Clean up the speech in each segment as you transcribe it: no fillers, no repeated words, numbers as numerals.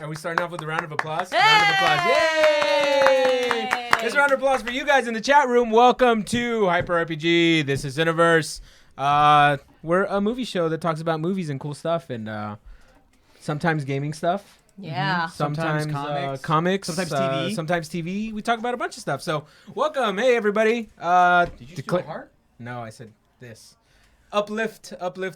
Are we starting off with a round of applause? Hey! Round of applause. Yay! This round of applause for you guys in the chat room. Welcome to Hyper RPG. This is Cineverse. We're a movie show that talks about movies and cool stuff and sometimes gaming stuff. Yeah. Sometimes comics. Sometimes TV. Sometimes TV. We talk about a bunch of stuff. So welcome. Hey, everybody. Did you just do a heart? No, I said this. Uplift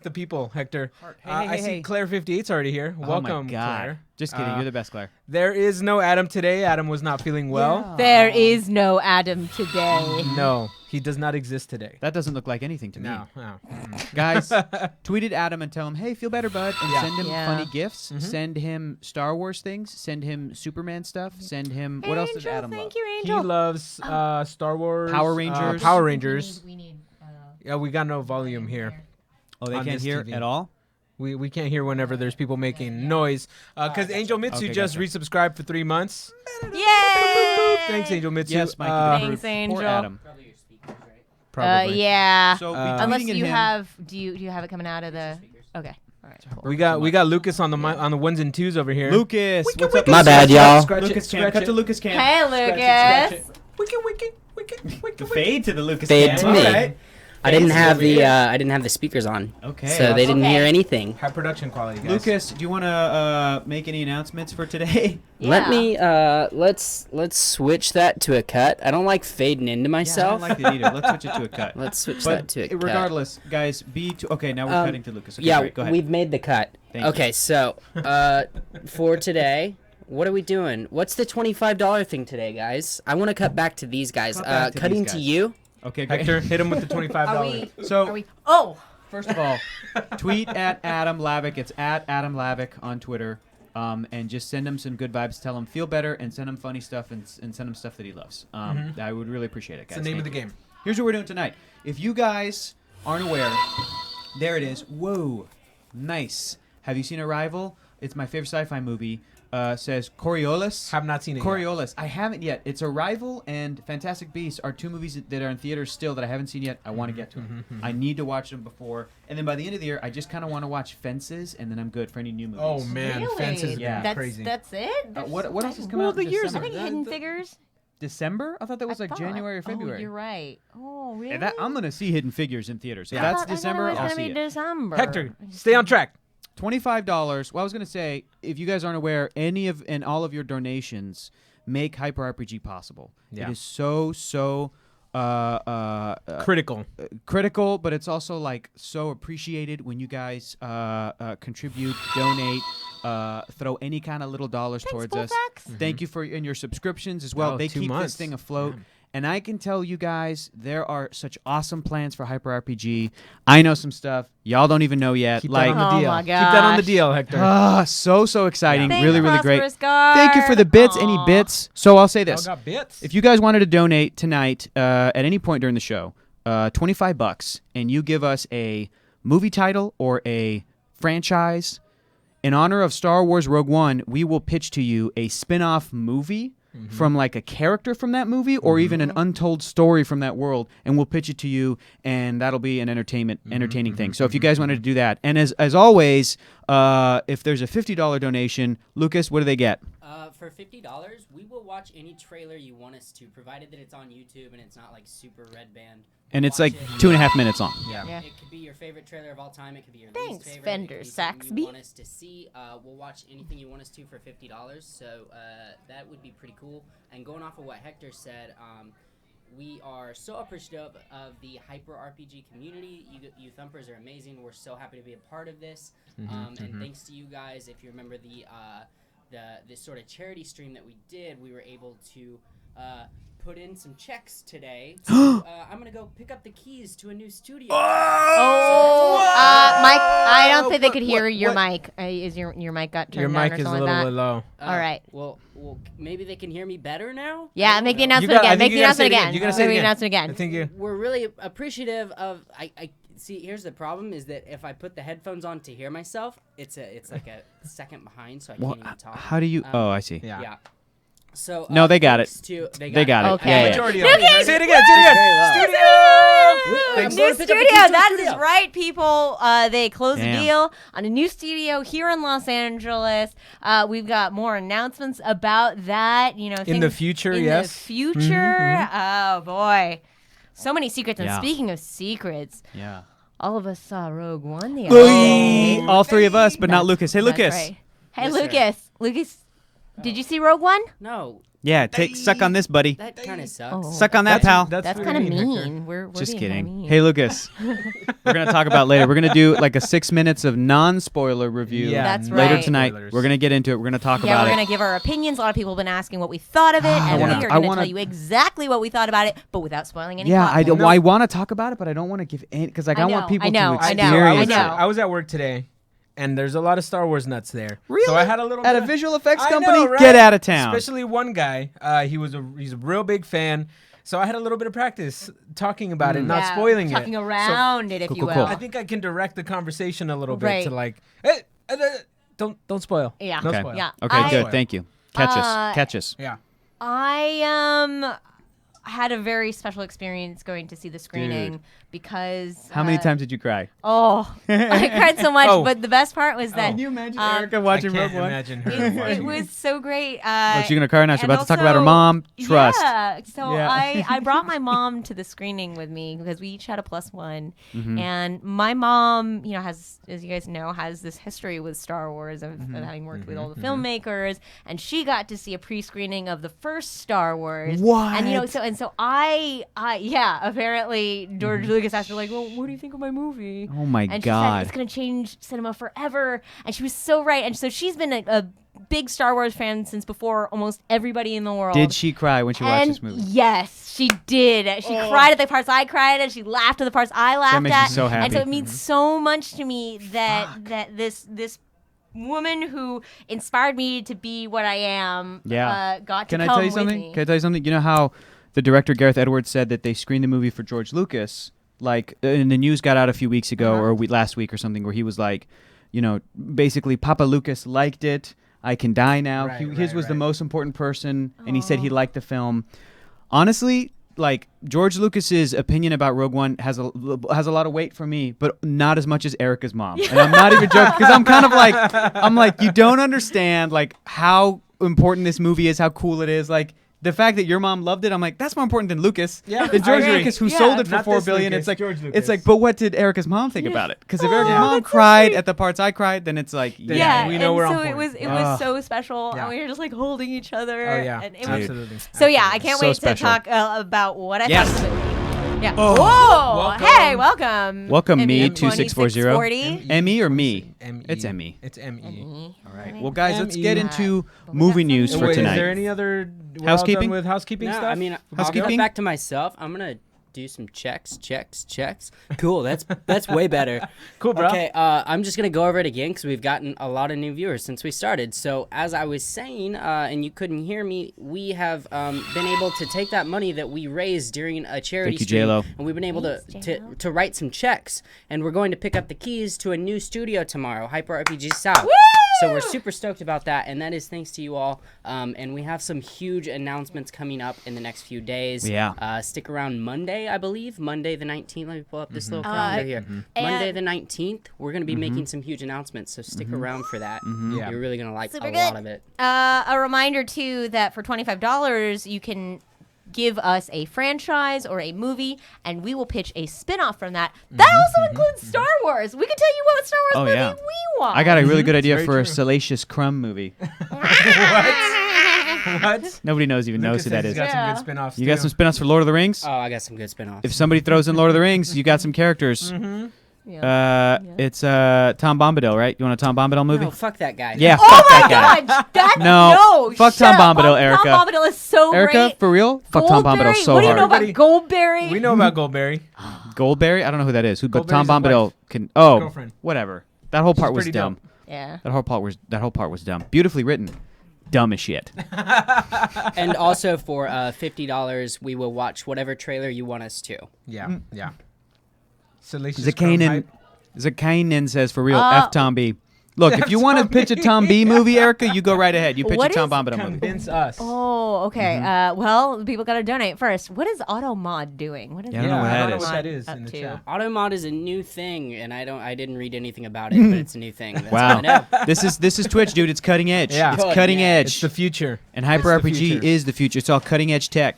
the people, Hector. Hey, I see Claire 58's already here. Welcome, oh my God. Claire. Just kidding. You're the best, Claire. There is no Adam today. Adam was not feeling well. There is no Adam today. No, he does not exist today. That doesn't look like anything to me. No. Guys, tweet at Adam and tell him, hey, feel better, bud. And send him funny gifts. Mhm. Send him Star Wars things. Send him Superman stuff. Send him... What else does Adam love? Thank you, He Angel. loves Star Wars. Power Rangers. Power Rangers. We need Yeah, we got no volume here. Oh, they on can't this hear TV. at all? We can't hear whenever there's people making noise. Because Angel Mitsu Okay, just gotcha. resubscribed for 3 months. Yay! Thanks, Angel Mitsu. Yes, Mikey. Thanks, Angel. Poor Adam. probably your speakers, right? Probably. Yeah. So Unless tweeting at you him- have, do you have it coming out of the? Okay. All right. Cool. We got Lucas on the ones and twos over here. Lucas, what's up? My bad, y'all. Lucas Cam. Cut to Lucas Cam. Hey, Lucas. The fade to the Lucas Fade Cam. to me. All right. I didn't have the speakers on, Okay. so they didn't hear anything. High production quality, guys. Lucas, do you want to make any announcements for today? Let me let's switch that to a cut. I don't like fading into myself. I don't like it either. Let's switch it to a cut. Let's switch But that to a cut. regardless, guys, okay, now we're cutting to Lucas. Okay, Yeah, great, go ahead. we've made the cut. Thank you. Okay, so for today, what are we doing? What's the $25 thing today, guys? I want to cut back to these guys. Cut back to Cutting these to guys. you. Okay, great. Hector, hit him with the $25. Are we? So, Are we? Oh. first of all, tweet at Adam Lavick. It's at Adam Lavick on Twitter. And just send him some good vibes. Tell him feel better and send him funny stuff and send him stuff that he loves. I would really appreciate it, guys. It's the name of Thank the you. game. Here's what we're doing tonight. If you guys aren't aware, there it is. Whoa. Nice. Have you seen Arrival? It's my favorite sci-fi movie. Says Coriolis. Have not seen it yet. Coriolis. I haven't yet. It's Arrival and Fantastic Beasts are two movies that are in theaters still that I haven't seen yet. I want to get to them. I need to watch them before. And then by the end of the year, I just kind of want to watch Fences, and then I'm good for any new movies. Oh, man. Really? Fences is Yeah. crazy. That's it. What else is coming Well, out in the years December? I think Hidden Figures. December? I thought that was like January or February. Oh, you're right. Oh, really? I'm going to see Hidden Figures in theaters. If Yeah. that's I thought December, it was I'll gonna see be it. December. Hector, stay on track. $25. Well, I was going to say, if you guys aren't aware, any of and all of your donations make Hyper RPG possible. Yeah. It is so Critical. critical, but it's also like so appreciated when you guys contribute, donate, throw any kind of little dollars Thanks, towards us. Bullfax. Thank you for your subscriptions as well. Oh, They 2 keep months. this thing afloat. Yeah. And I can tell you guys, there are such awesome plans for Hyper RPG. I know some stuff y'all don't even know yet. Keep like, that on the Oh deal. my Keep that on the gosh. deal, Hector. so exciting. Thank Really, you, really great. Prosperous Guard. Thank you for the bits. Any Aw. bits? So I'll say Y'all this. got bits. If you guys wanted to donate tonight at any point during the show, $25, and you give us a movie title or a franchise, in honor of Star Wars Rogue One, we will pitch to you a spin-off movie from like a character from that movie or even an untold story from that world, and we'll pitch it to you, and that'll be an entertaining thing. So if you guys wanted to do that, and as always, if there's a $50 donation, Lucas, what do they get? For $50, we will watch any trailer you want us to, provided that it's on YouTube and it's not like super red band. And it's Watch like it. 2.5 minutes long. Yeah. Yeah. It could be your favorite trailer of all time. It could be your Thanks, least favorite. Fender it could be something Saxby. you want us to see. We'll watch anything you want us to for $50. So that would be pretty cool. And going off of what Hector said, we are so appreciative of the Hyper RPG community. You Thumpers are amazing. We're so happy to be a part of this. And thanks to you guys. If you remember this sort of charity stream that we did, we were able to put in some checks today. To, I'm gonna go pick up the keys to a new studio. Oh, Mike, I don't think they could hear your mic. Is your mic got turned Your down mic or is a something little like bit that? low. All right. Well, maybe they can hear me better now. Yeah, I don't make the know. announcement I again. think Make the you gotta say announcement it again. again. You gotta say it Make the again. announcement again. I think you. We're really appreciative of. I see. Here's the problem: is that if I put the headphones on to hear myself, it's like a second behind, so I can't even talk. How do you? I see. Yeah. Yeah. So No, they got it. They got it. Okay. Yeah. Majority Okay. of it. Say it again. Say it again. Very Studio. I'm New going to pick up the studio. keys to the That is studio. right, people. They closed Damn. the deal on a new studio here in Los Angeles. We've got more announcements about that. You know, In the things future, in yes. the future. Oh boy, so many secrets. And Yeah. speaking of secrets, Yeah. all of us saw Rogue One the other day. All three of us, but not That's- Lucas. Hey, that's Lucas. right. Hey, Yes, sir. Lucas. Lucas, did you see Rogue One? No, Yeah, suck on this, buddy. that kind of sucks. Oh. Suck on that, pal. That's really kind of Hector. mean. We're Just being kinda kidding. mean. Hey, Lucas. We're gonna talk about later. We're gonna do like a 6 minutes of non-spoiler review. Yeah, That's later right. tonight. Spoilers. We're gonna get into it. We're gonna talk Yeah, about we're it. gonna give our opinions. A lot of people have been asking what we thought of it, and wanna- we are I gonna wanna- tell you exactly what we thought about it, but without spoiling any. Yeah, plot I, points. I want to talk about it, but I don't want to give any because like I want know, people I know, to I know, experience I know. it. I was at work today, and there's a lot of Star Wars nuts there. Really? So I had a little At bit a of- visual effects I know, company, right? get out of town. Especially one guy. He's a real big fan. So I had a little bit of practice talking about it, not Yeah, spoiling talking it. around it, if Cool, you cool, will. cool. I think I can direct the conversation a little bit Right. to like, hey, don't spoil. Yeah. No Okay. spoil. Yeah. Okay, I- good. Thank you. Catch Uh, us. Catch us. Yeah. I had a very special experience going to see the screening Dude. because How many times did you cry? Oh, I cried so much. Oh. But the best part was that Can you imagine Erica watching I can't Rogue One? imagine her it watching was so great. Oh, she's gonna cry now. She's and about to talk about her also- mom. Trust. Yeah. So Yeah. I brought my mom to the screening with me because we each had a +1, Mm-hmm. and my mom, you know, has, as you guys know, has this history with Star Wars of Mm-hmm. having worked with all the filmmakers, and she got to see a pre-screening of the first Star Wars. What? And you know, so I yeah, apparently George Mm-hmm. Lucas asked her like, well, what do you think of my movie? Oh my And she said, God. it's going to change cinema forever. And she was so right. And so she's been a big Star Wars fan since before almost everybody in the world. Did she cry when she watched And this movie? yes, she did. She cried at the parts I cried at. She laughed at the parts I laughed makes me at. so And so happy. it means so much to me that this woman who inspired me to be what I am Yeah. got Can to I come tell you with something? me. Can I tell you something? You know how the director Gareth Edwards said that they screened the movie for George Lucas, like, and the news got out a few weeks ago or last week or something, where he was like, you know, basically Papa Lucas liked it. I can die now. Right, His right, was the right. most important person, and he said he liked the film. Honestly, like George Lucas's opinion about Rogue One has a lot of weight for me, but not as much as Erica's mom. And I'm not even joking because I'm kind of like, you don't understand like how important this movie is, how cool it is, like. The fact that your mom loved it, I'm like, that's more important than Lucas. Yeah, than I George agree. Lucas, who Yeah. sold it for Not $4 this billion. Lucas, It's like, George it's Lucas. like, but what did Erica's mom think about it? Because if Erica's Yeah. mom that's so cried sweet. at the parts I cried, then it's like, Then Yeah, we know and we're so on it point. was Ugh. so special, Yeah. and we were just like holding each other. Oh yeah. and it was Absolutely. So yeah, I can't So wait special. to talk about what I Yes. thought of the movie. Yeah. Oh. Whoa! Welcome. Hey, welcome. Welcome, me, ME 2640. Emmy or me? M-E. It's Emmy. It's M-E. All right. Well, guys, let's M-E. get into movie news Oh, for wait, tonight. Is there any other we're all Housekeeping? done with housekeeping No, stuff? I mean, I'll Housekeeping? go back to myself. I'm gonna do some checks. Cool. That's way better. Cool, bro. Okay, I'm just gonna go over it again because we've gotten a lot of new viewers since we started. So as I was saying, and you couldn't hear me, we have been able to take that money that we raised during a charity Thank you, stream, J-Lo. and we've been able Thanks, to J-Lo. to write some checks, and we're going to pick up the keys to a new studio tomorrow, Hyper RPG South. So we're super stoked about that, and that is thanks to you all. And we have some huge announcements coming up in the next few days. Yeah. Stick around Monday, I believe. Monday the 19th. Let me pull up this little Uh, calendar here. Monday and- the 19th, we're going to be making some huge announcements, so stick around for that. Yeah. You're really going to like Super a good. lot of it. A reminder too that for $25 you can give us a franchise or a movie, and we will pitch a spin-off from that. That also includes Star Wars. We can tell you what Star Wars Oh, movie yeah. we want. I got a really good idea very for a true. Salacious Crumb movie. What? Nobody even knows who that He's is. got some Yeah. good spin-offs. You got too. some spin-offs for Lord of the Rings? Oh, I got some good spin-offs. If somebody throws in Lord of the Rings, you got some characters. Yeah. It's Tom Bombadil, right? You want a Tom Bombadil movie? No, fuck that guy. Yeah, Oh fuck my that guy. God! That No, fuck shut Tom up. Bombadil, Erica. Tom Bombadil is so Erica, great. for real? Fuck Tom Bombadil Goldberry? so What do you hard. know about Everybody- Goldberry? We know about Goldberry. Goldberry? I don't know who that is. Who? But Tom Goldberry's his Bombadil wife. can. Oh, Girlfriend. whatever. That whole part was pretty dumb. Yeah. That whole part was dumb. Beautifully written. Dumb as shit. And also for $50, we will watch whatever trailer you want us to. Yeah. Yeah. Salacious Crumb Zakanin. hype. Zakanin says for real. Oh. F Tom B. Look, if you want to pitch a Tom B movie, Erica, you go right ahead. You pitch What a Tom is- Bombadil movie. Convince us. Oh, okay. Well, people got to donate first. What is Automod doing? What is Yeah, I don't know what I that don't know is. what that Automod is up in the to? chat. Automod is a new thing, and I didn't read anything about it, but it's a new thing. That's all I Wow, know. this is Twitch, dude. It's cutting edge. Yeah. It's Cutting cutting edge. edge. It's the future. And It's Hyper the RPG future. is the future. It's all cutting edge tech.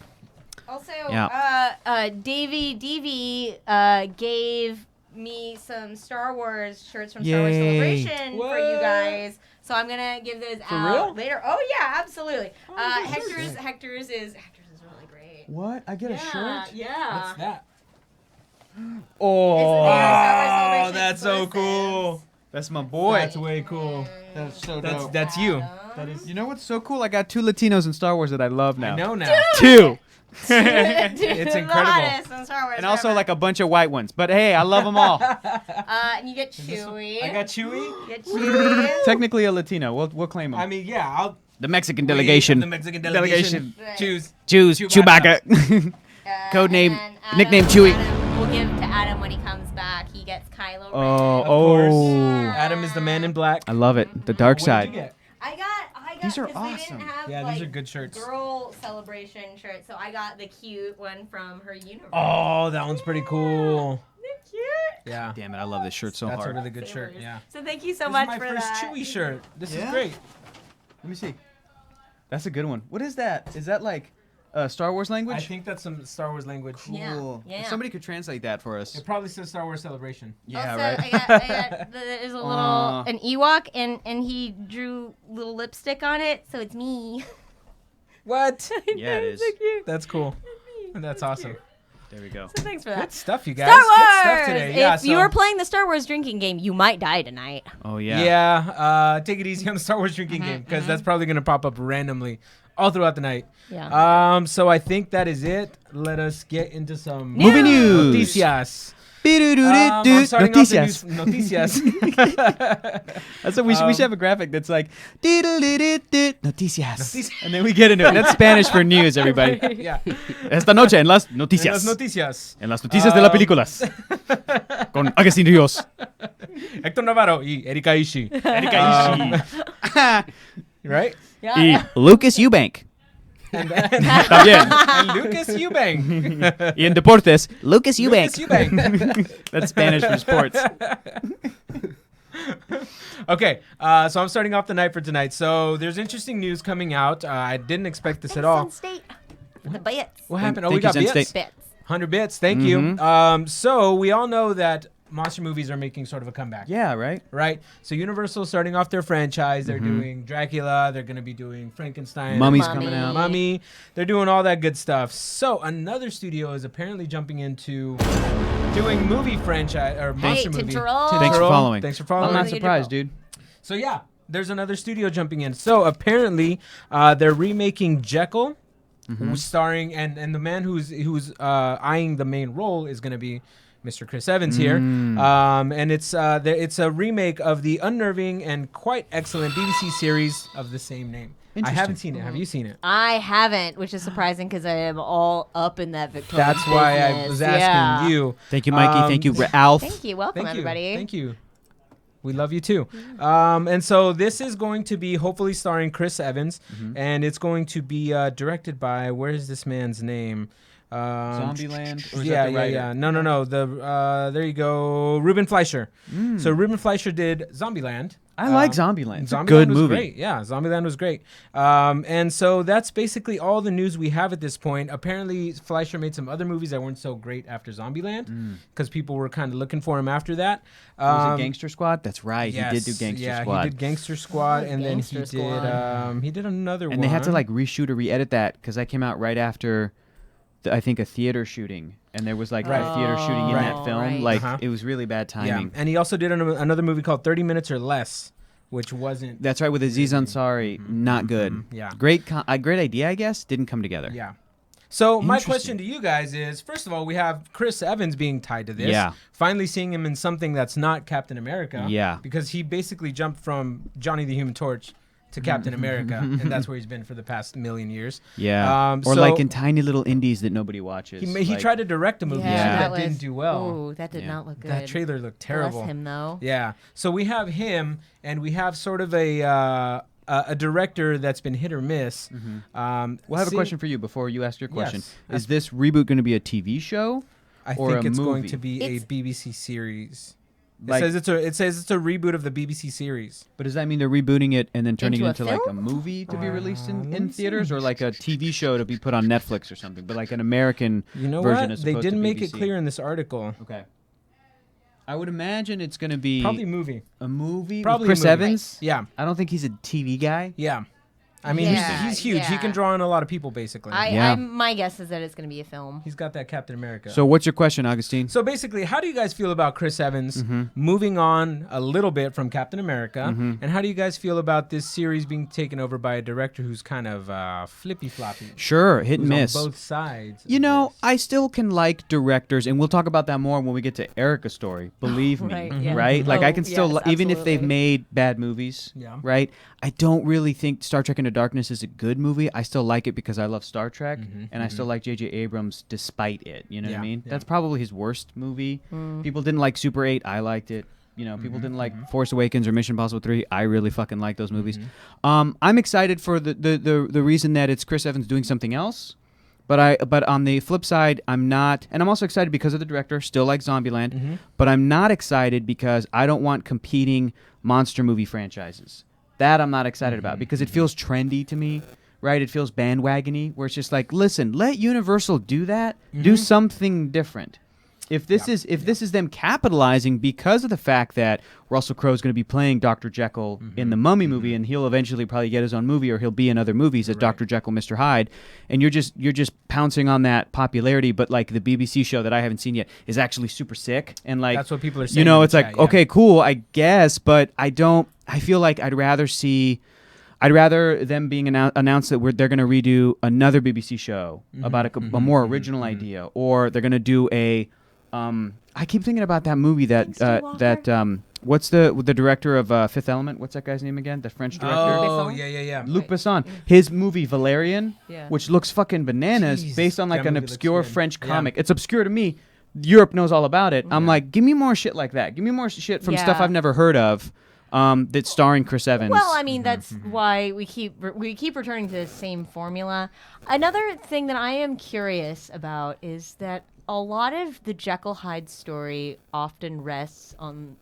Also, Yeah. Davey DV gave me some Star Wars shirts from Star Wars Yay. Celebration for you What? guys. So I'm gonna give those For out real? later. Oh yeah, absolutely. Oh, good Hector's is really great. What? I get Yeah. What's that? Oh, Celebration that's so exclusives. cool. that's my boy. That's way cool. That's so That's you. Adam. That is. You know what's so cool? I got 2 Latinos in Star Wars that I love now. I know now. 2. It's The incredible. hottest in Star Wars And also forever. like a bunch of white ones. But hey, I love them all. And you get Chewie. I got Chewie. You get Chewie. Technically a Latino. We'll claim them. I mean, yeah. I'll The Mexican delegation. The Mexican delegation. Right. Choose. Choose Chewbacca. Chewbacca. Code name- and then nickname Chewie. We'll give to Adam when he comes back. He gets Kylo Ren. Oh, Of course. oh. Adam is the man in black. I love it. The dark What did side. you get? I got. These are 'cause awesome. They didn't have, Yeah, like, these are good shirts. Girl celebration shirts, so I got the cute one from her universe. Oh, that one's pretty cool. They're cute. Yeah. Damn it, I love this shirt so That's a hard. really good shirt. Yeah. So thank you so This much is my for first that. Chewie shirt. This Yeah? is great. Let me see. That's a good one. What is that? Is that like Star Wars language? I think that's some Star Wars language. Yeah. Cool. Yeah. If somebody could translate that for us. It probably says Star Wars Celebration. Yeah, also, right. I got there's a little Aw. an Ewok and he drew little lipstick on it, so it's me. What? Yeah, it is. So cute. That's cool. That's awesome. There we go. So thanks for Good that. stuff, you guys. Star Good Wars. stuff today. Yeah. If you are playing the Star Wars drinking game, you might die tonight. Oh yeah. Yeah, take it easy on the Star Wars drinking game because that's probably gonna pop up randomly all throughout the night. Yeah. So I think that is it. Let us get into some Movie news. noticias. Be-do-do-do-do. I'm starting off the Noticias. news- noticias. That's what we should have a graphic that's like "Diddle-diddle-did, noticias. Noticias. And then we get into it. That's Spanish for news, everybody. Yeah. Esta noche en las En noticias. las noticias. En las noticias de las películas. Con Agustín Ríos. Héctor Navarro y Erika Ishii. Erika Right? Y Lucas Eubank. And También. Lucas Eubank. Y en deportes, Lucas Eubank. Lucas Eubank. That's Spanish for sports. Okay, so I'm starting off the night for tonight. So there's interesting news coming out. I didn't expect this at all. Sun State for the bits. What happened? Oh, Thank we you, got Zen bits. State. Bits. 100 bits. Thank you. So we all know that monster movies are making sort of a comeback. Yeah, right? Right? So Universal starting off their franchise. They're doing Dracula. They're going to be doing Frankenstein. Mummy's Mummy. coming out. Mummy. They're doing all that good stuff. So another studio is apparently jumping into doing movie franchise or monster movie. Tinterol. Thanks for Tinterol. following. Thanks for I'm following. not Really good surprised, deal. dude. So yeah, there's another studio jumping in. So apparently, they're remaking Jekyll, who's starring and the man who's eyeing the main role is going to be Mr. Chris Evans here. And it's a remake of the unnerving and quite excellent BBC series of the same name. I haven't seen it. Have you seen it? I haven't, which is surprising because I am all up in that Victorian That's why I business. was asking you. Thank you, Mikey. Thank you, Alf. Thank you. Welcome, Thank you. everybody. Thank you. We love you too. And so this is going to be hopefully starring Chris Evans, and it's going to be directed by, where is this man's name? Zombieland? Or is Yeah, that the writer? yeah. No. There you go. Ruben Fleischer. So Ruben Fleischer did Zombieland. I like Zombieland. It's a Zombieland good was movie. Great. Yeah, Zombieland was great. And so that's basically all the news we have at this point. Apparently, Fleischer made some other movies that weren't so great after Zombieland because people were kind of looking for him after that. Was it Gangster Squad? That's right. Yes, He did do Gangster yeah, Squad. he did Gangster Squad, and then Gangster Squad. he did another one. And they had to like reshoot or re-edit that because that came out right after, I think, a theater shooting, and there was like Right. a theater shooting in Right. that film. Right. Like Uh-huh. it was really bad timing. and he also did another movie called 30 Minutes or Less, which wasn't. That's right, with Aziz Ansari, not good. Yeah. Great idea, I guess. Didn't come together. Yeah. So my Interesting. question to you guys is: first of all, we have Chris Evans being tied to this. Yeah. Finally seeing him in something that's not Captain America. Yeah. Because he basically jumped from Johnny the Human Torch to Captain America, and that's where he's been for the past million years. Yeah. Or so like in tiny little indies that nobody watches. he like, tried to direct a movie too that didn't do well. Ooh, that did not look good. That trailer looked terrible. Bless him though. Yeah. So we have him, and we have sort of a director that's been hit or miss. We'll have a question for you before you ask your question. Yes. Is this reboot going to be a TV show? I or think a it's going movie? to be a It's- BBC series. Like- It says it's a reboot of the BBC series. But does that mean they're rebooting it and then turning Into it a into like a film? movie to be released let in me theaters, see. or like a TV show to be put on Netflix or something? But like an American You know version what? as They opposed to didn't make it BBC. clear in this article. Okay. I would imagine it's going to be Probably movie. a movie Probably with Chris a movie. Evans. Yeah. I don't think he's a TV guy. Yeah. I mean, Yeah, he's huge. He yeah. can draw in a lot of people, basically. Yeah. My guess is that it's going to be a film. He's got that Captain America. So what's your question, Augustine? So basically, how do you guys feel about Chris Evans Mm-hmm. moving on a little bit from Captain America? And how do you guys feel about this series being taken over by a director who's kind of flippy-floppy? Sure, hit and Who's miss. on both sides. You of know, this? I still can like directors, and we'll talk about that more when we get to Erica's story. Believe me, Right, yeah. right? Like I can Oh, still, yes, even if they've absolutely. made bad movies, Yeah. right? I don't really think Star Trek Into Darkness is a good movie. I still like it because I love Star Trek, and I still like J.J. Abrams despite it. You know what I Yeah, mean? yeah. That's probably his worst movie. People didn't like Super 8. I liked it. You know, people didn't like Force Awakens or Mission Impossible 3. I really fucking like those movies. I'm excited for the reason that it's Chris Evans doing something else. But on the flip side, I'm not, and I'm also excited because of the director, still like Zombieland, but I'm not excited because I don't want competing monster movie franchises. That I'm not excited about because it feels trendy to me, right? It feels bandwagony, where it's just like, listen, let Universal do that, do something different. If this is them capitalizing because of the fact that Russell Crowe is going to be playing Dr. Jekyll in the Mummy movie, and he'll eventually probably get his own movie, or he'll be in other movies as Dr. Jekyll, Mr. Hyde, and you're just pouncing on that popularity, but like the BBC show that I haven't seen yet is actually super sick, and like That's what people are saying. you know, in it's the like chat, yeah. okay, cool, I guess, but I feel like I'd rather them being announced that they're going to redo another BBC show about a more original idea, or they're going to do a. I keep thinking about that movie what's the director of Fifth Element? What's that guy's name again? The French director. Oh, Besson? yeah. Luc Besson. His movie Valerian, Yeah. which looks fucking bananas, Jeez, based on like that an movie looks obscure good. French Yeah. comic. It's obscure to me. Europe knows all about it. I'm like, give me more shit like that. Give me more shit from stuff Yeah. I've never heard of. That's starring Chris Evans. Well, I mean, that's why we keep returning to the same formula. Another thing that I am curious about is that a lot of the Jekyll Hyde story often rests on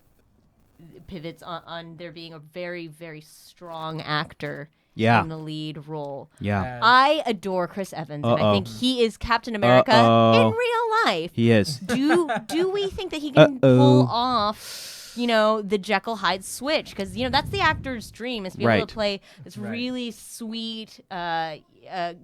pivots on there being a very, very strong actor Yeah. in the lead role. Yeah, I adore Chris Evans, and I Uh-oh. think he is Captain America Uh-oh. in real life. he is. Do we think that he can pull off, the Jekyll Hyde switch? Because that's the actor's dream, is to be able Right. to play this really sweet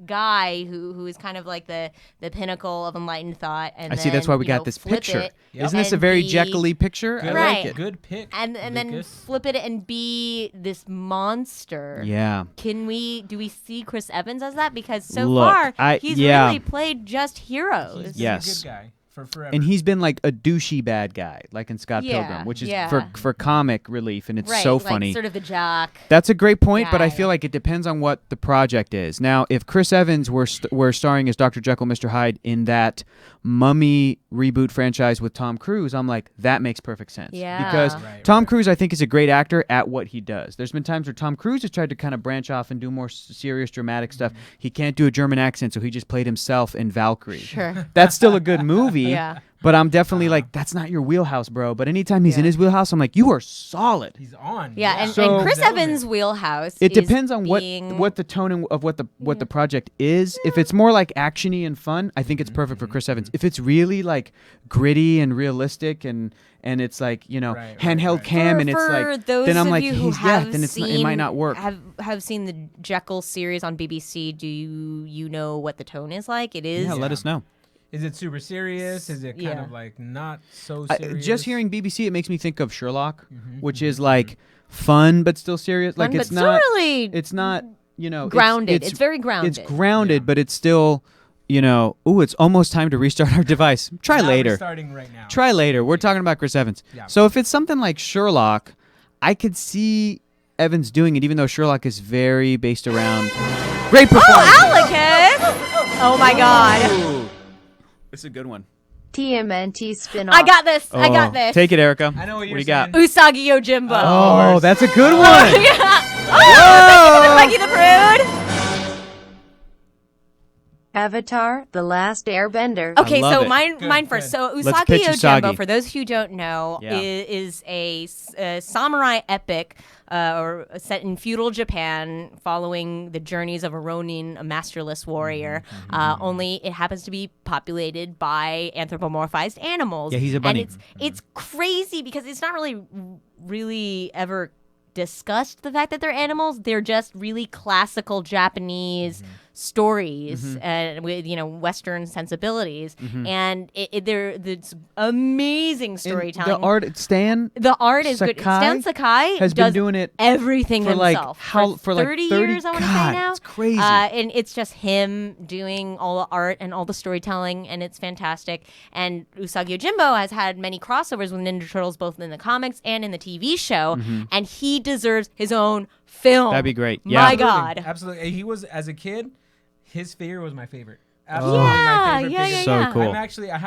guy who is kind of like the pinnacle of enlightened thought. And I see. That's why we got this flip picture. it Isn't this a and very be- Jekyll-y picture? I Good, Right. like it. Good pick. and then Lucas. flip it and be this monster. Yeah. Do we see Chris Evans as that? Because so Look, far he's yeah. really played just heroes. He's Yes. a good guy for forever. And he's been like a douchey bad guy, like in Scott Yeah, Pilgrim, which is yeah. for comic relief, and it's Right, so like funny. sort of the jock. That's a great point, but I guy. feel like it depends on what the project is. Now, if Chris Evans were starring as Dr. Jekyll, Mr. Hyde in that Mummy reboot franchise with Tom Cruise, I'm like, that makes perfect sense. Yeah. Because Right, Tom Cruise, I think, is a great actor at what he does. There's been times where Tom Cruise has tried to kind of branch off and do more serious, dramatic stuff. He can't do a German accent, so he just played himself in Valkyrie. Sure. That's still a good movie. Yeah. But I'm definitely like, that's not your wheelhouse, bro. But anytime he's in his wheelhouse, I'm like, you are solid. he's on. Yeah, and, So- and Chris He's element. Evans' wheelhouse. It is depends on being- what the tone of what the project is. If it's more like actiony and fun, I think it's perfect for Chris Evans. If it's really like gritty and realistic and it's like Right, handheld right. cam For- and it's for like those then I'm of like you who then have it might not work. Have seen the Jekyll series on BBC? Do you know what the tone is like? It is. Yeah, let us know. Is it super serious? Is it kind Yeah. of like not so I- serious? just hearing BBC, it makes me think of Sherlock, which is like fun but still serious. Fun, Like it's but not. still really It's not. grounded. It's very grounded. It's grounded, but it's still. Ooh, it's almost time to restart our device. Try Now later. we're starting right now. Try later. We're talking about Chris Evans. Yeah. So if it's something like Sherlock, I could see Evans doing it, even though Sherlock is very based around great performance. Oh, Alicus! Oh my God. It's a good one. TMNT spinoff. I got this. I got Oh, this. Take it, Erica. I know what do you're you got? saying. Usagi Yojimbo. Oh, that's a good one. yeah. Oh, thank you, Mikey the Prude. Avatar: The Last Airbender. Okay, love so it. mine Good, first. good. So Let's Usagi pitch Yojimbo, Usagi. for those who don't know, Yeah. is a samurai epic or set in feudal Japan, following the journeys of a Ronin, a masterless warrior. Only it happens to be populated by anthropomorphized animals. Yeah, he's a bunny. And it's crazy because it's not really ever discussed the fact that they're animals. They're just really classical Japanese stories and with Western sensibilities, and it's amazing storytelling. And the art, Stan The art is good. Sakai Stan Sakai has been does doing it everything for like himself for like 30 years. I want to say God, now. it's crazy. And it's just him doing all the art and all the storytelling, and it's fantastic. And Usagi Yojimbo has had many crossovers with Ninja Turtles, both in the comics and in the TV show, and he deserves his own film. That'd be great. My Yeah. Absolutely. God. Absolutely. He was, as a kid, his figure was my favorite. Yeah, Absolutely my favorite yeah, figure. yeah, So yeah. cool. I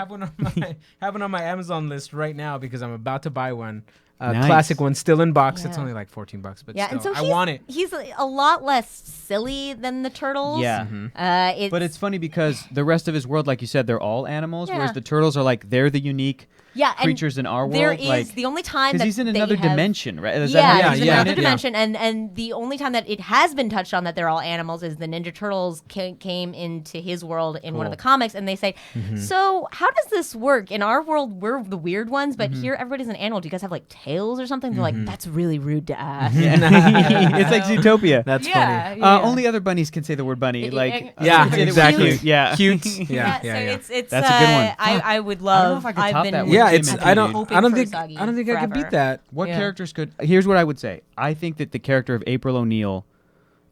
have one on my Amazon list right now because I'm about to buy one. Nice. Classic one, still in box. It's Yeah. only like $14, but Yeah, still, and so I want it. He's a lot less silly than the turtles. Yeah. But But it's funny because the rest of his world, like you said, they're all animals, Yeah. whereas the turtles are like they're the unique yeah, and creatures in our world. there is like, the only time because that he's in that another you have- dimension, right? Is that how Yeah, he's he's in in another it? dimension, and the only time that it has been touched on that they're all animals is the Ninja Turtles came into his world in one of the comics, and they say, so how does this work? In our world, we're the weird ones, but here everybody's an animal. Do you guys have like tails or something? They're like, that's really rude to ask. It's like Zootopia. That's yeah, funny. yeah. Only other bunnies can say the word bunny. Like Yeah, say the word exactly. cute. Yeah. Cute. Yeah, Yeah, so yeah, yeah. it's That's a good one. I would I don't know love. if I could I've top been that one. Yeah, I've it's. been I don't. hoping I don't for think. Usagi I don't think I could beat forever. that. What Yeah. characters could? Here's what I would say. I think that the character of April O'Neil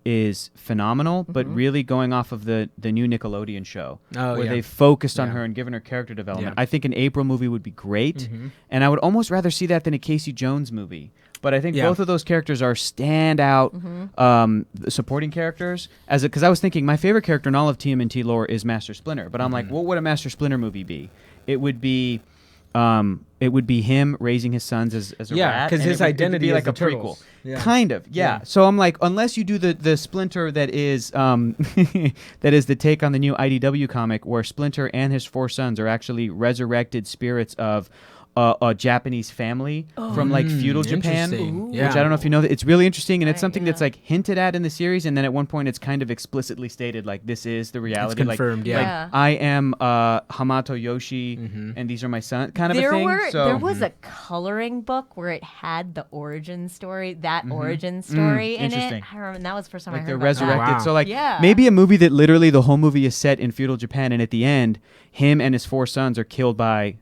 is phenomenal, but really going off of the new Nickelodeon show, Oh, where yeah. they focused on Yeah. her and given her character development. Yeah. I think an April movie would be great, and I would almost rather see that than a Casey Jones movie. But I think Yeah. both of those characters are standout supporting characters. Because I was thinking, my favorite character in all of TMNT lore is Master Splinter. But I'm like, what would a Master Splinter movie be? It would be him raising his sons as a Yeah, rat. 'cause and his it would identity be is like the a prequel. Turtles. Yeah. Kind of, yeah. Yeah. So I'm like, unless you do the Splinter that is that is the take on the new IDW comic, where Splinter and his four sons are actually resurrected spirits of a Japanese family from like feudal Japan, interesting. which Yeah. I don't know if you know. That it's really interesting, and it's Right, something that's yeah. like hinted at in the series, and then at one point it's kind of explicitly stated like this is the reality. It's confirmed. Like, Yeah. like I am Hamato Yoshi, and these are my sons, kind of a thing. So There was a coloring book where it had the origin story, origin story in it. interesting. I remember, and that was the first time I like heard they're about resurrected. Wow. So like Yeah. maybe a movie that literally the whole movie is set in feudal Japan, and at the end, him and his four sons are killed by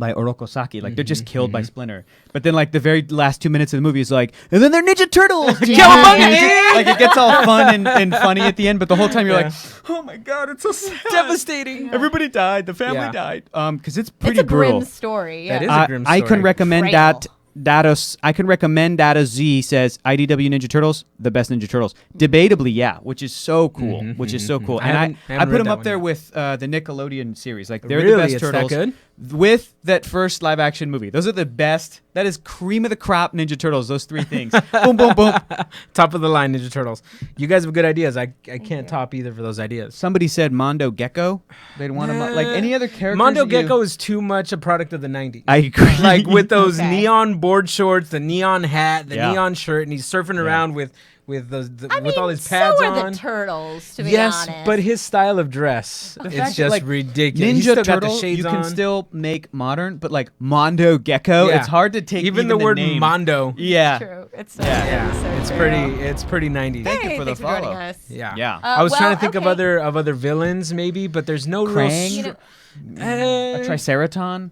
Orokosaki. Like they're just killed by Splinter. But then like the very last 2 minutes of the movie is like, and then they're Ninja Turtles. Like it gets all fun and funny at the end, but the whole time you're like, oh my god, it's so sad. Devastating. Everybody died. The family Yeah. died. Because it's that. pretty It's a brutal. grim story. Yeah. That is a grim I story. can recommend Betrayal. I can recommend that as Z says IDW Ninja Turtles, the best Ninja Turtles. Debatably, yeah, which is so cool. Which is so cool. I And haven't I read put them that up one there yet. with the Nickelodeon series. Like they're Really? the best It's that turtles. good? With that first live action movie. Those are the best. That is cream of the crop Ninja Turtles, those three things. Boom, boom, boom. Top of the line Ninja Turtles. You guys have good ideas. I can't top either for those ideas. Somebody said Mondo Gecko. They'd want him like any other character. Mondo Gecko is too much a product of the 90s. I agree. Like with those Okay. neon board shorts, the neon hat, the Yeah. neon shirt, and he's surfing around with those I with mean, all his pads so are on. the turtles, to be Yes, honest. but his style of dress, fact it's that, just like, ridiculous. He's Ninja still got Turtle, the shades you on. can still make modern, but like Mondo Gecko, Yeah. it's hard to take even the word name. Mondo. Yeah. True. It's so Yeah. true, so It's true. it's pretty 90s. Thank you Hey, for the thanks for joining follow. us. Yeah. Yeah. I was trying well, to think okay. of other villains maybe, but there's no Krang? real. A Triceraton.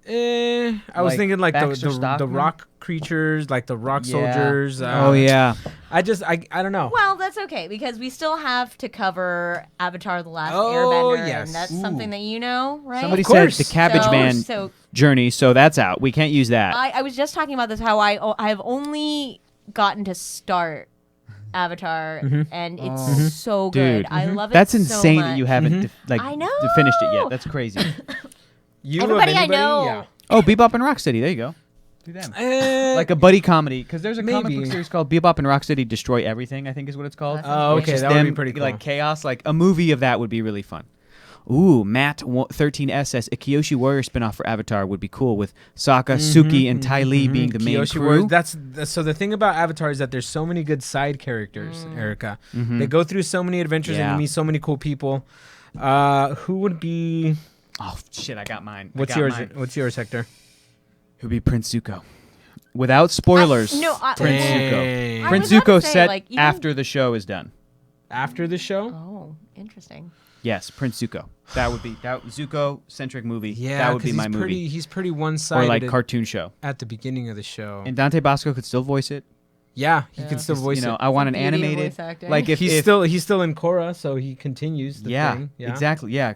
I was Like thinking like Baxter the Stockman? rock creatures, like the rock Yeah. soldiers. Oh yeah. I don't know. Well, that's okay because we still have to cover Avatar: The Last Oh, Airbender, yes. and that's Ooh. something that you know, right? Somebody Of said course. the Cabbage Man So journey, so that's out. We can't use that. I was just talking about this. How I have only gotten to start Avatar, and it's Oh. so Dude, good. I love it. That's so insane that much. you haven't I know. finished it yet. That's crazy. You Everybody of I anybody? know. Oh, Bebop and Rocksteady. There you go. Do them. Yeah. Like a buddy comedy, because there's a comic Maybe. book series called Bebop and Rocksteady Destroy Everything, I think is what it's called. Oh, It's okay, just that would be them, pretty cool. Like chaos, like a movie of that would be really fun. Ooh, Matt13S says a Kyoshi Warrior spinoff for Avatar would be cool with Sokka, Suki, and Ty Lee being the main Kyoshi crew. Warriors, that's so the thing about Avatar is that there's so many good side characters, Erica. They go through so many adventures and Yeah. you meet so many cool people. Who would be? Oh shit, I got mine. What's yours? What's yours, Hector? Who'd be Prince Zuko? Without spoilers, Prince Dang. Zuko. I Prince was about Zuko to say, set like, even- after the show is done. After the show? Oh, interesting. Yes, Prince Zuko. That would be that Zuko centric movie. Yeah, that would 'cause be my he's movie. pretty. He's pretty one-sided. Or like cartoon show. at the beginning of the show. And Dante Bosco could still voice it. Yeah, he can still voice You know, it. I want an Beauty of animated. voice acting. Like if He's if, still in Korra, so he continues the yeah, thing. Yeah, exactly. Yeah,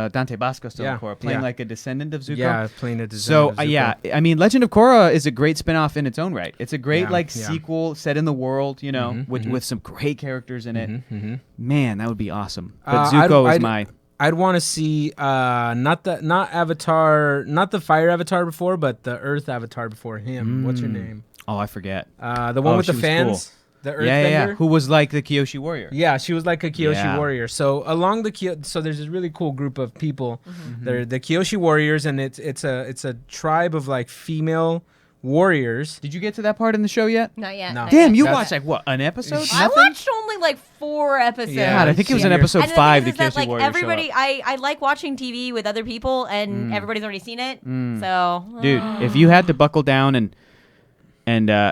Dante Bosco still Yeah, in Korra, playing yeah. like a descendant of Zuko. Yeah, playing a So design of Zuko. yeah, I mean, Legend of Korra is a great spin-off in its own right. It's a great Yeah, like yeah. sequel set in the world, you know, Mhm, with some great characters in it. Mhm. Man, that would be awesome. But I'd- Zuko is I'd- my I'd want to see not Avatar, not the fire Avatar before, but the Earth Avatar before him. What's her name? oh, I forget. The one Oh, with the she was fans, the Earthbender. Yeah. Who was like the Kyoshi warrior? Yeah, she was like a Kyoshi Yeah. warrior. So along the so there's this really cool group of people. They're the Kyoshi warriors, and it's a tribe of like female warriors. Did you get to that part in the show yet? Not yet. No. not Damn, yet. you That's- watched like what, an episode? I watched only like 4 episodes. Yeah, God, I think it was in Yeah. episode And the thing 5 is the that, Kyoshi like, warrior everybody, show up. I like watching TV with other people, and everybody's already seen it. So, Dude, if you had to buckle down and I know.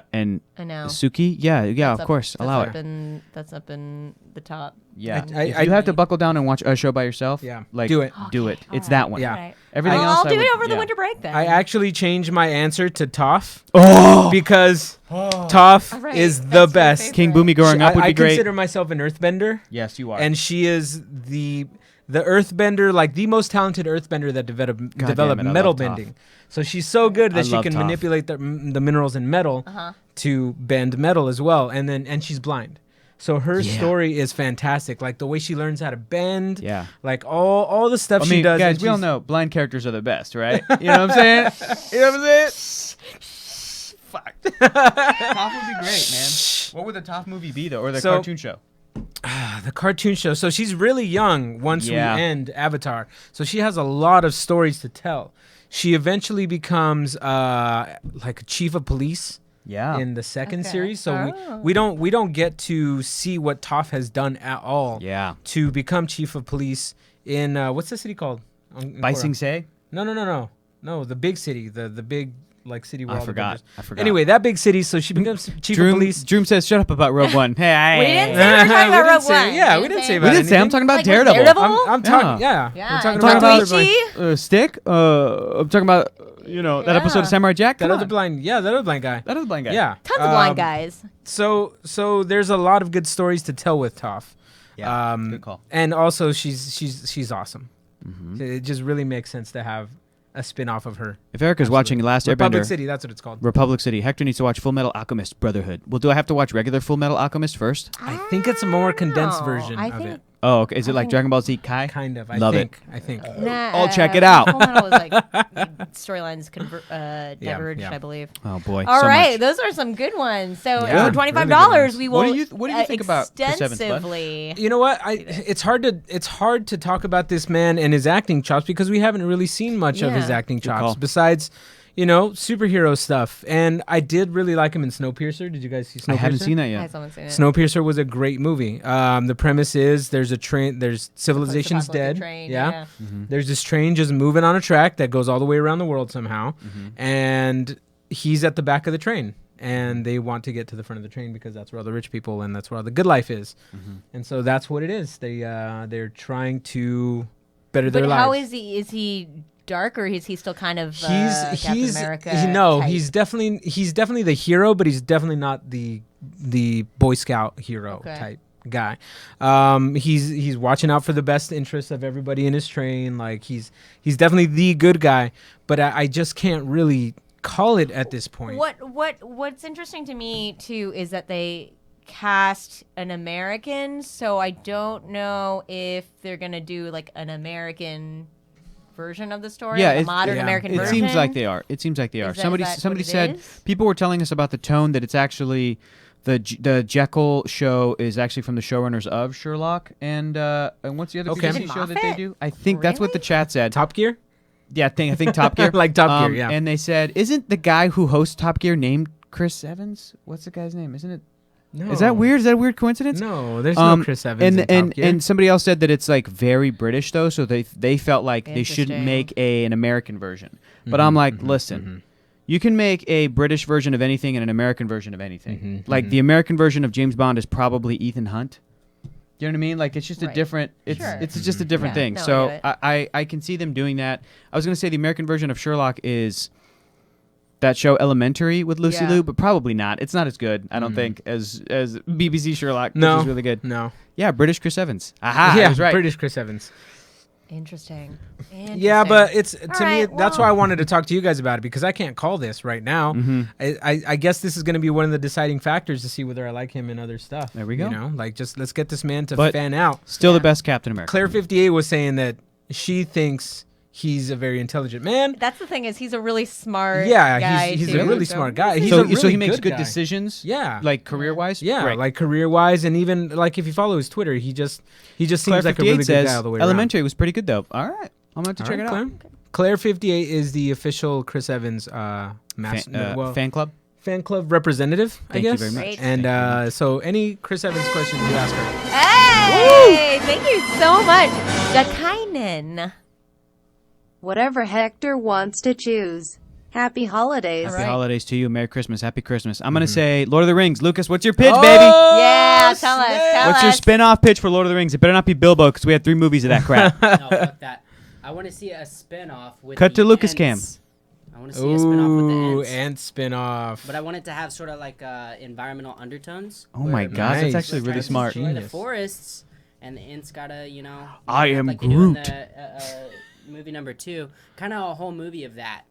Suki, yeah, That's of up- course, allow that's it. up in, that's up in the top. Yeah, I- if I- you have to buckle down and watch a show by yourself, Yeah. like Do it. do it. Okay, It's all that right, one. Yeah. all right. Everything Well, else, I'll I do would- it over the yeah. winter break then. I actually changed my answer to Toph Oh, because Toph All right, is the that's your best. favorite. King Boomy growing up would I be great. consider myself an Earthbender. Yes, you are. And she is the Earthbender, like the most talented Earthbender that developed damn it, I metal love Toph. bending. So she's so good I that she love can Toph. manipulate the minerals in metal to bend metal as well. And she's blind. So her Yeah. story is fantastic. Like the way she learns how to bend. Yeah. Like all the stuff I she mean, does. guys, and we all she's- know blind characters are the best, right? You know what I'm saying? You know what I'm saying? Fuck. Toph would be great, man. What would the Toph movie be, though, or the So- cartoon show? The cartoon show. So she's really young once Yeah. we end Avatar. So she has a lot of stories to tell. She eventually becomes like a chief of police Yeah. in the second Okay. series. So Oh. we don't get to see what Toph has done at all Yeah. to become chief of police in what's the city called? In Bai Korra? Sing Se? No, the big city, the big like city. Where I all the forgot. Avengers- I forgot. Anyway, that big city. So she becomes chief of police. Droom says, "Shut up about Rogue One." Hey, We didn't say we were talking We about didn't Rogue say- One. yeah, we didn't say we about didn't say. I'm anything. talking about Like with Daredevil. Daredevil? I'm talking. Yeah. Yeah, Yeah, we're talking talking about about- the other blind- Stick. I'm talking about that episode Yeah. of Samurai Jack. that Come other on. blind. Yeah, that other blind guy. That other blind guy. Yeah, Tons of blind guys. So there's a lot of good stories to tell with Toph. Yeah. Good call. And also she's awesome. It just really makes sense to have a spin-off of her. If Erica's watching Last Republic Airbender, City, that's what it's called. Republic City, Hector needs to watch Full Metal Alchemist Brotherhood. Well, do I have to watch regular Full Metal Alchemist first? I think it's a more condensed version I of think- it. Oh, okay. Is it like Dragon Ball Z Kai? Kind of. Love it. I think. Nah, I'll check it out. Full Metal was like storylines diverged, yeah. I believe. Oh boy. All so right, much. those are some good ones. So Yeah, for $25, really good we will. What do you think about Chris Evans, bud? extensively? You know what? It's hard to talk about this man and his acting chops because we haven't really seen much of his Yeah. acting chops call. besides, superhero stuff. And I did really like him in Snowpiercer. Did you guys see Snowpiercer? I haven't seen that I yet. haven't seen it. Snowpiercer was a great movie. The premise is there's civilization's Post-apocalyptic dead. train, Yeah. There's this train just moving on a track that goes all the way around the world somehow. And he's at the back of the train. And they want to get to the front of the train because that's where all the rich people and that's where all the good life is. And so that's what it is. They're trying to better their But lives. how is he? Is he dark or is he still kind of Captain America? type? he's definitely the hero, but he's definitely not the Boy Scout hero Okay. type guy. He's watching out for the best interests of everybody in his train. Like he's definitely the good guy, but I just can't really call it at this point. What's interesting to me too is that they cast an American, so I don't know if they're gonna do like an American version of the story, Yeah, like a it's- modern yeah. American It version. seems like they are. It seems like they are. Is that- Somebody is that somebody what it said is? people were telling us about the tone that it's actually the Jekyll show is actually from the showrunners of Sherlock and what's the other Okay. BBC show that they Moffat? do? I think that's what the Really? chat said. Top Gear? Yeah, I think Top Gear. Like Top Gear, yeah. And they said, isn't the guy who hosts Top Gear named Chris Evans? What's the guy's name? Isn't it? No. Is that weird? Is that a weird coincidence? No, there's no Chris Evans in Top Gear. And somebody else said that it's like very British though, so they felt like they shouldn't Interesting. make an American version. But I'm like, listen, you can make a British version of anything and an American version of anything. Like the American version of James Bond is probably Ethan Hunt. Do you know what I mean? Like it's just a Right. different. Sure. It's just a different Yeah, thing. no, I So get it. I can see them doing that. I was gonna say the American version of Sherlock is that show Elementary with Lucy Yeah. Liu, but probably not. It's not as good, I don't think, as BBC Sherlock, No. which is really good. No. Yeah, British Chris Evans. Aha, yeah, I was right. British Chris Evans. Interesting. Yeah, but it's to me. right, That's well- why I wanted to talk to you guys about it because I can't call this right now. Mm-hmm. I guess this is going to be one of the deciding factors to see whether I like him in other stuff. There we go. You know, like just let's get this man to But- fan out. Still the best Captain America. Claire 58 was saying that she thinks he's a very intelligent man. That's the thing is he's a really smart Yeah, guy he's too, a really so- smart guy. He's so, a really so he makes good good guy. decisions. Yeah. like career wise. Yeah, Right. like career wise, and even like if you follow his Twitter, he just Claire seems like a 58 really good says guy all the way Elementary was pretty good though. All right, I'm gonna have to around. check it out. All right, Claire 58 is the official Chris Evans Fan club. fan club representative, Thank I you guess. very much. Great. And Thank you very much. so any Chris Evans questions you ask her. Hey, thank you so much, Jakainen. Whatever Hector wants to choose. Happy holidays. All Happy right. holidays to you. Merry Christmas. Happy Christmas. I'm gonna Mm-hmm. say Lord of the Rings. Lucas, what's your pitch, Oh, baby? Yeah, tell us. Tell What's your us. spin-off pitch for Lord of the Rings? It better not be Bilbo because we had 3 movies of that crap. No, fuck that. I want to see a spin-off with Cut the to Lucas Ents. I want to see a spin-off with the Ooh, Ents. and spin-off. But I want it to have sort of like environmental undertones. Oh my where God, that's Bilbo actually tries really to smart. destroy the Genius. forests, and the Ents gotta, I have am like they do in Groot. the, movie number 2, kind of a whole movie of that.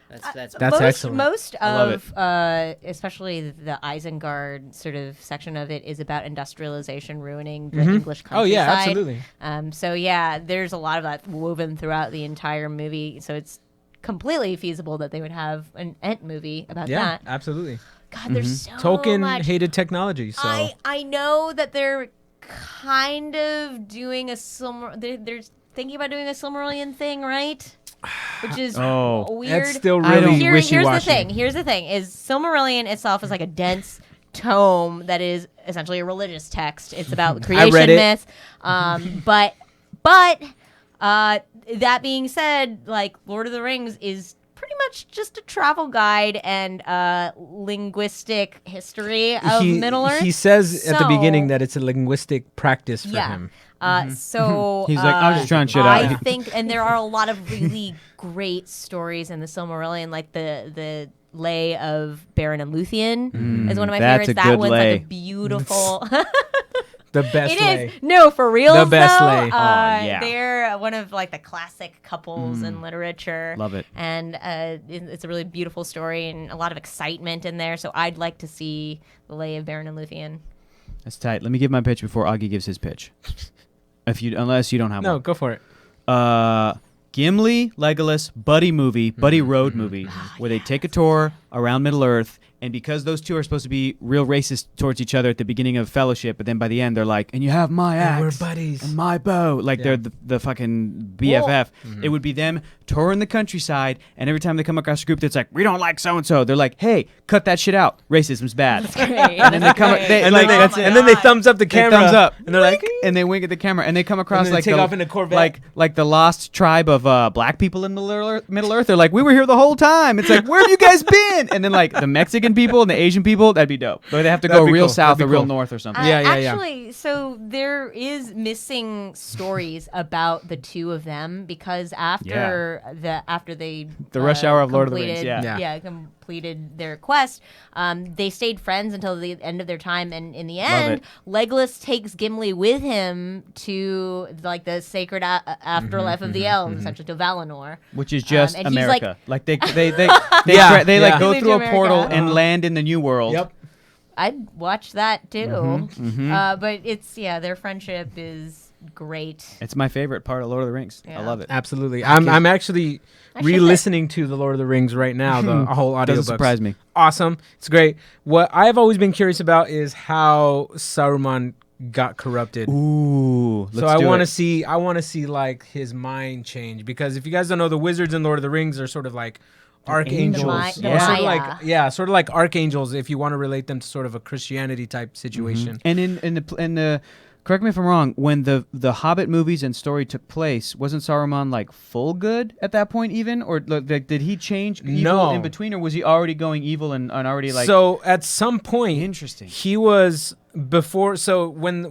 That's That's excellent. Most I love of, especially the Isengard sort of section of it, is about industrialization ruining the English Oh yeah, countryside. absolutely. So yeah, there's a lot of that woven throughout the entire movie. So it's completely feasible that they would have an Ent movie about Yeah, that. absolutely. God, there's so Tolkien much. hated technology, so I know that they're kind of doing a they're thinking about doing a Silmarillion thing, right? Which is Oh. weird. that's still I don't- really Here's the wishy-washy. thing. Here's the thing: is Silmarillion itself is like a dense tome that is essentially a religious text. It's about creation read it. myth. But that being said, like Lord of the Rings is pretty much just a travel guide and linguistic history of Middle Earth. He says at the beginning So- that it's a linguistic practice for yeah. him. So He's like, I'm just trying shit I out. think, and there are a lot of really great stories in the Silmarillion, like the lay of Beren and Luthien is one of my that's favorites. a That good one's lay. like a beautiful. The best It way. is no for real. The best though, lay. Yeah. They're one of like the classic couples in literature. Love it. And it's a really beautiful story and a lot of excitement in there. So I'd like to see the lay of Beren and Luthien. That's tight. Let me give my pitch before Augie gives his pitch. Unless you don't have No, one. go for it. Gimli, Legolas, buddy movie, buddy road movie, where they take a tour around Middle Earth, and because those two are supposed to be real racist towards each other at the beginning of Fellowship, but then by the end they're like, and you have my axe, we're buddies. and my bow, like Yeah. they're the fucking BFF. It would be them touring the countryside, and every time they come across a group that's like, we don't like so and so, they're like, hey, cut that shit out, racism's bad. Great. And then they come, they, And like, then, that's they, it. and then they thumbs up the They camera. thumbs up, And they're like, and they wink at the camera, and they come across then they like take the, off in a Corvette. like the lost tribe of black people in Middle Earth. They're like, we were here the whole time. It's like, where have you guys been? And then like the Mexican people and the Asian people, that'd be dope. But they have to That'd go be real cool. south That'd or be real cool. north or something. Yeah, yeah, yeah. Actually, so there is missing stories about the two of them because after they The rush hour of Lord of the Rings, completed- yeah. completed their quest. They stayed friends until the end of their time, and in the Love end, Legolas takes Gimli with him to like the sacred afterlife of the elves, essentially to Valinor. Which is just and he's America. Like they Yeah, they yeah. like go Leave through to a portal America. and land in the new world. Yep. I'd watch that too. Mm-hmm, But it's their friendship is great. It's my favorite part of Lord of the Rings. I Yeah. love it. Absolutely. I'm actually I should re-listening to the Lord of the Rings right now. The whole audio Doesn't surprise me. Awesome. It's great. What I've always been curious about is how Saruman got corrupted. Ooh, So I want to see like his mind change, because if you guys don't know, the wizards in Lord of the Rings are sort of like archangels. angels. The Or sort of Maya. sort of like archangels if you want to relate them to sort of a Christianity type situation. And in the correct me if I'm wrong, when the Hobbit movies and story took place, wasn't Saruman like full good at that point even, or like did he change evil No. in between, or was he already going evil and already like? So at some point, Interesting. he was before. So when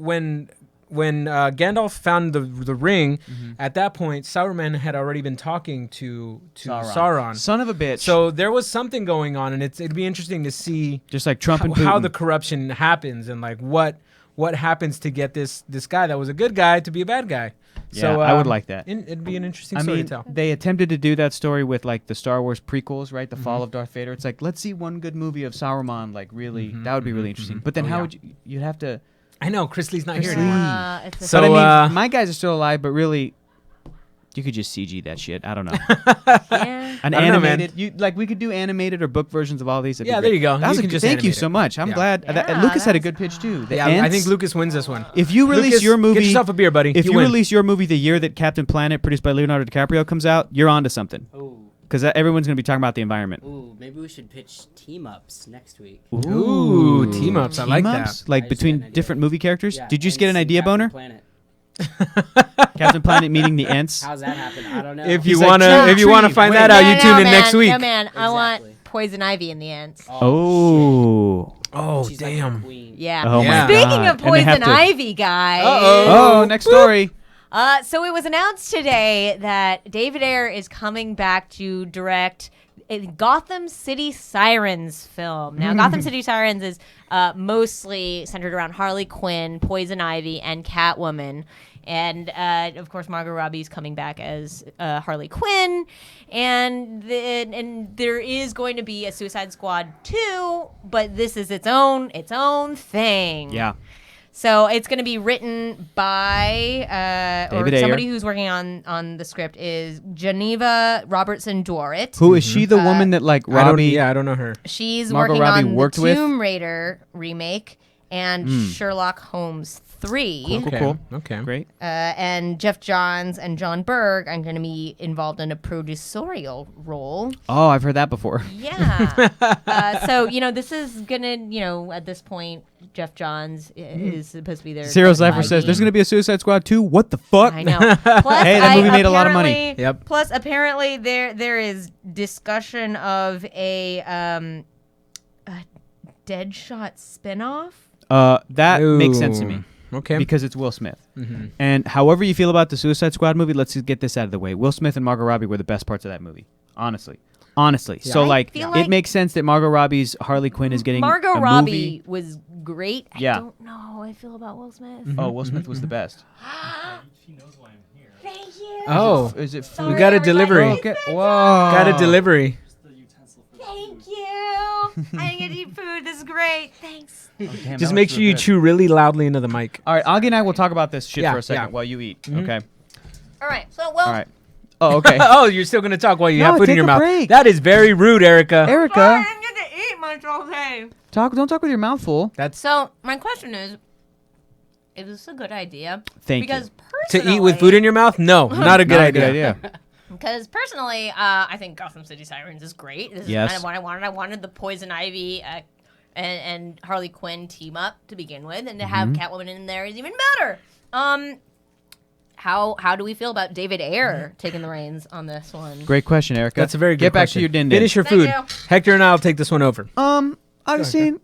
Gandalf found the ring, at that point Saruman had already been talking to Sauron. Son of a bitch. So there was something going on, and it'd be interesting to see just like Trump and how Putin. the corruption happens, and like what happens to get this guy that was a good guy to be a bad guy. Yeah, So I would like that. It'd be an interesting I story mean, to tell. they attempted to do that story with like the Star Wars prequels, right? The Fall of Darth Vader. It's like, let's see one good movie of Saruman. Like, really, that would be really interesting. But then, Oh, how yeah. would you'd have to? I know Chris Lee's not here Chris anymore. Lee. It's a So, But I mean, uh, my guys are still alive. But really, you could just CG that shit. I don't know. yeah. An I don't know, man. animated, we could do animated or book versions of all these. That'd be Yeah, great. there you go. That was You a can good- just thank you animate so it. much. I'm Yeah. glad Yeah, Lucas had a that's- good pitch too. The Yeah, I Ants- think Lucas wins this one. If you release Lucas, your movie, get yourself a beer, buddy. if you win. release your movie the year that Captain Planet, produced by Leonardo DiCaprio, comes out, you're onto something. Ooh, Because everyone's going to be talking about the environment. ooh, maybe we should pitch team ups next week. Ooh, team ups. I like that. Team-ups? Like I just between got an idea. different movie characters? Yeah, Did you just get an Ents and idea, Captain Boner? Planet. Captain Planet meeting the Ents? How's that happen? I don't know. If He's you like, wanna "Tree, find wait." that out, you tune in man, next week. No, man. I want Exactly. Poison Ivy in the ends. Oh. Oh, she's like damn. the queen. Yeah. Oh, Yeah. my Speaking God. of And they have Poison to- Ivy, guys. Oh, next story. So it was announced today that David Ayer is coming back to direct a Gotham City Sirens film. Now, Gotham City Sirens is mostly centered around Harley Quinn, Poison Ivy, and Catwoman. And, of course, Margot Robbie's coming back as Harley Quinn. And there is going to be a Suicide Squad 2, but this is its own thing. Yeah. So it's going to be written by David or Ayer. somebody who's working on the script is Geneva Robertson Dorrit. Who is she the woman that, like, Robbie... I don't know her. She's Margot working Robbie on worked the with? Tomb Raider remake and Sherlock Holmes 3. Cool. Okay. Great. And Jeff Johns and John Berg are going to be involved in a producerial role. Oh, I've heard that before. Yeah. So, this is going to, at this point, Jeff Johns is supposed to be there. Cyril Cypher says, there's going to be a Suicide Squad 2? What the fuck? I know. Plus, Hey, that movie made a lot of money. apparently- Yep. Plus, apparently, there is discussion of a Deadshot spinoff. That makes sense to me. Okay. Because it's Will Smith. And however you feel about the Suicide Squad movie, let's just get this out of the way. Will Smith and Margot Robbie were the best parts of that movie. Honestly. So, I like, feel it like makes sense that Margot Robbie's Harley Quinn is getting Margot a Robbie movie. was great. Yeah. I don't know how I feel about Will Smith. Oh, Will Smith was the best. Thank you. Oh, Is it Sorry, we got a everybody. delivery. Okay. Whoa. Got a delivery. Thank you. I didn't get to eat food. This is great. Thanks. Damn, Just that make was sure you good. chew really loudly into the mic. All right, Augie and I will talk about this shit Yeah, for a second yeah. while you eat. Okay. All right. So, All right. Oh, okay. Oh, you're still gonna talk while you No, have food in take your a mouth. break. That is very rude, Erica. Erica, didn't get to eat much all day. don't talk with your mouth full. That's So, my question is this a good idea? Thank because you. personally, to eat with food in your mouth? No, not a good Not a idea. good idea. Because personally, I think Gotham City Sirens is great. This Yes. is kind of what I wanted. I wanted the Poison Ivy and Harley Quinn team up to begin with, and to have Catwoman in there is even better. How do we feel about David Ayer taking the reins on this one? Great question, Erica. That's a very good Get back question. to your din. Finish your Thank food. you. Hector and I'll take this one over. I've seen.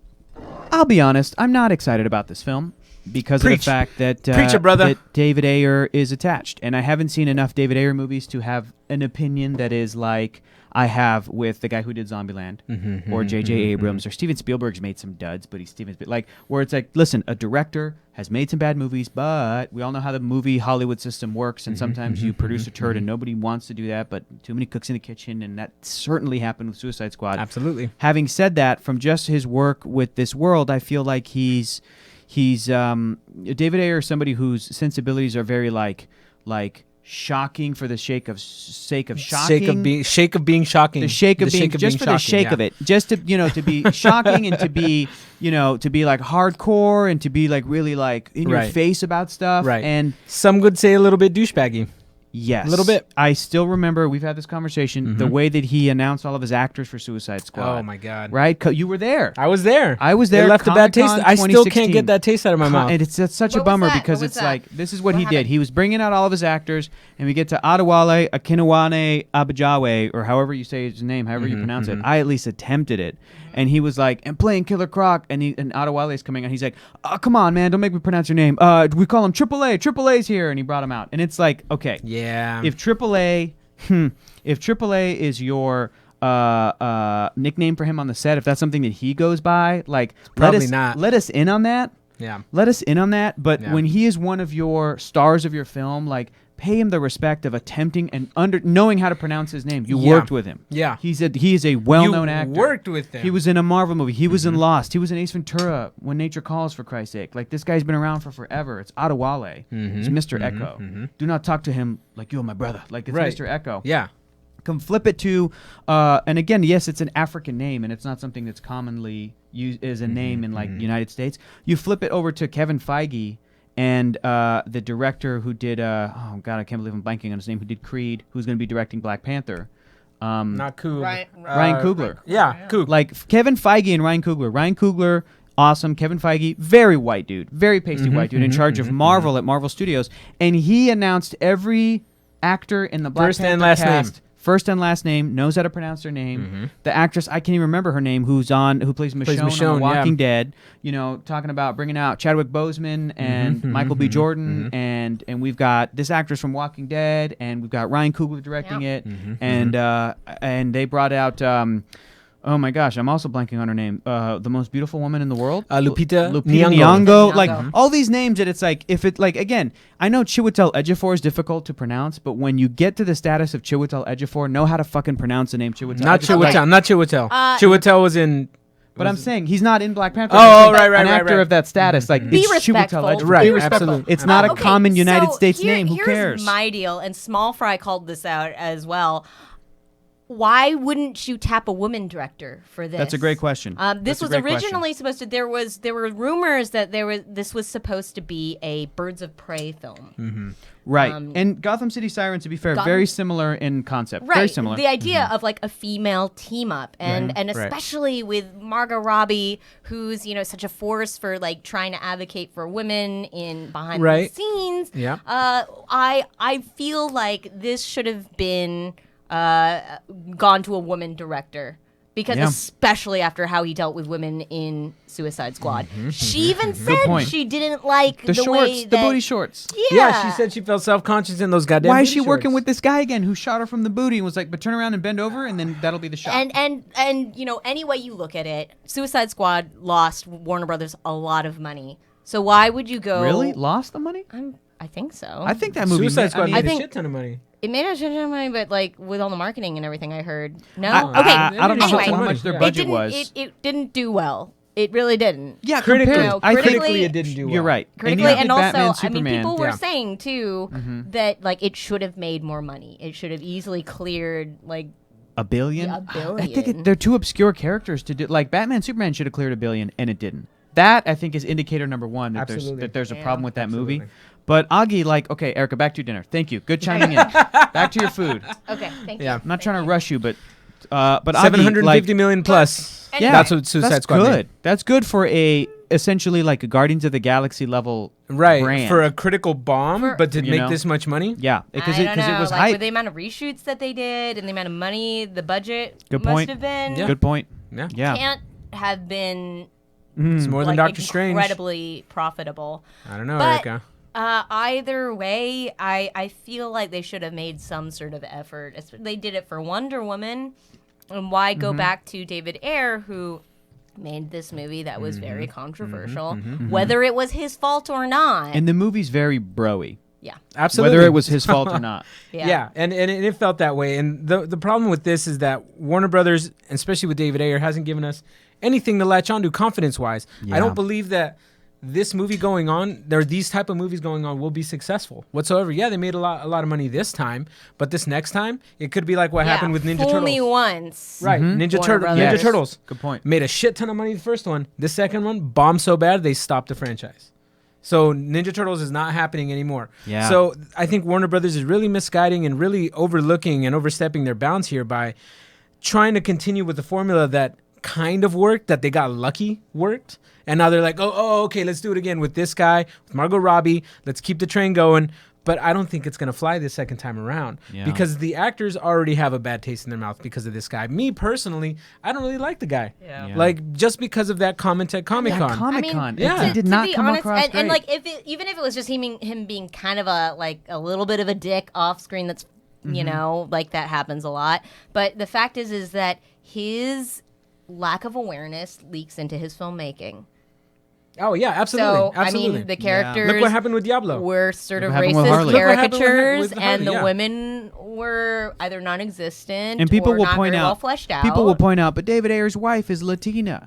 I'll be honest. I'm not excited about this film because of Preach. the fact that Preach it, brother. that David Ayer is attached, and I haven't seen enough David Ayer movies to have an opinion that is like I have with the guy who did Zombieland, or J.J. Abrams, or Steven Spielberg's made some duds, but he's like where it's like, listen, a director has made some bad movies, but we all know how the movie Hollywood system works, and sometimes you produce a turd, and nobody wants to do that, but too many cooks in the kitchen, and that certainly happened with Suicide Squad. Absolutely. Having said that, from just his work with this world, I feel like he's David Ayer, somebody whose sensibilities are very like shocking for the sake of shocking. Shake of being shocking. The shake of being just for the shocking, shake of it, just to to be shocking and to be to be like hardcore and to be like really like in your face about stuff. Right. And some would say a little bit douchebaggy. yes, A little bit. I still remember we've had this conversation. The way that he announced all of his actors for Suicide Squad. Oh my God. Right, you were there. I was there. I was there. It left a bad taste. Comic-Con I still 2016. can't get that taste out of my mouth. And it's such a What was bummer that? because What was it's that? like this is what he did. happened? He was bringing out all of his actors, and we get to Adewale Akinwale Abajawe, or however you say his name, however you pronounce it. I at least attempted it, and he was like, "And playing Killer Croc," and Adewale is coming, and he's like, "Oh, come on, man, don't make me pronounce your name. We call him AAA. AAA's here," and he brought him out, and it's like, okay, Yeah. if AAA, if AAA is your nickname for him on the set, if that's something that he goes by, like probably not. let us in on that. Yeah. Let us in on that. But Yeah. when he is one of your stars of your film, like pay him the respect of attempting and knowing how to pronounce his name. You Yeah. worked with him. Yeah. He is a well-known You actor. worked with him. He was in a Marvel movie. He was in Lost. He was in Ace Ventura, When Nature Calls, for Christ's sake. Like, this guy's been around for forever. It's Adewale. It's Mr. Echo. Do not talk to him like you're my brother. Like, it's Right. Mr. Echo. Yeah. Come flip it to, and again, yes, it's an African name, and it's not something that's commonly used as a name in, like, United States. You flip it over to Kevin Feige, and the director who did, oh, God, I can't believe I'm blanking on his name, who did Creed, who's going to be directing Black Panther. Not Coog. Ryan Coogler. Yeah, Coog. Like, Kevin Feige and Ryan Coogler. Ryan Coogler, awesome. Kevin Feige, very white dude. Very pasty white dude in charge of Marvel at Marvel Studios. And he announced every actor in the Black First Panther and last cast. name. First and last name, knows how to pronounce their name. The actress, I can't even remember her name, who plays Michonne on Michonne, The Walking yeah. Dead. Talking about bringing out Chadwick Boseman and Michael B. Jordan, and we've got this actress from Walking Dead, and we've got Ryan Coogler directing it, and they brought out. Oh my gosh, I'm also blanking on her name. The most beautiful woman in the world, Lupita Nyong'o. Nyong'o. Like all these names that it's like, if it like again, I know Chiwetel Ejiofor is difficult to pronounce, but when you get to the status of Chiwetel Ejiofor, know how to fucking pronounce the name Chiwetel. Not Ejiofor. Like, Chiwetel. Not Chiwetel. Chiwetel was in. but I'm saying he's not in Black Panther. Oh, He's right, an actor of that status. Like Be it's respectful. Chiwetel Ejiofor. Right, Be respectful. absolutely. It's not a Okay, common United so States name. Who here's cares? my deal, and Small Fry called this out as well. Why wouldn't you tap a woman director for this? That's a great question. This That's a was great question. originally supposed to. There were rumors that this was supposed to be a Birds of Prey film. Right. And Gotham City Sirens, to be fair, very similar in concept. Right. Very similar. The idea of like a female team up, and especially with Margot Robbie, who's such a force for like trying to advocate for women in behind the scenes. Yeah. I feel like this should have been gone to a woman director. Because especially after how he dealt with women in Suicide Squad. She even said point. she didn't like the shorts, way the that... booty shorts. Yeah, she said she felt self-conscious in those goddamn. Why is booty she working shorts. with this guy again who shot her from the booty and was like, but turn around and bend over and then that'll be the shot. And any way you look at it, Suicide Squad lost Warner Brothers a lot of money. So why would you go... Really? Lost the money? I think so. I think that movie... Suicide Squad made I a think- shit ton of money. It made a shit ton of money, but like with all the marketing and everything I heard. No? I- Okay. I don't know anyway, how much their it budget didn't- was. It didn't do well. It really didn't. Yeah, Critically, compared- I think- critically, it didn't do well. You're right. Critically, and, and you have also, Batman, I mean, Superman. people were Yeah. saying too that like it should have made more money. It should have easily cleared like $1 billion? Yeah, $1 I think billion. they're two obscure characters to do. Like, Batman, Superman should have cleared $1 billion, and it didn't. That, I think, is indicator number one that Absolutely. there's a Yeah. problem with that movie. Absolutely. But Augie, like, okay, Erica, back to your dinner. Thank you. Good chiming in. Back to your food. okay. Thank Yeah. you. I'm not trying to rush you, but Augie, 750 like, million plus. And- yeah, That's what Suicide that's Squad good. made. That's good for essentially like a Guardians of the Galaxy level Right. brand. For a critical bomb, For- but to You make know? this much money? Yeah, because I it don't know, was like, hype. with the amount of reshoots that they did and the amount of money, the budget Good must point. have been Yeah. Good point. Yeah. Yeah. can't have been It's more than like Doctor Strange. incredibly profitable. I don't know, But Erica. Either way, I feel like they should have made some sort of effort. They did it for Wonder Woman, and why go back to David Ayer, who made this movie that was very controversial, whether it was his fault or not. And the movie's very bro-y. Yeah. Absolutely. Whether it was his fault or not. Yeah, and it felt that way. And the problem with this is that Warner Brothers, especially with David Ayer, hasn't given us anything to latch onto confidence-wise. Yeah. I don't believe that this movie going on, these type of movies going on, will be successful whatsoever. Yeah, they made a lot of money this time, but this next time, it could be like what happened with Ninja Fool me Turtles. once. Right, Ninja Brothers. Turtles. Good point. Made a shit ton of money the first one. The second one bombed so bad they stopped the franchise. So Ninja Turtles is not happening anymore. Yeah. So I think Warner Brothers is really misguiding and really overlooking and overstepping their bounds here by trying to continue with the formula that kind of worked, that they got lucky worked. And now they're like, oh, okay, let's do it again with this guy, with Margot Robbie. Let's keep the train going. But I don't think it's going to fly this second time around because the actors already have a bad taste in their mouth because of this guy. Me personally, I don't really like the guy. Yeah. Like just because of that comment at Comic-Con. Comic-Con. yeah. It did not be come honest, across and great. like even if it was just him being kind of a little bit of a dick off screen, that's you know, like that happens a lot. But the fact is that his lack of awareness leaks into his filmmaking. Oh yeah, absolutely. So absolutely. I mean, the characters Look what happened with Diablo. were sort of Look what happened with racist Harley. Look what happened caricatures, with Harley, and the yeah. women were either non-existent And people or will not point very out, well fleshed out. people will point out, but David Ayer's wife is Latina.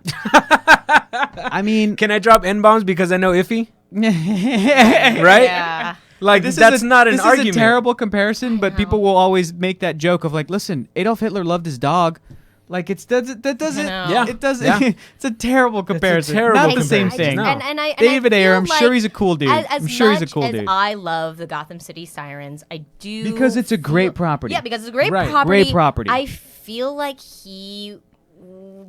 I mean, Can I drop N-bombs because I know Iffy? right? Right? Yeah. Like This that's is not an this argument. is a terrible comparison, but people will always make that joke of like, listen, Adolf Hitler loved his dog. Like that doesn't Yeah. it doesn't Yeah. it's a terrible comparison. terrible Not the same comparison. thing. No. And David I Ayer, feel I'm like sure he's a cool dude. As I'm sure he's a much cool as dude. I love the Gotham City Sirens, I do Because it's a great property. Yeah, because it's a great Right. property. Great property. I feel like he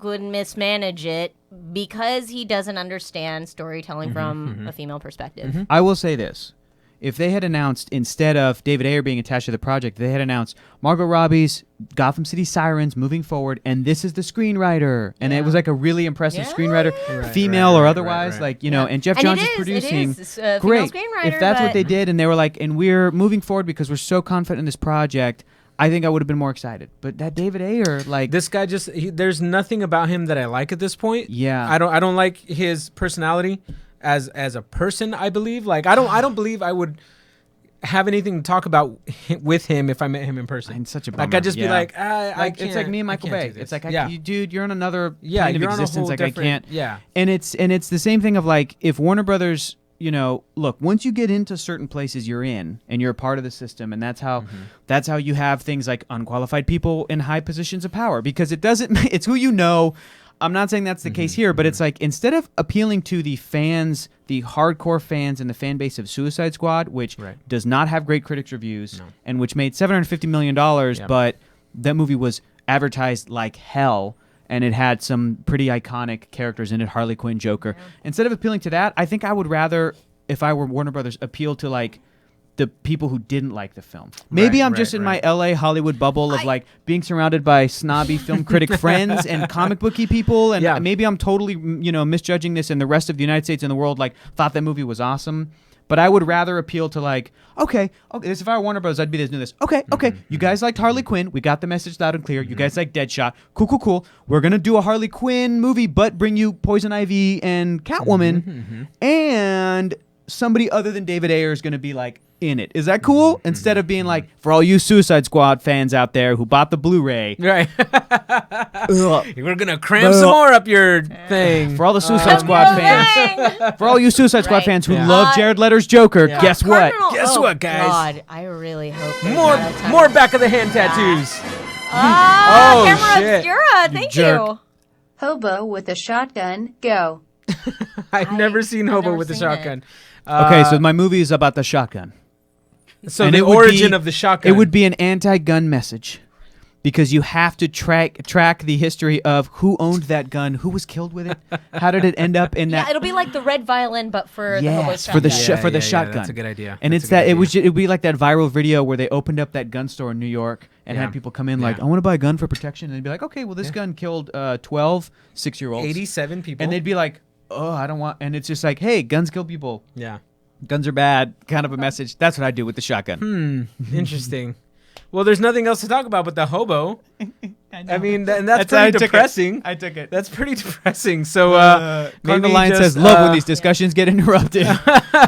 could mismanage it because he doesn't understand storytelling from a female perspective. I will say this. If they had announced, instead of David Ayer being attached to the project, they had announced Margot Robbie's Gotham City Sirens moving forward, and this is the screenwriter. And it was like a really impressive Yeah. screenwriter, Right, female right, or right, otherwise, right. like, you know, and Jeff And Johns it is is, producing. it is. It's a female Great. screenwriter, If that's what but- they did, and they were like, and we're moving forward because we're so confident in this project, I think I would have been more excited. But that David Ayer, like, This guy just there's nothing about him that I like at this point. Yeah. I don't like his personality as a person, I believe. Like I don't believe I would have anything to talk about with him if I met him in person. it's such a Like bummer. I'd just be Yeah. like, I like can't, it's like me and I Michael can't Bay. do this. It's like, yeah. dude, you're on another Yeah, plane of you're on a existence. whole Like I different- can't. yeah. And it's the same thing of like if Warner Brothers, you know, look, once you get into certain places you're in and you're a part of the system, and that's how you have things like unqualified people in high positions of power because it doesn't. It's who you know. I'm not saying that's the case here, but it's like instead of appealing to the fans, the hardcore fans and the fan base of Suicide Squad, which Right. does not have great critics reviews and which made $750 million, but that movie was advertised like hell and it had some pretty iconic characters in it, Harley Quinn, Joker. Instead of appealing to that, I think I would rather, if I were Warner Brothers, appeal to like the people who didn't like the film. Maybe I'm just in my LA Hollywood bubble of like being surrounded by snobby film critic friends and comic booky people, and maybe I'm totally, you know, misjudging this, and the rest of the United States and the world like thought that movie was awesome. But I would rather appeal to like, okay, this if I were Warner Bros, I'd be this, do this. Okay, you guys liked Harley Quinn. We got the message loud and clear. You guys like Deadshot. Cool. We're gonna do a Harley Quinn movie, but bring you Poison Ivy and Catwoman, and somebody other than David Ayer is gonna be like in it. Is that cool? Instead of being like, for all you Suicide Squad fans out there who bought the Blu-ray, Right. We're gonna cram some more up your thing. for all the Suicide Squad fans, for all you Suicide Squad Right. fans who Yeah. love Jared Leto's Joker, guess what? Cardinal- Guess oh, what, guys? God, I really hope there's More not a ton more of- back of the hand tattoos. Ah, Oh, camera shit. obscura. Thank jerk. you. Hobo with a shotgun, go. I've never seen Hobo never with the seen it. shotgun. Okay, so my movie is about the shotgun. So And the it would origin be- of the shotgun. It would be an anti-gun message. Because you have to track the history of who owned that gun, who was killed with it, how did it end up in that? Yeah, it'll be like the red violin, but for the hobo Yes, for the shotgun. for the shotgun. That's a good idea. And That's it's a good that it idea. was it would be like that viral video where they opened up that gun store in New York and Yeah. had people come in like, Yeah. I want to buy a gun for protection, and they'd be like, okay, well this gun killed 12 6-year-olds, 87 people. and they'd be like, oh, I don't want, and it's just like, hey, guns kill people. yeah. Guns are bad. Kind of a message. That's what I do with the shotgun. Interesting. Well, there's nothing else to talk about but the hobo. I mean, and that's how I pretty took it. depressing. I took it. That's pretty depressing. So, Cardinal maybe Lion just, says, love when these discussions get interrupted.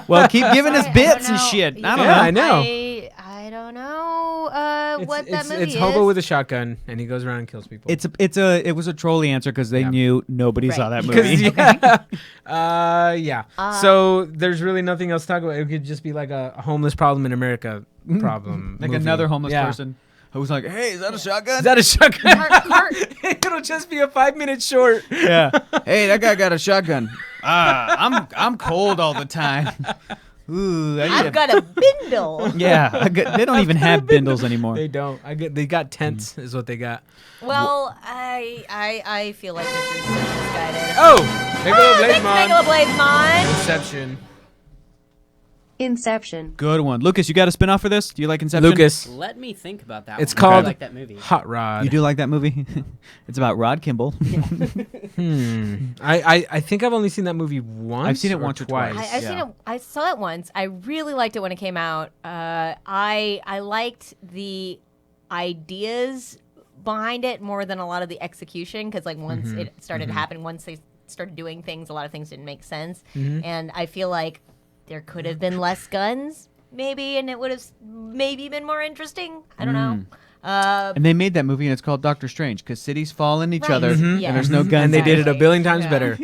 Well, keep giving us I bits don't and know. shit. I Yeah, don't know. I know. I don't know what that movie it's is. hobo with a shotgun, and he goes around and kills people. It was a trolley answer because they Yeah. knew nobody Right. saw that 'Cause, movie. yeah. So there's really nothing else to talk about. It could just be like a homeless problem in America problem. Like movie. another homeless Yeah. person who's like, "Hey, is that a shotgun?" Is that a shotgun? Cart- It'll just be a 5-minute short. Yeah. Hey, that guy got a shotgun. I'm cold all the time. Ooh, I've got a bindle. Yeah, they don't even have bindles anymore. They don't. They got tents, is what they got. Well, I feel like this is misguided. Oh, Thanks, Megalo Bladesmon. Inception. Inception. Good one, Lucas. You got a spin-off for this? Do you like Inception? Lucas. Let me think about that. It's one. called I like that movie. Hot Rod. You do like that movie? It's about Rod Kimball. I think I've only seen that movie once. I've seen it once or twice. I've seen it. I saw it once. I really liked it when it came out. I liked the ideas behind it more than a lot of the execution because like once it started to happen, once they started doing things, a lot of things didn't make sense. And I feel like there could have been less guns, maybe, and it would have maybe been more interesting. I don't know. And they made that movie, and it's called Doctor Strange because cities fall in each Right. other, Yeah. and there's no guns. And they did it a Exactly. billion times Yeah. better.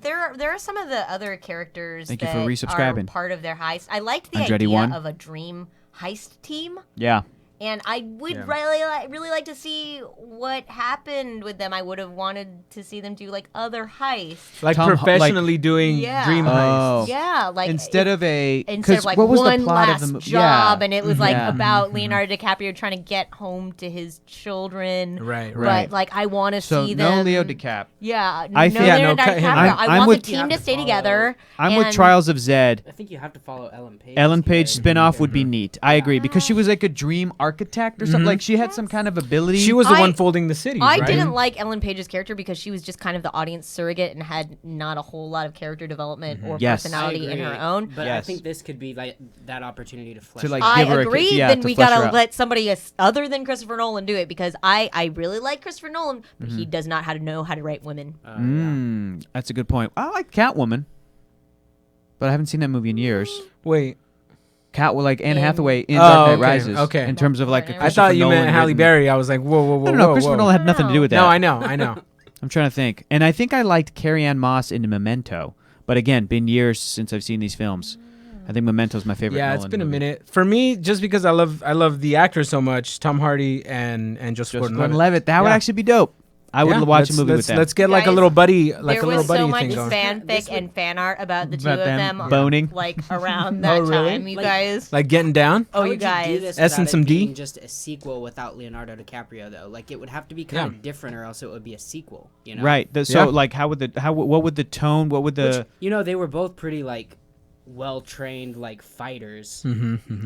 There are some of the other characters Thank you that for resubscribing. are part of their heist. I liked the Andretti idea won. of a dream heist team. Yeah. And I would Yeah. really like to see what happened with them. I would have wanted to see them do like other heists. Like Tom- professionally doing Yeah. dream heists. Oh. Yeah, like Instead of instead of like what was one the plot last of the job, and it was like Yeah. about Leonardo DiCaprio trying to get home to his children. Right, But right. like I want to So see no them. Leo DiCap. Yeah, I no feel- Yeah, no, Leonardo cut him DiCaprio. out. I I'm want with- the You team have to to stay follow- together. I'm with and- Trials of Zed. I think you have to follow Ellen Page. Ellen Page to- spinoff would be neat. I agree because she was like a dream architect or something. Like she had some kind of ability. She was the I- one folding the cities, I right? didn't like Ellen Page's character because she was just kind of the audience surrogate and had not a whole lot of character development or Yes. personality in her agree, own. But I Yes. think this could be like that opportunity to flesh. To, like, it out. I give her a- agree. yeah, Then to we flesh her gotta out. let somebody other than Christopher Nolan do it because I really like Christopher Nolan, but he does not know how to write women. That's a good point. I like Catwoman, but I haven't seen that movie in years. Wait, Like Anne In- Hathaway in Oh, Dark Knight okay, Rises. okay. In terms of like a I I Christopher thought you Nolan meant Halle written- Berry. I was like, whoa, whoa, whoa, No, whoa, Christopher whoa. Nolan had nothing to do with that. No, I know. I'm trying to think. And I think I liked Carrie Ann Moss in Memento. But again, been years since I've seen these films. I think Memento's my favorite. Yeah, it's Nolan been a movie. minute for me. Just because I love the actors so much, Tom Hardy and Joseph Joseph Gordon-Levitt. Gordon-Levitt. That would Yeah. actually be dope. I would Yeah, watch let's- a movie let's, with them. Let's get like a Guys, little buddy, There a little was buddy so much thing going. fanfic and fan art about the two About of them them boning. like around that really? time. You Like- guys. Like getting down. Oh, How you would do guys. this S and without some it D? being just a sequel without Leonardo DiCaprio though? Like it would have to be kind of different, or else it would be a sequel. You know? Right. So Yeah. like, what would the tone? What would the? You know, they were both pretty like well trained like fighters.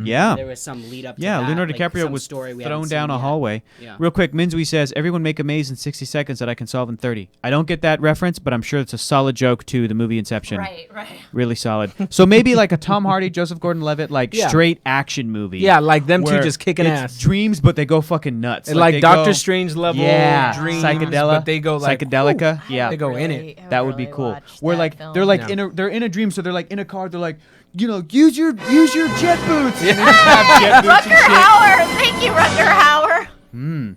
Yeah. There was some lead up. to Yeah, that, Leonardo like, DiCaprio some was story we thrown haven't down seen a yet. hallway. Yeah. Real quick, Minsui says, everyone make a maze in 60 seconds that I can solve in 30. I don't get that reference, but I'm sure it's a solid joke to the movie Inception. Right. Really solid. So maybe like a Tom Hardy, Joseph Gordon-Levitt, like Yeah. straight action movie. Yeah, like them two where just kicking it's ass. dreams, but they go fucking nuts. Like they Doctor go- Strange level Yeah, dreams, psychedelic, but they go like psychedelica. whew, Yeah, they go in it. that would be cool. Where like they're like Yeah. they're in a dream, so they're like in a car. They're like, use your jet boots. And they just have jet boots and Rutger shit. Hauer. Thank you, Rutger Hauer.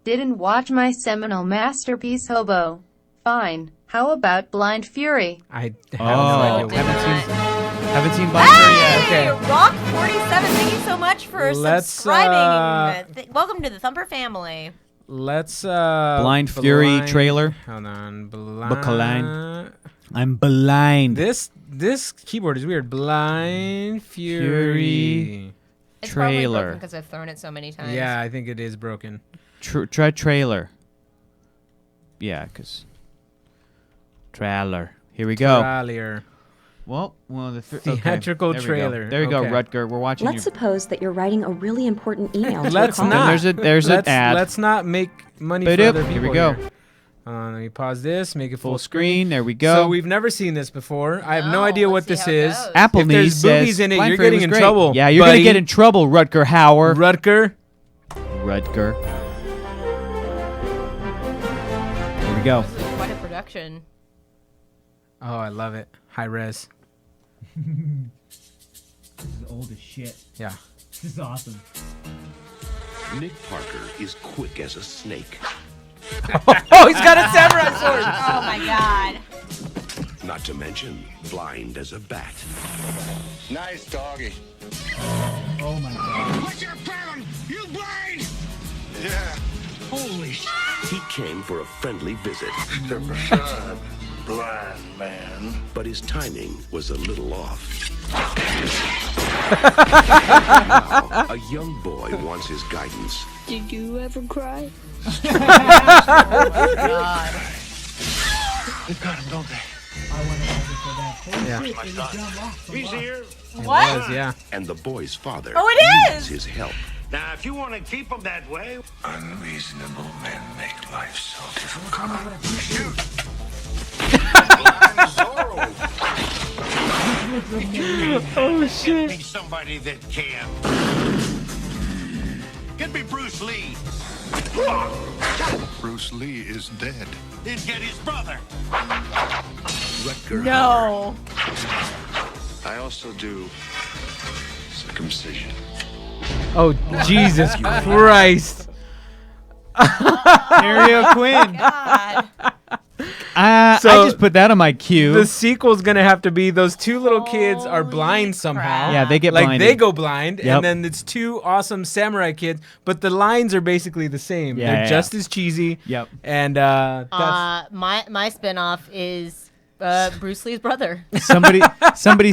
Didn't watch my seminal masterpiece Hobo. Fine. How about Blind Fury? I have Oh, no idea. haven't seen Blind Fury yet. Hey, Okay. Rock 47. Thank you so much for Let's, subscribing. Welcome to the Thumper family. Let's Blind Fury trailer. Hold on, Blind. I'm blind. This keyboard is weird. Blind Fury. Fury. It's Trailer. because I've thrown it so many times. Yeah, I think it is broken. Try trailer. Yeah, because trailer. Here we go. Trailer. Well, the Theatrical There we go. trailer. There you go, Okay. Rutger. We're watching Let's you. suppose that you're writing a really important email to Let's a colleague. not. There's an ad. Let's not make money for Ba-doop. other people. Here we go. Let me pause this, make it full Full screen. screen. There we go. So we've never seen this before. I have no No, idea let's what see this how it is. goes. Apple If there's Knees says boobies in it, Blind you're Fury getting was in great. trouble. Yeah, you're buddy. gonna get in trouble, Rutger Hauer. Rutger. Rutger. Here we go. This is quite a production. Oh, I love it. High res. This is old as shit. Yeah. This is awesome. Nick Parker is quick as a snake. Oh, he's got a samurai sword. Oh my god. Not to mention blind as a bat. Nice doggy. Oh my god. What's your problem? You blind? Yeah. Holy sh! He came for a friendly visit, The facade, blind man. but his timing was a little off. A young boy wants his guidance. Did you ever cry? God. They've got him, don't they? Yeah. He's here. What? Was, yeah. And the boy's father Oh, it needs is! his help. Now, if you want to keep him that way, unreasonable men make life so difficult. Shoot. Blind Zorro. Oh shit. Get me somebody that can. Get me Bruce Lee. Bruce Lee is dead. Then get his brother. Rutger No. I also do circumcision. Oh Jesus Christ. Ariel Quinn. God. I So, just put that on my queue. The sequel's gonna have to be those two little kids are Holy blind somehow. crap. Yeah, they get like blinded. they go blind, Yep. and then it's two awesome samurai kids, but the lines are basically the same. Yeah, They're yeah, just as cheesy. Yep. And that's My spinoff is Bruce Lee's brother, Somebody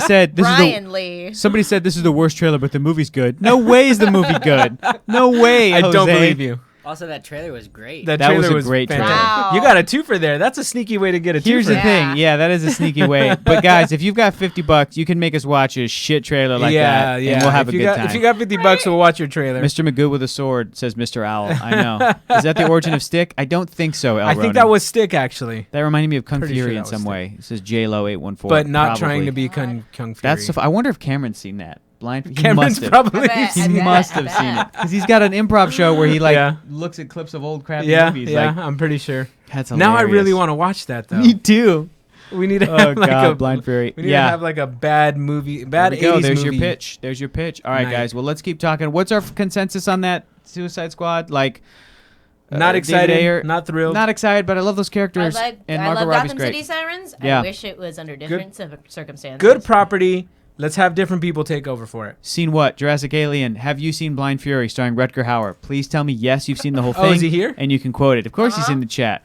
said this is Brian Lee. Somebody said this is the worst trailer, but the movie's good. No way is the movie good. No way. I don't Jose. believe you. Also, that trailer was great. That That trailer was a great trailer. Wow. You got a twofer there. That's a sneaky way to get a twofer. Here's the Yeah. thing. Yeah, that is a sneaky way. But guys, if you've got $50, you can make us watch a shit trailer like that, and we'll have if a you good got, time. If you got $50, we'll watch your trailer. Mr. Magoo with a sword, says Mr. Owl. I know. Is that the origin of Stick? I don't think so, El I think Ronan. that was Stick actually, That reminded me of Kung Pretty Fury sure in that some was way. It says JLo814. but not probably. trying to be Kung Fury. That's I wonder if Cameron's seen that. Blind. He Cameron's must have. probably. I bet. He I bet, must I have seen bet. it because he's got an improv show where he Yeah. looks at clips of old crappy Yeah, movies. yeah, Like, I'm pretty sure. that's Now I really hilarious. want to watch that though. Me too. We need to Oh have like God, a Blind Fury. We need Yeah. to have like a bad movie, bad There we 80s go. There's movie. your pitch. There's your pitch. All right, Night. guys. Well, let's keep talking. What's our consensus on that Suicide Squad? Like, Not David excited, Ayer- not thrilled. not excited, but I love those I characters. love, and I Margot love Robbie's Gotham great. City Sirens. Yeah. I wish it was under different circumstances. Good property. Let's have different people take over for it. Seen what? Jurassic Alien. Have you seen Blind Fury starring Rutger Hauer? Please tell me yes, you've seen the whole thing. Oh, is he here? And you can quote it. Of course, he's Uh-huh. in the chat.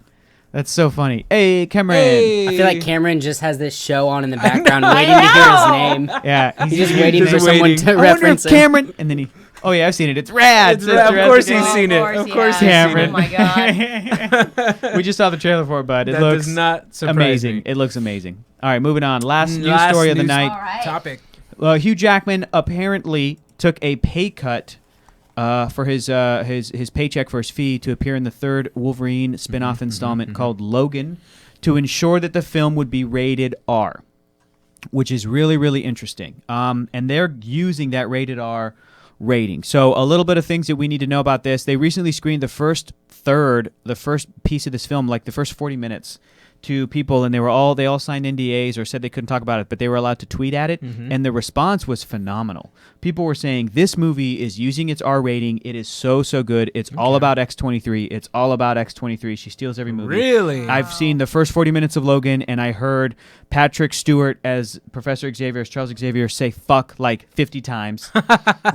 That's so funny. Hey, Cameron. Hey. I feel like Cameron just has this show on in the background waiting to hear his name. Yeah, He's just waiting just for someone waiting. to I wonder if reference it. Cameron. And then he. Oh yeah, I've seen it. It's rad. It's says rad. Of Jurassic course he's Alien. seen it. Of Of course, course he's yeah. seen Cameron. it. Oh my God. We just saw the trailer for it, but it That looks does not surprise amazing. me. It looks amazing. All right, moving on. Last news Last story of the news night. All right. Topic. Hugh Jackman apparently took a pay cut for his paycheck for his fee to appear in the third Wolverine spin-off installment called Logan to ensure that the film would be rated R, which is really, really interesting. And they're using that rated R rating. So a little bit of things that we need to know about this. They recently screened the first piece of this film, like the first 40 minutes, to people, and they all signed NDAs or said they couldn't talk about it, but they were allowed to tweet at it, and the response was phenomenal. People were saying this movie is using its R rating. It is so good. It's all about X-23. It's all about X-23. She steals every movie. Really? I've seen the first 40 minutes of Logan, and I heard Patrick Stewart as Professor Xavier, as Charles Xavier, say fuck like 50 times,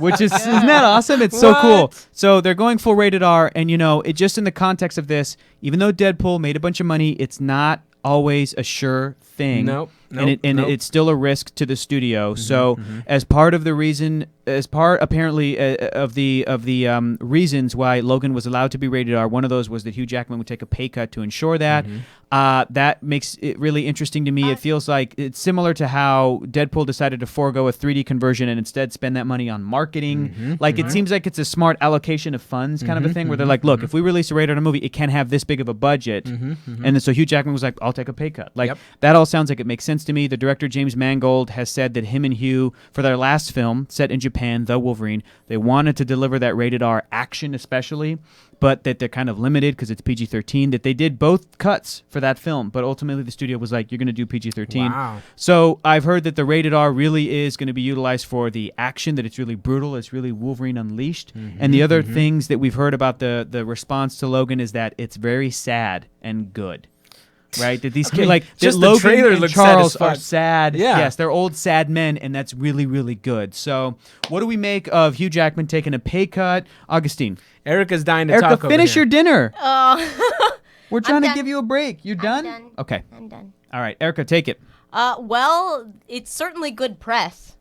which is, isn't that awesome? It's so cool. What? So they're going full rated R, and it just in the context of this, even though Deadpool made a bunch of money, it's not always a sure thing. Nope. And it's still a risk to the studio. So as part of the reason, apparently of the reasons why Logan was allowed to be rated R, one of those was that Hugh Jackman would take a pay cut to ensure that. That makes it really interesting to me. It feels like it's similar to how Deadpool decided to forego a 3D conversion and instead spend that money on marketing. It seems like it's a smart allocation of funds kind of a thing where they're like, look, if we release a rated R movie, it can't have this big of a budget. And then so Hugh Jackman was like, I'll take a pay cut. That all sounds like it makes sense to me. The director, James Mangold, has said that him and Hugh, for their last film, set in Japan, The Wolverine, they wanted to deliver that rated R action especially, but that they're kind of limited because it's PG-13, that they did both cuts for that film, but ultimately the studio was like, you're going to do PG-13. Wow. So I've heard that the rated R really is going to be utilized for the action, that it's really brutal, it's really Wolverine Unleashed. And the other things that we've heard about the response to Logan is that it's very sad and good. Right, that these kids, just that the Logan trailer and looks Charles sad as fuck. are sad. Yeah. Yes, they're old sad men, and that's really, really good. So, what do we make of Hugh Jackman taking a pay cut? Augustine, Erica's dying to Erica, talk over finish here. your dinner. Oh. We're trying to done. give you a break. You're done? done. Okay. I'm done. All right, Erica, take it. Well, it's certainly good press.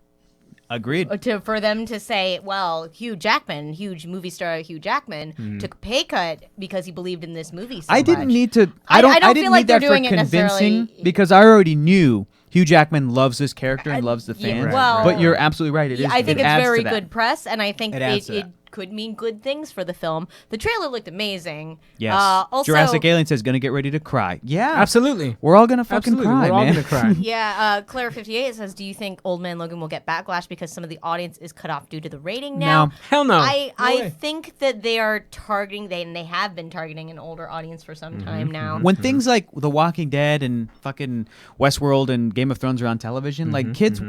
Agreed. For them to say, well, Hugh Jackman, huge movie star Hugh Jackman, took a pay cut because he believed in this movie so I didn't much. need to. I don't didn't feel like need they're that for doing it convincing necessarily. because I already knew Hugh Jackman loves this character and loves the yeah, fans. well, but you're absolutely right. It is. I think it it's adds very to that. good press, and I think It adds to it that. could mean good things for the film. The trailer looked amazing. Yes. Also, Jurassic Alien says gonna get ready to cry. Yeah. Absolutely. We're all gonna fucking Absolutely. cry, We're all man. gonna cry. Yeah, Claire58 says, do you think Old Man Logan will get backlash because some of the audience is cut off due to the rating now? No. Hell no. I way. think that they are targeting, and they have been targeting an older audience for some time now. When things like The Walking Dead and fucking Westworld and Game of Thrones are on television, like kids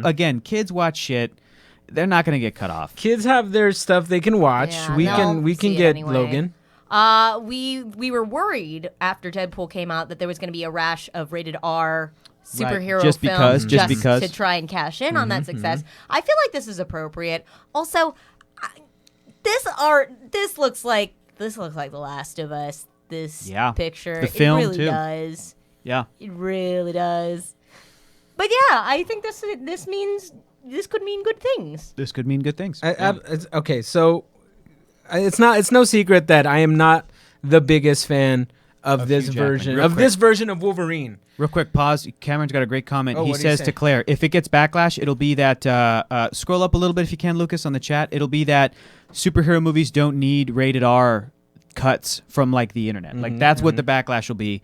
watch shit. They're not gonna get cut off. Kids have their stuff they can watch. Yeah, we they'll can see it get anyway. Logan. We were worried after Deadpool came out that there was going to be a rash of rated R superhero Just films because- just because. to try and cash in on that success. I feel like this is appropriate. Also, this looks like The Last of Us. This Yeah. picture, The film, it really too. does. Yeah. It really does. But yeah, I think this could mean good things. This could mean good things. Okay, so it's no secret that I am not the biggest fan of this Hugh Jackman. version Real of quick. this version of Wolverine. Real quick, pause. Cameron's got a great comment. Oh, He what did he says say? to Claire, if it gets backlash, it'll be that, scroll up a little bit if you can, Lucas, on the chat. It'll be that superhero movies don't need rated R cuts from like the internet. Like that's what the backlash will be.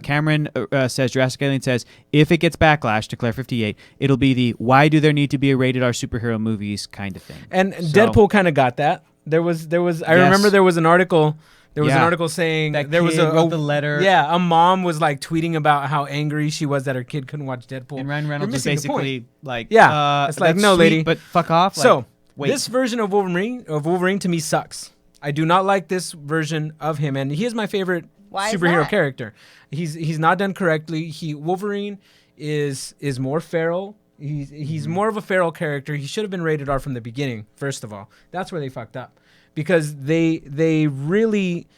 Cameron says, Jurassic Alien says, if it gets backlash to Claire 58, it'll be the why do there need to be a rated R superhero movies kind of thing. And So- Deadpool kind of got that. There was I remember there was an article. There was an Yeah. article saying That there was kid a wrote the letter. Yeah, a mom was like tweeting about how angry she was that her kid couldn't watch Deadpool. And Ryan You're Reynolds is missing the point. basically like, Yeah, it's like, that's no, sweet, lady. but fuck off. So Like, wait. this version of Wolverine to me sucks. I do not like this version of him, and he is my favorite Why is superhero that? character. He's not done correctly. Wolverine is more feral. He's more of a feral character. He should have been rated R from the beginning. First of all, that's where they fucked up, because they really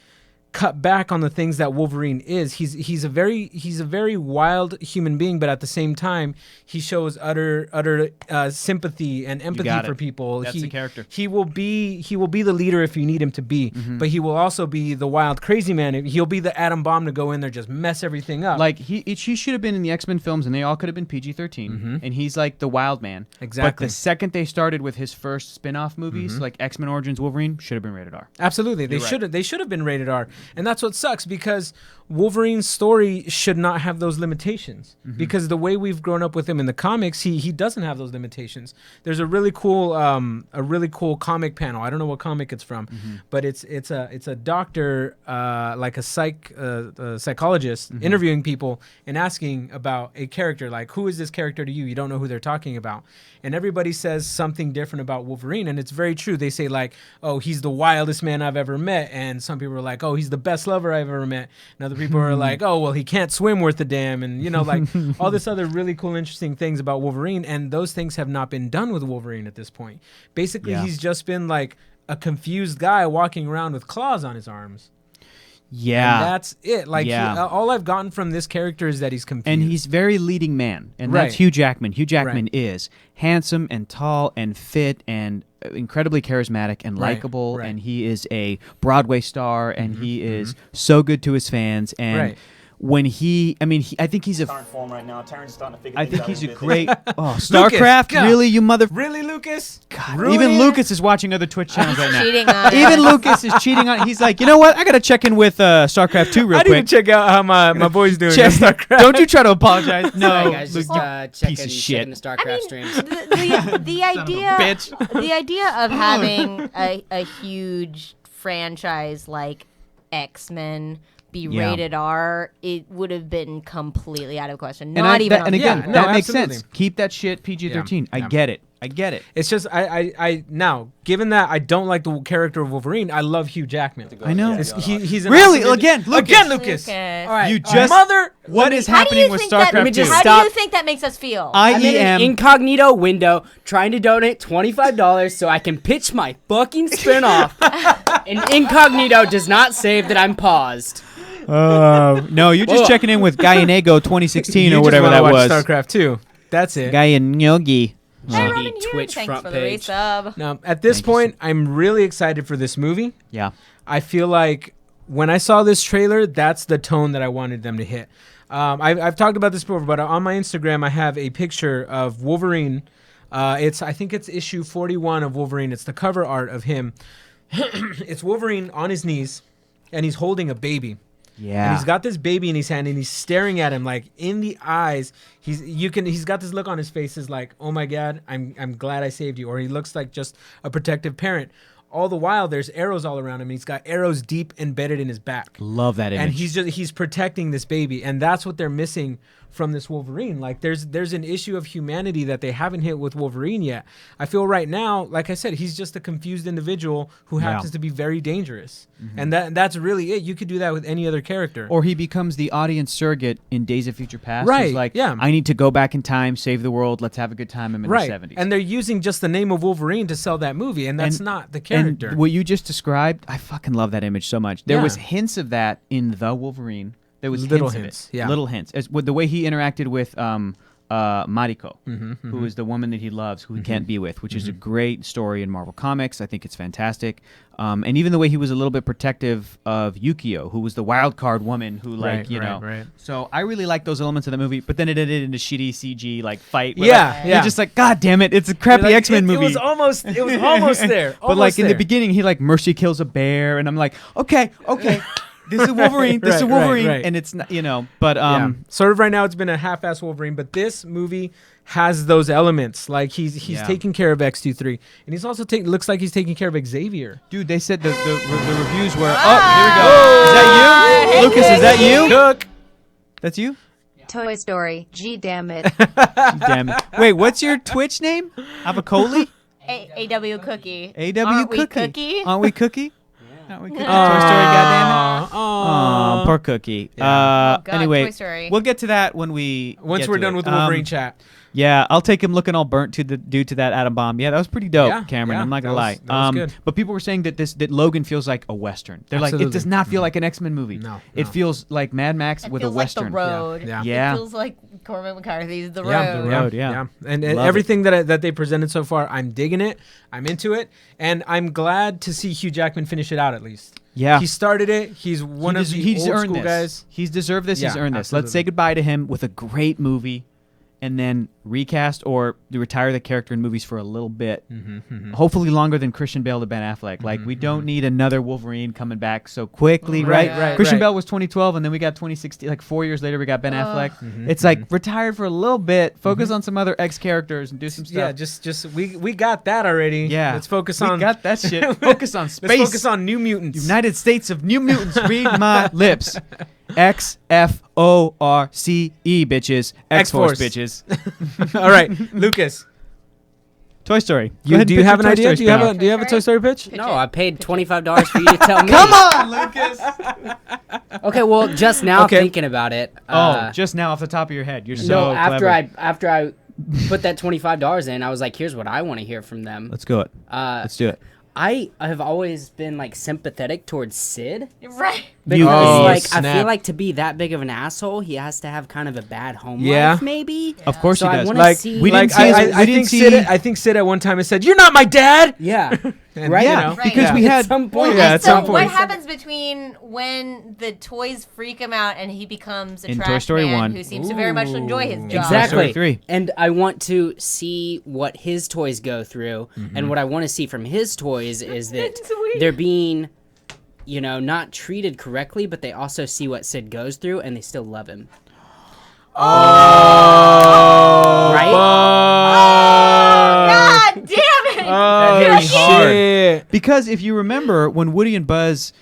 cut back on the things that Wolverine is. He's a very wild human being, but at the same time, he shows utter sympathy and empathy got for it. people. That's the character. He will be the leader if you need him to be, but he will also be the wild crazy man. He'll be the atom bomb to go in there, just mess everything up. Like he should have been in the X-Men films, and they all could have been PG-13. And he's like the wild man. Exactly. But the second they started with his first spin-off movies, like X-Men Origins Wolverine, should have been rated R. Absolutely, they should have been rated R, and that's what sucks, because Wolverine's story should not have those limitations. Because the way we've grown up with him in the comics, he doesn't have those limitations. There's a really cool comic panel. I don't know what comic it's from, but it's a doctor, like a psychologist, interviewing people and asking about a character, like, who is this character to you? You don't know who they're talking about, and everybody says something different about Wolverine, and it's very true. They say like, oh, he's the wildest man I've ever met, and some people are like, oh, he's the best lover I've ever met, and other people are like, oh, well, he can't swim worth a damn, and like all this other really cool, interesting things about Wolverine, and those things have not been done with Wolverine at this point. Basically, he's just been like a confused guy walking around with claws on his arms. Yeah. And that's it. Like, Yeah. all I've gotten from this character is that he's confused. And he's very leading man, and Right. that's Hugh Jackman. Hugh Jackman Right. is handsome and tall and fit and incredibly charismatic and Right, likable, right. and he is a Broadway star, and he is so good to his fans. And Right. when I think he's a. Form right now. Terrence is starting to figure I things think out he's a bit. great. Oh, StarCraft, God. really, you mother. Really, Lucas? God, Ruin even it? Lucas is watching other Twitch channels right now. Cheating on Even us. Lucas is cheating on. He's like, you know what? I gotta check in with StarCraft 2 real I need to quick. check out how my boy's doing. Check- in StarCraft. Don't you try to apologize? No, Sorry, guys, just Luke, checking, piece of checking shit. the StarCraft streams. The idea, bitch. the idea of having a huge franchise like X-Men be Yeah. rated R, it would have been completely out of question. And Not even. and on again, the no, that makes absolutely. sense. Keep that shit PG-13. Yeah, I yeah. get it. I get it. It's just I now, given that I don't like the character of Wolverine, I love Hugh Jackman. I know. He's an Really? awesome Again, again, Lucas. Lucas. All right, You all just mother. What is How do happening you with think that? StarCraft 2? just How stop. do you think that makes us feel? I'm in an IEM. incognito window trying to donate $25 so I can pitch my fucking spinoff. And incognito does not save that I'm paused. No, you're just Whoa. checking in with Gaianego 2016 You or just whatever wanna that watch was. StarCraft 2. That's it. Gaianego. Hey, Robin Shady Huron, Twitch thanks front for the page. resub. Now, at this Thank you, point, I'm really excited for this movie. Yeah. I feel like when I saw this trailer, that's the tone that I wanted them to hit. I've talked about this before, but on my Instagram, I have a picture of Wolverine. I think it's issue 41 of Wolverine. It's the cover art of him. It's Wolverine on his knees, and he's holding a baby. Yeah. And he's got this baby in his hand, and he's staring at him like in the eyes. He's got this look on his face, is like, oh my God, I'm glad I saved you, or he looks like just a protective parent. All the while, there's arrows all around him, and he's got arrows deep embedded in his back. Love that image. And he's protecting this baby, and that's what they're missing from this Wolverine. Like there's an issue of humanity that they haven't hit with Wolverine yet. I feel right now, like I said, he's just a confused individual who happens to be very dangerous, and that's really it. You could do that with any other character. Or he becomes the audience surrogate in Days of Future Past. Right, He's like, yeah. I need to go back in time, save the world. Let's have a good time. I'm in right, the 70s. and they're using just the name of Wolverine to sell that movie, and that's not the character. And what you just described, I fucking love that image so much. There Yeah. was hints of that in The Wolverine. There was Little hints hints, of it. yeah. Little hints. As with the way he interacted with Mariko, who is the woman that he loves, who he can't be with, which is a great story in Marvel Comics. I think it's fantastic. And even the way he was a little bit protective of Yukio, who was the wild card woman who, like, Right. So I really like those elements of the movie, but then it ended into shitty CG, like, fight. where, Yeah, like, yeah. You're just like, God damn it, it's a crappy Like, X-Men movie. It was almost there. But like in the beginning, he like mercy kills a bear, and I'm like, okay, this is Wolverine, this is Right, Wolverine, right. and it's not, but yeah. Sort of right now, it's been a half-ass Wolverine, but this movie has those elements. Like he's taking care of X-23, and he's also looks like he's taking care of Xavier. dude, they said the reviews were. Oh, here we go. Is that you, Lucas? Is that you? Cook. That's you. Toy Story. Gee, damn it. Damn it. Wait, what's your Twitch name? Avocoli? AW Cookie. AW Aren't we Cookie. Cookie? Aren't we Cookie? Aren't we Cookie? Toy Story, goddammit. Aw. Poor Cookie. Oh, God, Anyway, Toy Story. we'll get to that when we Once get we're to done it. with the Wolverine chat. Yeah, I'll take him looking all burnt due to that atom bomb. Yeah, that was pretty dope, Yeah, Cameron. yeah, I'm not gonna that lie. was- that was good. But people were saying that Logan feels like a western. They're like, Absolutely. it does not feel like an X-Men movie. No, It no. feels like Mad Max It with a feels like western. The Road. Yeah. Yeah. It feels like Cormac McCarthy's The Road. Yeah, The Road, yeah. And Love everything that they presented so far, I'm digging it. I'm into it, and I'm glad to see Hugh Jackman finish it out at least. Yeah. He started it. He's one of the he's old earned school this. guys. He's deserved this. He's Yeah, earned this. Let's say absolutely. goodbye to him with a great movie, and then recast or retire the character in movies for a little bit. Hopefully longer than Christian Bale to Ben Affleck. Like, we don't need another Wolverine coming back so quickly, right? Right, Christian right. Bale was 2012, and then we got 2016. Like 4 years later, we got Ben Affleck. It's like retired for a little bit. Focus on some other X characters and do some stuff. Yeah, just we got that already. Yeah. Let's focus We on got that shit. Focus on space. Let's focus on New Mutants. United States of New Mutants. Read my lips. XFORCE, bitches. X-Force, X-Force. bitches. All right, Lucas. Toy Story. Go You, ahead, do you pitch have an your Toy idea? Story Do you have a spin-off. Do you have a Toy Story pitch? No, I paid $25 for you to tell me. Come on, Lucas. Okay, well, just now Okay. thinking about it. Just now off the top of your head. You're no, so clever. after I put that $25 in, I was like, here's what I want to hear from them. Let's go it. Let's do it. I have always been like sympathetic towards Sid. Right. Because Oh, like I snap. feel like to be that big of an asshole, he has to have kind of a bad home Yeah. life, maybe. Of course So he I does. wanna Like see- we didn't like see his- I we didn't think see- Sid. I think Sid at one time has said, "You're not my dad." Yeah. And, Right. you know, because we At had some point. Yeah, And at so some what point. happens between when the toys freak him out and he becomes a In Toy trash Story man 1. who seems to very much enjoy his job? Exactly. 3. And I want to see what his toys go through. And what I want to see from his toys is that they're being, not treated correctly, but they also see what Sid goes through and they still love him. Right? God damn it! Oh, That hit me hard. shit. Because if you remember when Woody and Buzz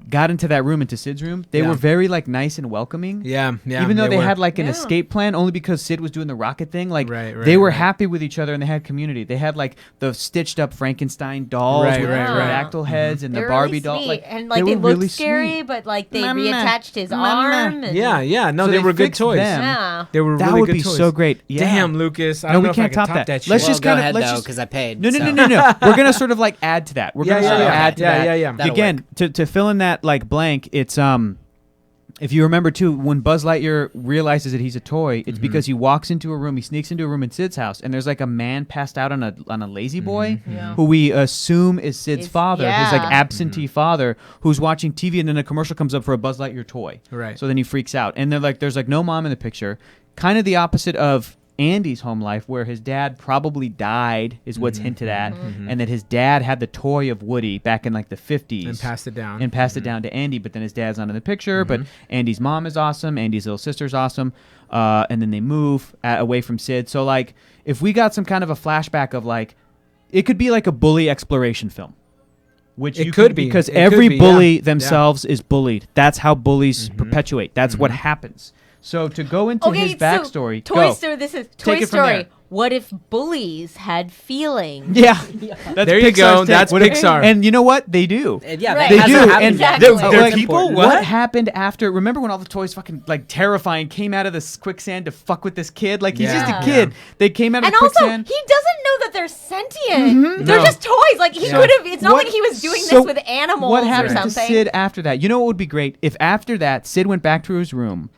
got into that room, into Sid's room, they Yeah. were very like nice and welcoming. Yeah. Even though they were. had like an Yeah. escape plan, only because Sid was doing the rocket thing, like Right, they were right. happy with each other and they had community. They had like the stitched up Frankenstein dolls Right, with right, the right. pterodactyl heads and They the were Barbie really doll. sweet. Like, and like they, were looked really scary, sweet. but like they Mama. reattached his Mama. arm. And Yeah. No, So they they were good fixed toys. them. Yeah. They were That really would good be toys. so great. Yeah. Damn, Lucas. I No, don't we know can't if I top can top that. that shit. Let's Well, just go kinda- ahead, let's though, just- because I paid. No. so. We're gonna sort of like add to that. We're Yeah, gonna yeah, sort of yeah. add to Yeah, that. yeah, yeah. That'll Again, to fill in that like blank, it's if you remember too, when Buzz Lightyear realizes that he's a toy, it's because he walks into a room, he sneaks into a room in Sid's house, and there's like a man passed out on a lazy boy, who we assume is Sid's father, his like yeah. absentee father, who's watching TV, and then a commercial comes up for a Buzz Lightyear toy. Right. So then he freaks out, and they're like, there's like no mom in the picture, kind of the opposite of Andy's home life, where his dad probably died, is what's hinted at, and that his dad had the toy of Woody back in like the 50s And passed it down. and passed it down to Andy, but then his dad's not in the picture. But Andy's mom is awesome, Andy's little sister's awesome, and then they move away from Sid. So like, if we got some kind of a flashback of like, it could be like a bully exploration film. Which It you could be. because It could every be, bully yeah. themselves is bullied. That's how bullies perpetuate. That's what happens. So to go into his backstory, So, go. Toy Story. This is Toy Take it from Story. there. What if bullies had feelings? Yeah, that's There you go. Pixar's take. That's What if- Pixar. And you know what? They do. Yeah, Right. that They has do, to happen. and Exactly. they're like, people. What happened after? Remember when all the toys fucking like terrifying came out of this quicksand to fuck with this kid? Like he's just Yeah. a kid. They came out of And the also, quicksand. he doesn't know that they're sentient. They're No. just toys. Like he Yeah. could have. It's not What- like he was doing so this with animals What or happened to something. Sid after that? You know what would be great if after that Sid went back to his room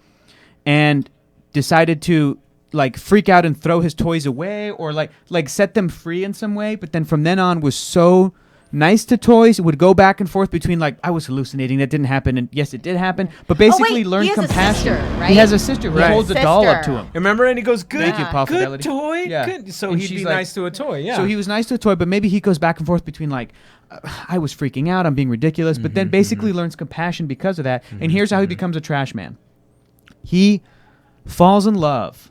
and decided to like freak out and throw his toys away or like set them free in some way, but then from then on was so nice to toys, would go back and forth between like, I was hallucinating, that didn't happen, and yes, it did happen, but basically wait, learned he has a compassion. sister, right? He has a sister who Right. holds a doll up to Sister. him. Remember? And he goes, good, Thank you, Paul good Fidelity. toy. Yeah. Good. So And he'd she's be like- nice to a toy. Yeah. So he was nice to a toy, but maybe he goes back and forth between like, I was freaking out, I'm being ridiculous, but then basically learns compassion because of that. And here's how he becomes a trash man. He falls in love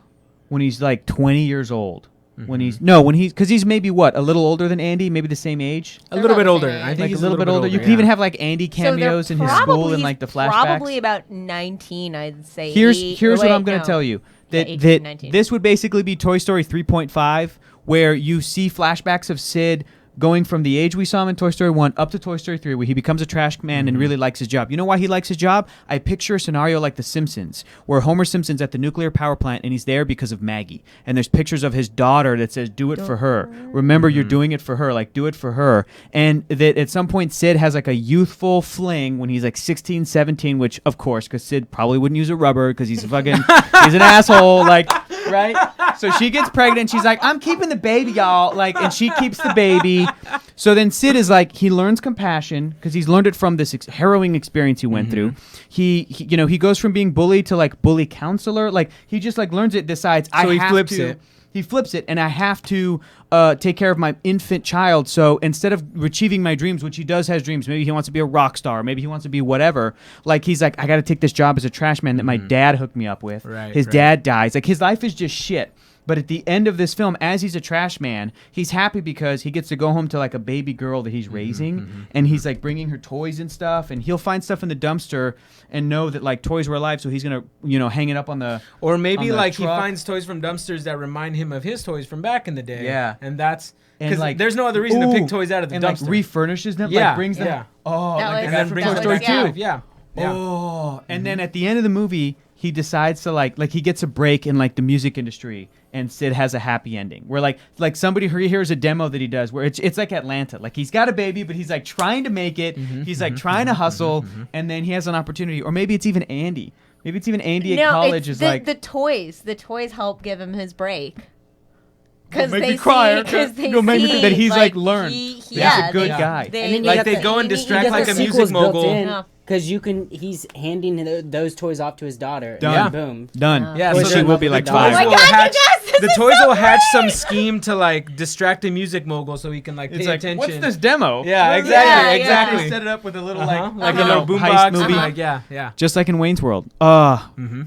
when he's like 20 years old. When he's because he's maybe what, a little older than Andy, maybe the same age. a little bit about older. the same I age. think Like he's a little bit older. You can even have like Andy cameos in his school and like the flashbacks. Probably about 19, I'd say. Here's what Wait, I'm going to no. tell you. That, Yeah, 18, that 19. this would basically be Toy Story 3.5, where you see flashbacks of Sid going from the age we saw him in Toy Story 1 up to Toy Story 3, where he becomes a trash man and really likes his job. You know why he likes his job? I picture a scenario like The Simpsons, where Homer Simpson's at the nuclear power plant and he's there because of Maggie. And there's pictures of his daughter that says, do it for her. Remember, you're doing it for her. Like, do it for her. And that at some point, Sid has like a youthful fling when he's like 16, 17, which, of course, because Sid probably wouldn't use a rubber because he's fucking, he's an asshole. Like, right? So she gets pregnant. She's like, I'm keeping the baby, y'all. Like, and she keeps the baby. So then Sid is like, he learns compassion because he's learned it from this harrowing experience he went through. He goes from being bullied to like bully counselor. Like he just like learns it, decides So he have flips to. it. He flips it, and I have to take care of my infant child. So instead of achieving my dreams, which he does has dreams, maybe he wants to be a rock star, maybe he wants to be whatever. Like he's like, I got to take this job as a trash man that my dad hooked me up with. Right, His right. dad dies. Like his life is just shit. But at the end of this film, as he's a trash man, he's happy because he gets to go home to like a baby girl that he's raising, and he's like bringing her toys and stuff, and he'll find stuff in the dumpster and know that like toys were alive, so he's gonna hang it up on the Or maybe on the like he truck. finds toys from dumpsters that remind him of his toys from back in the day. Yeah. And that's and because like there's no other reason to pick ooh, toys out of the and dumpster. like refurnishes them, Yeah, like brings them. yeah. Oh, That like was- and then from brings Toy them Story to 2. life. Yeah. Yeah. Oh, and then at the end of the movie, he decides to like he gets a break in like the music industry, and Sid has a happy ending where like somebody hears a demo that he does where it's like Atlanta, like he's got a baby but he's like trying to make it, he's like trying to hustle, and then he has an opportunity, or maybe it's even Andy. Maybe it's even Andy at college it's is like the toys. The toys help give him his break. Because make they me cry. because they You'll make me see that he's like like, learned. he's a good guy. And then you Like got they the- go and you distract got like the a music sequels built mogul. in, Yeah. Because he's handing those toys off to his daughter. Done. And Yeah. boom. Done. Yeah, So so she the- will be the like toys 5. Oh my will God, you hatch- guys, this the is toys so will hatch some great! scheme to like distract a music mogul so he can like pay It's like, attention. what's this demo? Yeah, What is exactly, that? yeah. exactly. They set it up with a little Like like a little heist boombox movie. Like, yeah. Just like in Wayne's World.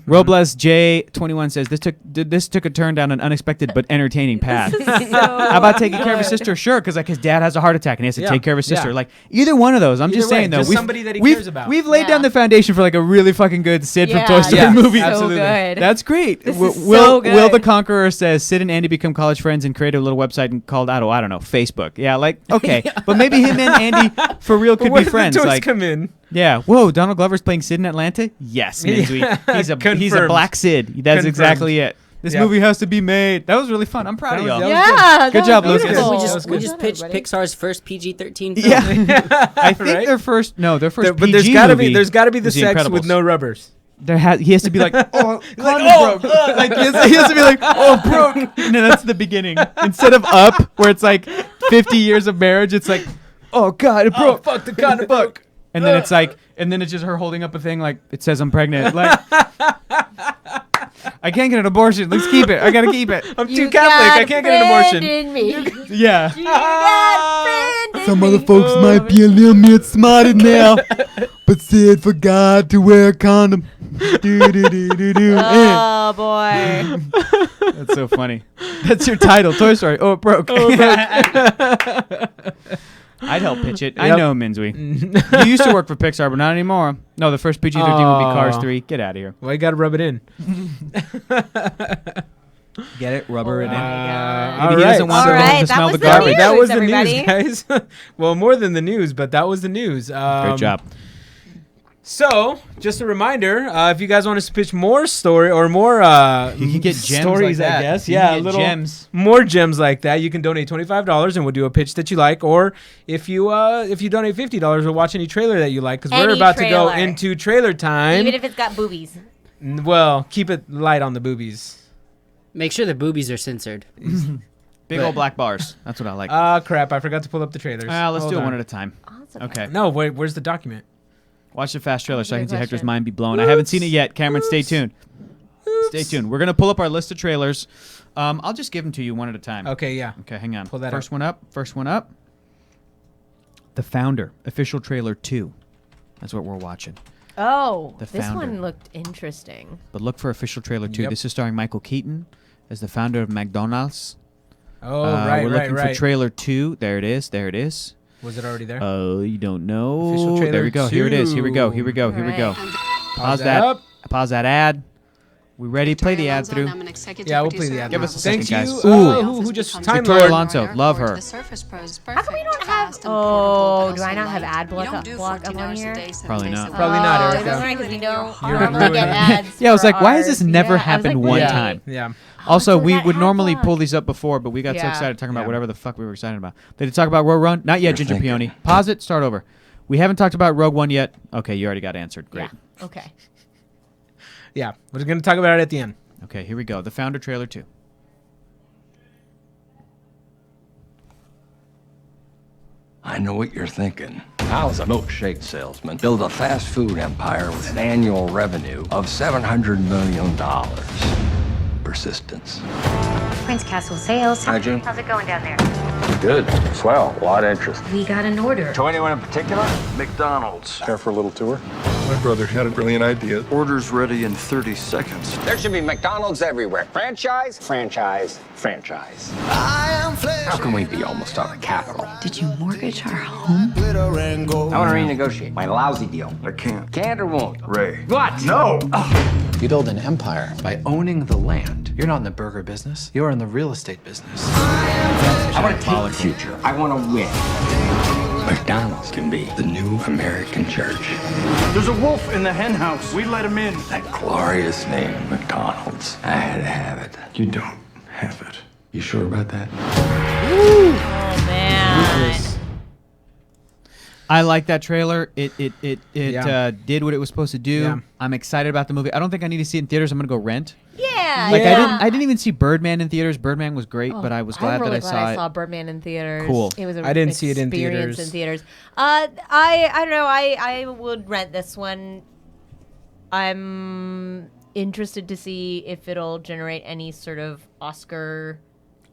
Robles J21 says this took a turn down an unexpected but entertaining path. How about taking care of his sister? Sure, because like his dad has a heart attack and he has to Yeah, take care of his sister. yeah. Like either one of those. I'm just Either way, saying though, just we've- somebody that he we've- cares about. We've laid down Yeah. the foundation for like a really fucking good Sid from Yeah, Toy Story yeah, movie. so absolutely. good. That's great. This Will, is so Will good. the Conqueror says Sid and Andy become college friends and create a little website called I don't know, Facebook. Yeah, like okay, but maybe him and Andy for real could Where be did friends. the toys Like come in? yeah. Whoa, Donald Glover's playing Sid in Atlanta? Yes, Minzy. He's a Confirmed. black Sid. That's Confirmed. exactly it. This Yep. movie has to be made. That was really fun. I'm proud That of was- y'all. that was Yeah, Good that job, was Lucas. beautiful. We That just was we good. just pitched Pixar's first PG-13 film. Yeah. I think Right? their first their first But there's PG gotta movie be the was The sex with Incredibles. no rubbers. He has to be like, oh, condom oh, broke. Like he has to be like, oh, broke. And then that's the beginning. Instead of Up, where it's like 50 years of marriage, it's like, oh God, it broke. Fuck the condom broke. And then it's like, and then it's just her holding up a thing like it says I'm pregnant. Like, I can't get an abortion. Let's keep it. I gotta keep it. I'm You too Catholic. I got can't get an abortion. friend in me. Yeah. You got friend in Some me. other folks might be a little bit smarter now, but Sid forgot to wear a condom. Do. Oh boy. That's so funny. That's your title, Toy Story. Oh, it broke. I'd help pitch it. I Yep. know, Minzui. You used to work for Pixar, but not anymore. No, the first PG-13 would be Cars 3. Get out of here. Well, you gotta rub it in. Get it? Rubber it in. all Maybe he right. doesn't want All to right, to that smell was the the garbage. news. That was the everybody. news, guys. Well, more than the news, but that was the news. Great job. So, just a reminder, if you guys want us to pitch more story or more You can get gems stories, like that. I guess. You Yeah, can a get little gems. more gems like that. You can donate $25 and we'll do a pitch that you like. Or if you donate $50, we'll watch any trailer that you like because we're Any about to go trailer. into trailer time. Even if it's got boobies. Well, keep it light on the boobies. Make sure the boobies are censored. Big old black bars. That's what I like. Crap! I forgot to pull up the trailers. Let's Hold do it on. one at a time. Awesome. Okay. No, where's the document? Watch the fast trailer so I can Good see Hector's question. mind be blown. I haven't seen it yet. Cameron, stay tuned. Stay tuned. We're going to pull up our list of trailers. I'll just give them to you one at a time. Okay, yeah. Okay, hang on. Pull that First up. one up. First one up. The Founder, official trailer 2. That's what we're watching. Oh, The this Founder. one looked interesting. But look for official trailer 2. Yep. This is starring Michael Keaton as the founder of McDonald's. Oh, right, We're right, looking right. for trailer 2. There it is. There it is. Was it already there? Oh, you don't know. Official trailer There we go. Here it is. Here we go. 2. Here we go. Here we go. Alright. Pause that that. up. Pause that ad. We ready? Play the ad through. Yeah, we'll play the ad. Give us a Thank second, you. guys. Ooh. Who just Time Victoria Lord. Alonso. Love her. How come we don't have? Oh, do I not have ad block up on here? Probably not. Probably not, Oh, Erica. that's right, 'cause we don't You're normally ruining get it. ads. Yeah, I was for like, why has ours. this never Yeah, I was happened like, one wait. time? Yeah. Also, much we was would that normally ad pull block? these up before, but we got so Yeah. excited talking about Yeah. whatever the fuck we were excited about. Did it talk about Rogue One? Not yet, You're Ginger thinking. Peony. Pause it. Start over. We haven't talked about Rogue One yet. Okay, you already got answered. Great. Yeah. Okay. Yeah, we're going to talk about it at the end. Okay, here we go. The Founder trailer 2. I know what you're thinking. How's a milkshake salesman build a fast food empire with an annual revenue of $700 million? Persistence. Prince Castle Sales. Hi, June. How's it going down there? Good. Swell. A lot of interest. We got an order. To anyone in particular? McDonald's. Care for a little tour? My brother had a brilliant idea. Order's ready in 30 seconds. There should be McDonald's everywhere. Franchise? Franchise. Franchise. How can we be almost out of capital? Did you mortgage our home? I want to renegotiate my lousy deal. I can't. Can't or won't? Ray. What? No! You build an empire by owning the land. You're not in the burger business. You're in the real estate business. I want to take the future. I want to win. McDonald's can be the new American church. There's a wolf in the hen house. We let him in. That glorious name, McDonald's. I had to have it. You don't have it. You sure about that? Oh man. I like that trailer. It Yeah. did what it was supposed to do. Yeah. I'm excited about the movie. I don't think I need to see it in theaters. I'm going to go rent. Yeah. Like yeah. I didn't even see Birdman in theaters. Birdman was great, but I was glad I'm really that I saw it. Birdman in theaters. Cool. It was a I didn't see it in experience theaters. I don't know. I would rent this one. I'm interested to see if it'll generate any sort of Oscar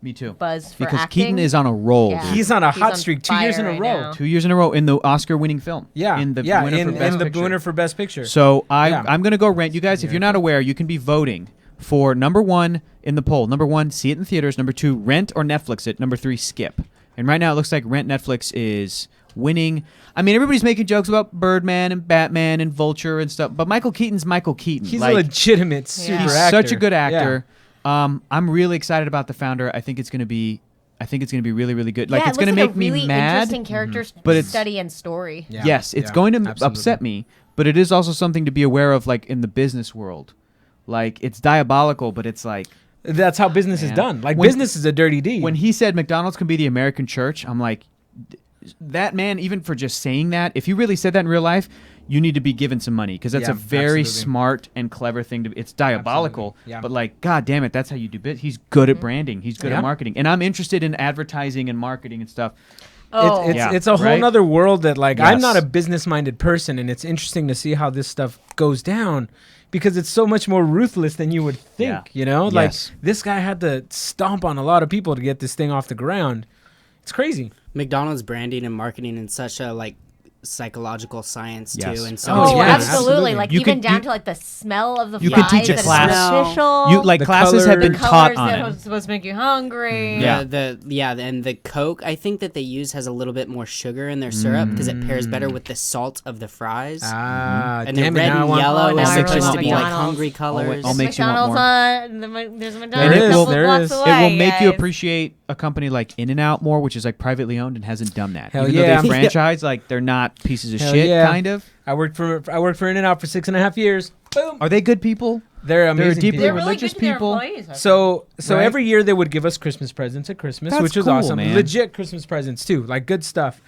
Me too. buzz for because acting. Keaton is on a roll. Yeah. dude. He's on a hot on streak 2 years in a fire row. right now. 2 years in a row in the Oscar-winning film. Yeah, in the yeah, winner for Best in the Picture. winner for Best Picture. So Yeah. I'm going to go rent. You guys, if you're not aware, you can be voting for number 1 in the poll. Number 1, see it in theaters. Number 2, rent or Netflix it. Number 3, skip. And right now it looks like rent Netflix is winning. I mean, everybody's making jokes about Birdman and Batman and Vulture and stuff, but Michael Keaton's Michael Keaton. He's like, a legitimate super he's actor. such a good actor. I'm really excited about The Founder. I think it's going to be really, really good. Like, Yeah, it's going to looks like make a really me mad. interesting character But it's- study and story. Yeah. Yes, it's Yeah, going to absolutely. upset me, but it is also something to be aware of, like, in the business world. Like, it's diabolical, but it's like... That's how business is Man. done. Like, When- business is a dirty deed. When he said McDonald's can be the American church, I'm like, that man, even for just saying that, if he really said that in real life, you need to be given some money because that's Yeah, a very absolutely. smart and clever thing to. It's diabolical, Absolutely, yeah. but like, god damn it, that's how you do it. He's good at branding. He's good Yeah. at marketing, and I'm interested in advertising and marketing and stuff. Oh, It's a whole right? nother world that, like, I'm Yes. not a business-minded person, and it's interesting to see how this stuff goes down because it's so much more ruthless than you would think, Yeah. you know? Yes. Like, this guy had to stomp on a lot of people to get this thing off the ground. It's crazy. McDonald's branding and marketing in such a like psychological science Yes. too, and so Oh, much yeah, more- absolutely. Like You even could- down you- to like the smell of the you fries. could teach a that class. It's official. You like The classes have colors. been the taught colors on that it. are supposed to make you hungry. Yeah. and the Coke I think that they use has a little bit more sugar in their syrup because it pairs better with the salt of the fries. Ah, And the damn it, red now I and want- yellow Oh, now is I supposed really to be want like McDonald's. hungry colors. I'll make you want McDonald's more. there's a There McDonald's is, a couple there blocks is. away. It will make you guys. appreciate a company like In-N-Out more, which is like privately owned and hasn't done that. Hell Even yeah. though they franchise, like they're not pieces of Hell shit, yeah. kind of. I worked for In-N-Out for 6.5 years. Boom. Are they good people? They're amazing deeply people. They're really religious good to their people. employees, I So Right? every year they would give us Christmas presents at Christmas, That's which was cool, awesome. man. Legit Christmas presents too, like good stuff.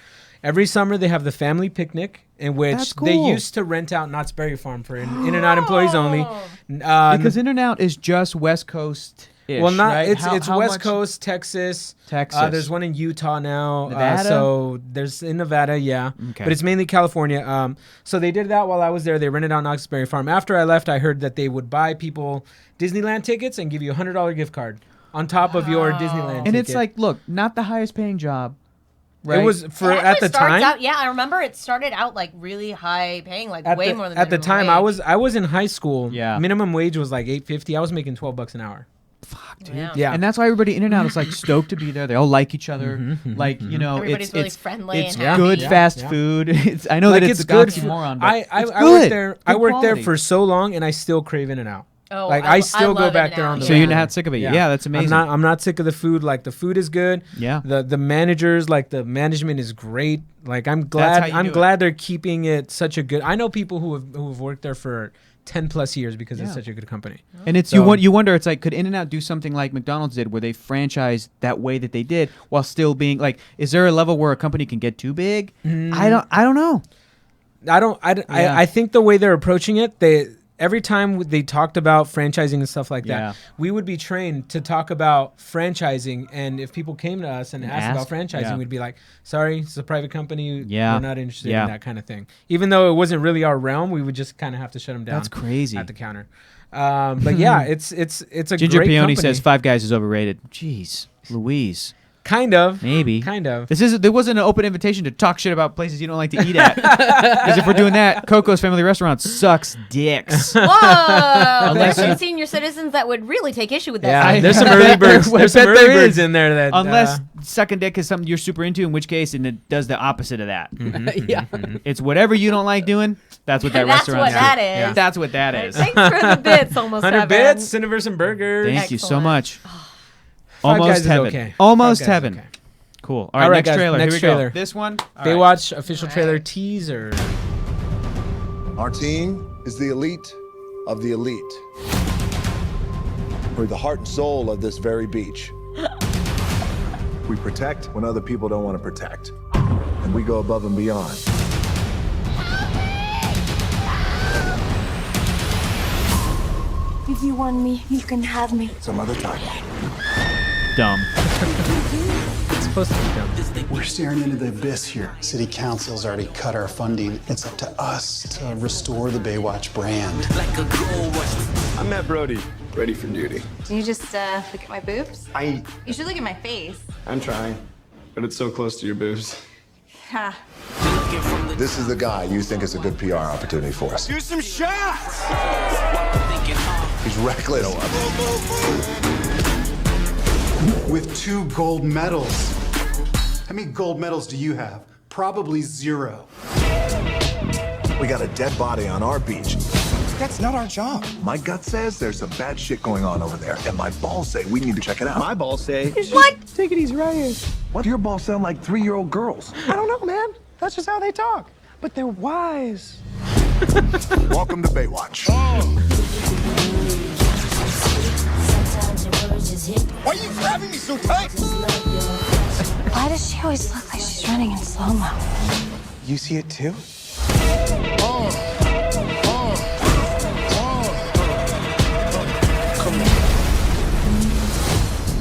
Every summer they have the family picnic, in which That's they cool. used to rent out Knott's Berry Farm for In-N-Out employees only. Because In-N-Out is just West Coast. Well, not right? it's How West much- Coast, Texas. Texas. There's one in Utah now. Nevada? So there's in Nevada, yeah. Okay. But it's mainly California. So they did that while I was there. They rented out Knott's Berry Farm. After I left, I heard that they would buy people Disneyland tickets and give you a $100 gift card on top of your Disneyland And ticket. it's like, look, not the highest paying job. Right? It was for It at actually the starts time. out- yeah, I remember it started out like really high paying, like way more than at the minimum time wage. I was in high school. Yeah. Minimum wage was like $8.50. I was making $12 an hour. Dude. Yeah. And that's why everybody in and out is like stoked to be there. They all like each other. Like, you know, Everybody's it's really it's, friendly it's and happy. good Yeah, fast yeah. food. It's, I know Like, that it's a good oxymoron, but I it's worked good. there. Good I worked there quality. for so long, and I still crave In-N-Out. Oh, like I I still go love back there In-N-Out, on the So you're regular. not sick of it? Yeah, that's amazing. I'm not sick of the food. Like the food is good. Yeah. The managers, like the management is great. Like I'm how glad you I'm do it. glad they're keeping it such a good. I know people who have worked there for 10 plus years because it's Yeah. such a good company. And it's So- you wonder it's like could In-N-Out do something like McDonald's did where they franchise that way that they did while still being like is there a level where a company can get too big? I don't know. I think the way they're approaching it, every time they talked about franchising and stuff like that, Yeah. we would be trained to talk about franchising. And if people came to us and asked about franchising, Yeah. we'd be like, sorry, it's a private company. Yeah. We're not interested Yeah. in that kind of thing. Even though it wasn't really our realm, we would just kind of have to shut them down. That's crazy. At the counter. But yeah, it's a Ginger great Peony company. says Five Guys is overrated. Jeez, Louise. Kind of. Maybe. Kind of. There wasn't an open invitation to talk shit about places you don't like to eat at. Because if we're doing that, Coco's Family Restaurant sucks dicks. Whoa! Unless There's some you- senior citizens that would really take issue with that. Yeah, statement. there's some early birds. There's some I bet early there birds is. in there that Unless sucking dick is something you're super into, in which case it does the opposite of that. Yeah. It's whatever you don't like doing. That's what that That's restaurant what is. that is. Yeah. That's what that is. Thanks for the bits, almost 100 heaven. bits, Cineverse and burgers. Thank you so Excellent. much. Five Guys Almost is heaven. okay. Almost Five Guys is heaven. okay. Cool. All right, next guys, trailer. next Here we trailer. go. This one. All right. Baywatch official trailer teaser. Our team is the elite of the elite. We're the heart and soul of this very beach. We protect when other people don't want to protect. And we go above and beyond. If you want me, you can have me. Some other time. Dumb. It's supposed to be dumb. We're staring into the abyss here. City Council's already cut our funding. It's up to us to restore the Baywatch brand. I'm Matt Brody, ready for duty. Can you just look at my boobs? You should look at my face. I'm trying, but it's so close to your boobs. Ha. This is the guy you think is a good PR opportunity for us. Do some shots! He's reckless. With 2 gold medals. How many gold medals do you have? Probably 0. We got a dead body on our beach. That's not our job. My gut says there's some bad shit going on over there, and my balls say we need to check it out. My balls say, What? take it easy right here. What? Your balls sound like 3-year-old girls. I don't know, man. That's just how they talk. But they're wise. Welcome to Baywatch. Why are you grabbing me so tight? Why does she always look like she's running in slow-mo? You see it too?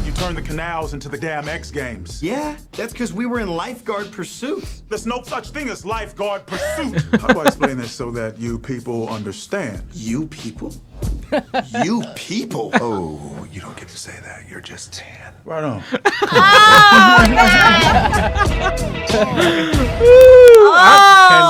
You turned the canals into the damn X Games. Yeah, that's because we were in lifeguard pursuit. There's no such thing as lifeguard pursuit. How do I explain this so that you people understand? You people? You people? Oh, you don't get to say that. You're just tan. Right on.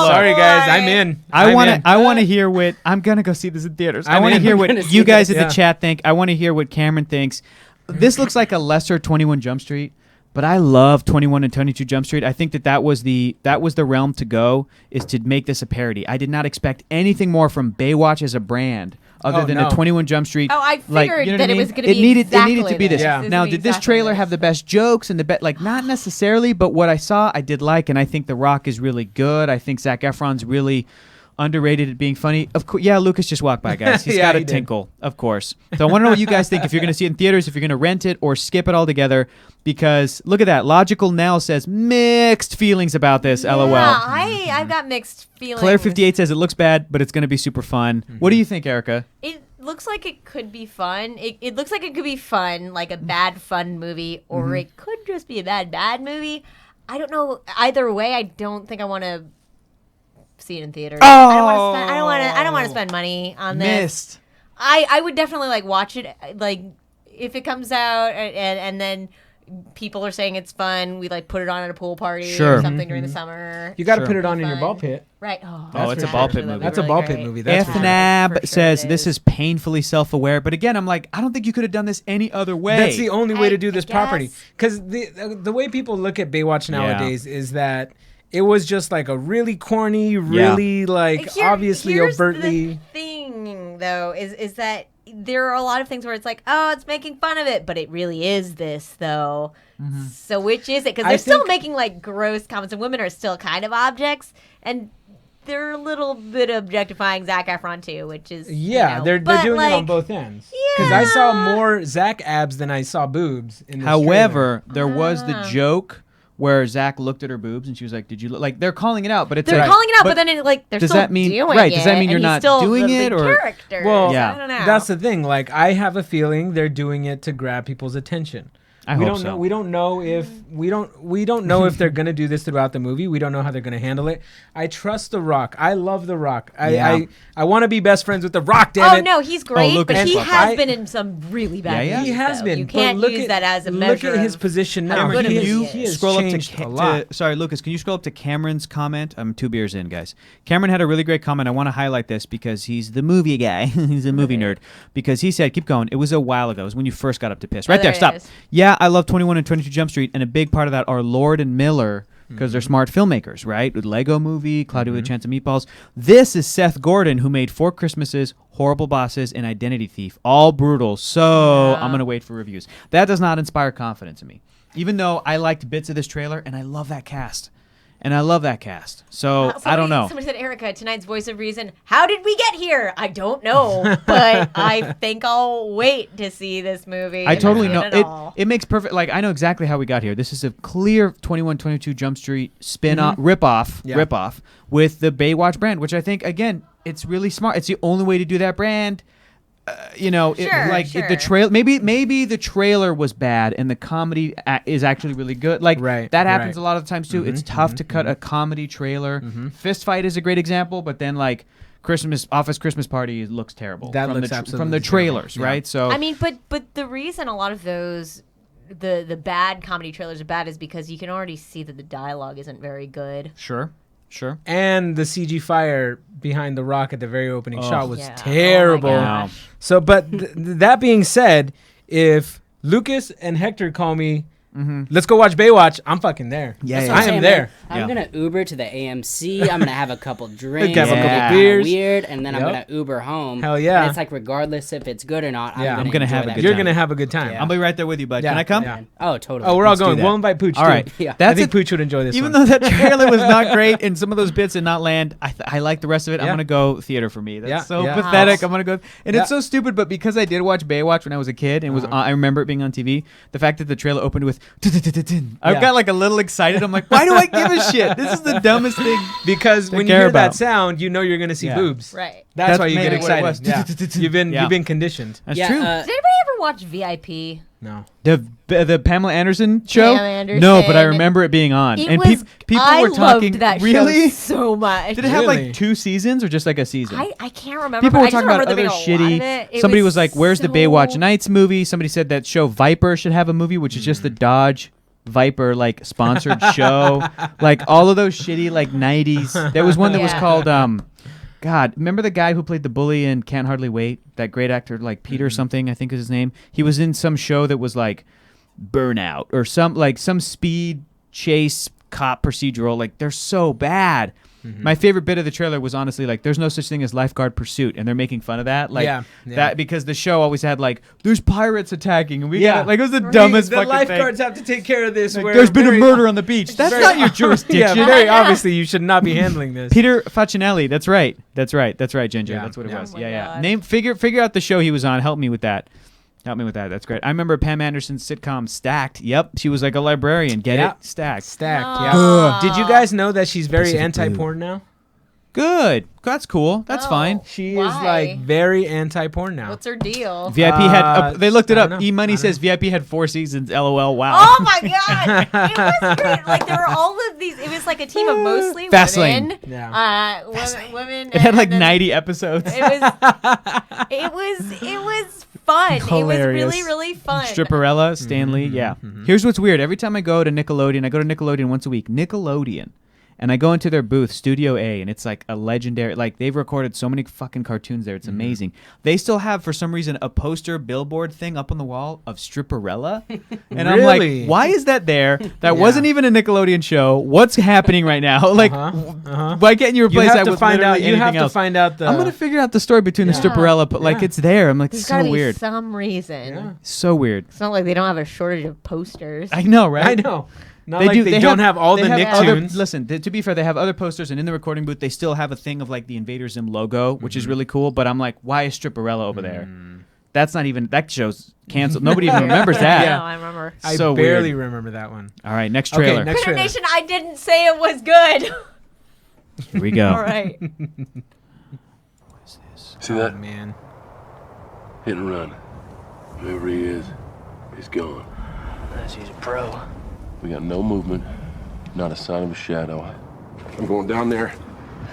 Sorry, guys. I'm in. I in. want to hear what I'm gonna go see this in theaters. I I'm want to in. hear I'm what gonna you see guys this, in yeah. the chat think. I want to hear what Cameron thinks. This looks like a lesser 21 Jump Street, but I love 21 and 22 Jump Street. I think that was the realm to go, is to make this a parody. I did not expect anything more from Baywatch as a brand other than a 21 Jump Street. Oh, I figured you know that what it I was mean? gonna be It needed exactly to be this. this. Yeah. Now, It's did this exactly trailer this. have the best jokes and the best? Like, not necessarily, but what I saw, I did like, and I think The Rock is really good. I think Zac Efron's really underrated at being funny. Of course, yeah. Lucas just walked by, guys. He's Yeah, got a he did. tinkle, of course. So I want to know what you guys think. If you're going to see it in theaters, if you're going to rent it or skip it altogether, because look at that. Logical Nell says mixed feelings about this. LOL. Yeah, I've got mixed feelings. Claire 58 says it looks bad, but it's going to be super fun. What do you think, Erica? It looks like it could be fun. It looks like it could be fun, like a bad fun movie, or it could just be a bad movie. I don't know. Either way, I don't think I want to see it in theaters. I don't want to spend money on this. Missed. I would definitely like watch it, like if it comes out and then people are saying it's fun. We like put it on at a pool party or something during the summer. You got to put it on in your ball pit. Right. Oh, it's a ball pit movie. That's a ball pit movie. That's for sure. FNAB says this is painfully self-aware, but again, I'm like, I don't think you could have done this any other way. That's the only way to do this guess. property. Because the way people look at Baywatch nowadays is that it was just like a really corny, really obviously here's overtly. The thing though is that there are a lot of things where it's like, oh, it's making fun of it, but it really is this though. So which is it? Because they're still making like gross comments, and women are still kind of objects, and they're a little bit objectifying Zac Efron too, which is they're doing it on both ends. Because I saw more Zac abs than I saw boobs in this However, there was the joke where Zach looked at her boobs and she was like, "Did you look?" Like they're calling it out, but it's they're like, calling it out, but then it, like they're does still that mean doing right? it, Does that mean and you're he's not still doing the it, or character? Well, I don't know. That's the thing. Like I have a feeling they're doing it to grab people's attention. I we hope don't so. know. We don't know if we don't know if they're gonna do this throughout the movie. We don't know how they're gonna handle it. I trust The Rock. I love The Rock. I want to be best friends with The Rock. Damn it. Oh no, he's great, Lucas but he fuck. has been in some really bad movies. He has though. been. You but can't look use at, that as a measure. Look at his of position now. how good Cameron, of can a you he is. scroll up changed a to lot. sorry, Lucas, can you scroll up to Cameron's comment? I'm 2 beers in, guys. Cameron had a really great comment. I want to highlight this because he's the movie guy. He's a movie nerd. Because he said, keep going. It was a while ago. It was when you first got up to piss. Right there there, it stop. is. Yeah, I love 21 and 22 Jump Street, and a big part of that are Lord and Miller because they're smart filmmakers, right? With Lego Movie, Cloudy with a Chance of Meatballs. This is Seth Gordon, who made 4 Christmases, Horrible Bosses, and Identity Thief. All brutal. So I'm going to wait for reviews. That does not inspire confidence in me. Even though I liked bits of this trailer, and I love that cast. So I don't know. Somebody said, Erica, tonight's voice of reason. How did we get here? I don't know, but I think I'll wait to see this movie. I totally know. It. It makes perfect. Like I know exactly how we got here. This is a clear 21, 22 Jump Street spin-off, rip-off with the Baywatch brand, which I think, again, it's really smart. It's the only way to do that brand. you know, the trail. Maybe the trailer was bad and the comedy is actually really good. Like that happens a lot of the times too. It's tough to cut a comedy trailer. Fist Fight is a great example, but then like Office Christmas Party looks terrible. That looks from the trailers, terrible. right? So I mean, but the reason a lot of those the bad comedy trailers are bad is because you can already see that the dialogue isn't very good. Sure. And the CG fire behind the rock at the very opening shot was Yeah. terrible. Oh my gosh. So, but that being said, if Lucas and Hector call me, let's go watch Baywatch, I'm fucking there. Yeah, That's what I'm I am saying, there. man. I'm gonna Uber to the AMC. I'm gonna have a couple drinks, Have a couple get beers. weird, and then I'm Yep. gonna Uber home. Hell yeah. And it's like regardless if it's good or not, Yeah. I'm I'm gonna enjoy have a that good You're time. gonna have a good time. Yeah. I'll be right there with you, bud. Yeah, Can I come? yeah. Oh, totally. Oh, we're all Let's do going. that. We'll invite Pooch All too. right. Yeah. I That's think it. Pooch would enjoy this Even one. though that trailer was not great and some of those bits did not land, I like the rest of it. I'm Yeah. gonna go theater for me. That's Yeah, so yeah. pathetic. I'm gonna go, and Yeah. it's so stupid. But because I did watch Baywatch when I was a kid and was I remember it being on TV. The fact that the trailer opened with, I Yeah. got like a little excited. I'm like, why do I give a shit? This is the dumbest thing. Because to when you care hear that about. sound, you know you're gonna see Yeah. boobs. Right. That's why you get maybe what it excited. was. Yeah. You've Yeah. been conditioned. That's Yeah, true. Did anybody ever watch VIP? No. The Pamela Anderson show? Pamela Anderson. No, but I remember it being on. It and was, people I were talking. loved that really? show so much. Did it have Really? like 2 seasons or just like a season? I can't remember. People but were I just talking about remember there other being a lot of shitty. it. It Somebody was like, "Where's the so- Baywatch Nights movie?" Somebody said that show Viper should have a movie, which is just the Dodge Viper like sponsored show. Like all of those shitty like 90s. There was one that was Yeah. called God, remember the guy who played the bully in Can't Hardly Wait? That great actor, like Peter something, I think is his name. He was in some show that was like Burnout or some speed chase cop procedural. Like they're so bad. My favorite bit of the trailer was honestly like, there's no such thing as lifeguard pursuit, and they're making fun of that. Like that because the show always had like, there's pirates attacking, and we got like it was the dumbest the fucking lifeguards thing. have to take care of this. Like, where there's been a very- murder on the beach. That's very- not your jurisdiction. Yeah, very obviously you should not be handling this. Peter Facinelli. That's right, Ginger. Yeah, That's what it yeah. was. Oh my Yeah. God. Figure out the show he was on. Help me with that. That's great. I remember Pam Anderson's sitcom Stacked. Yep, she was like a librarian. Get Yeah. it? Stacked. Stacked. No. Yeah. Did you guys know that she's very Pacific anti-porn now? Good. That's cool. That's Oh. fine. She is Why? like very anti-porn now. What's her deal? VIP had. They looked it I up. don't know. E-Money says VIP had 4 seasons. LOL. Wow. Oh my god! It was great. Like there were all of these. It was like a team of mostly Fastlane. women. Yeah. Women. It had like and then 90 episodes. It was fun. Hilarious. It was really fun. Stripperella, Stanley. Yeah. Here's what's weird. Every time I go to Nickelodeon, I go to Nickelodeon once a week. Nickelodeon. And I go into their booth, Studio A, and it's like a legendary, like they've recorded so many fucking cartoons there. It's amazing. They still have, for some reason, a poster billboard thing up on the wall of Stripperella. And I'm Really? like, why is that there? That wasn't even a Nickelodeon show. What's happening right now? Like, why can't you replace have that to with find out. literally You have anything to else? find out the. I'm going to figure out the story between the Yeah. Stripperella, but like it's there. I'm like, There's it's gotta so be weird. some reason. Yeah. So weird. It's not like they don't have a shortage of posters. I know, right? I know. Not like they don't have all the they Nicktoons. Listen, to be fair, they have other posters, and in the recording booth, they still have a thing of like the Invader Zim logo, which is really cool. But I'm like, why is Stripperella over there? That's not even that show's canceled. Nobody even remembers that. Yeah, I remember. I So barely weird. remember that one. All right, next trailer. Okay, next Critter trailer. Nation, I didn't say it was good. Here we go. All right. See that? Man. Hit and run. Whoever he is, he's gone. He's a pro. We got no movement, not a sign of a shadow. I'm going down there,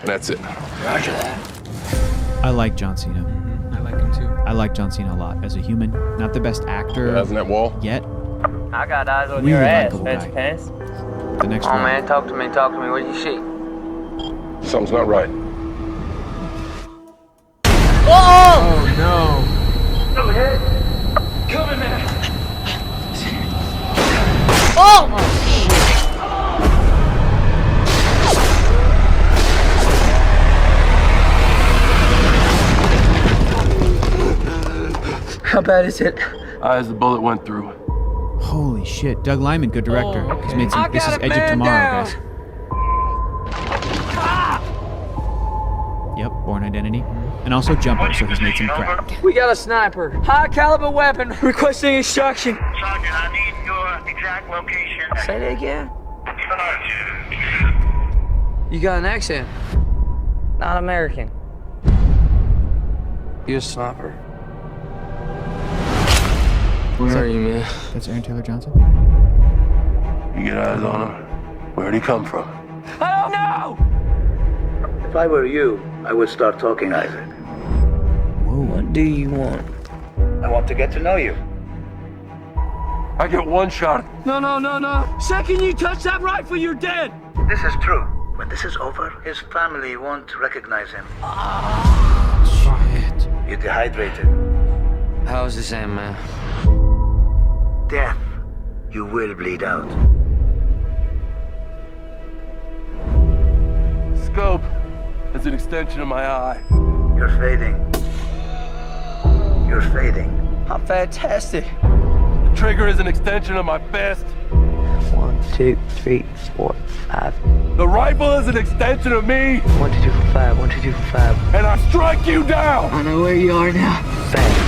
and that's it. Roger that. I like John Cena. I like him too. I like John Cena a lot as a human. Not the best actor Hasn't that wall? yet. I got eyes on Really your ass, likable fancy guy. pants. The next Come on, one. man, talk to me. What do you see? Something's not right. Oh no. Coming, man. How bad is it? Eyes the bullet went through. Holy shit, Doug Liman, good director. Oh, He's okay. made some. This is Edge of Tomorrow, guys. Yep, Born Identity, and also Jumper. So he's made some crap. We got a sniper. High caliber weapon. Requesting instruction. Sergeant, I need your exact location. Say that again. You got an accent. Not American. You a sniper. Where are you, man? That's Aaron Taylor Johnson. You get eyes on him? Where'd he come from? I don't know! If I were you, I would start talking, Isaac. What do you want? I want to get to know you. I get one shot. No. Second you touch that rifle, you're dead! This is true. When this is over, his family won't recognize him. Shit. You're dehydrated. How's this end, man? Death. You will bleed out. Scope is an extension of my eye. You're fading. You're fading. I'm fantastic. The trigger is an extension of my fist. 1, 2, 3, 4, 5. The rifle is an extension of me. 1, 2, 3, 4, 5. 1, 2, 3, 4, 5. And I strike you down. I know where you are now. Bang.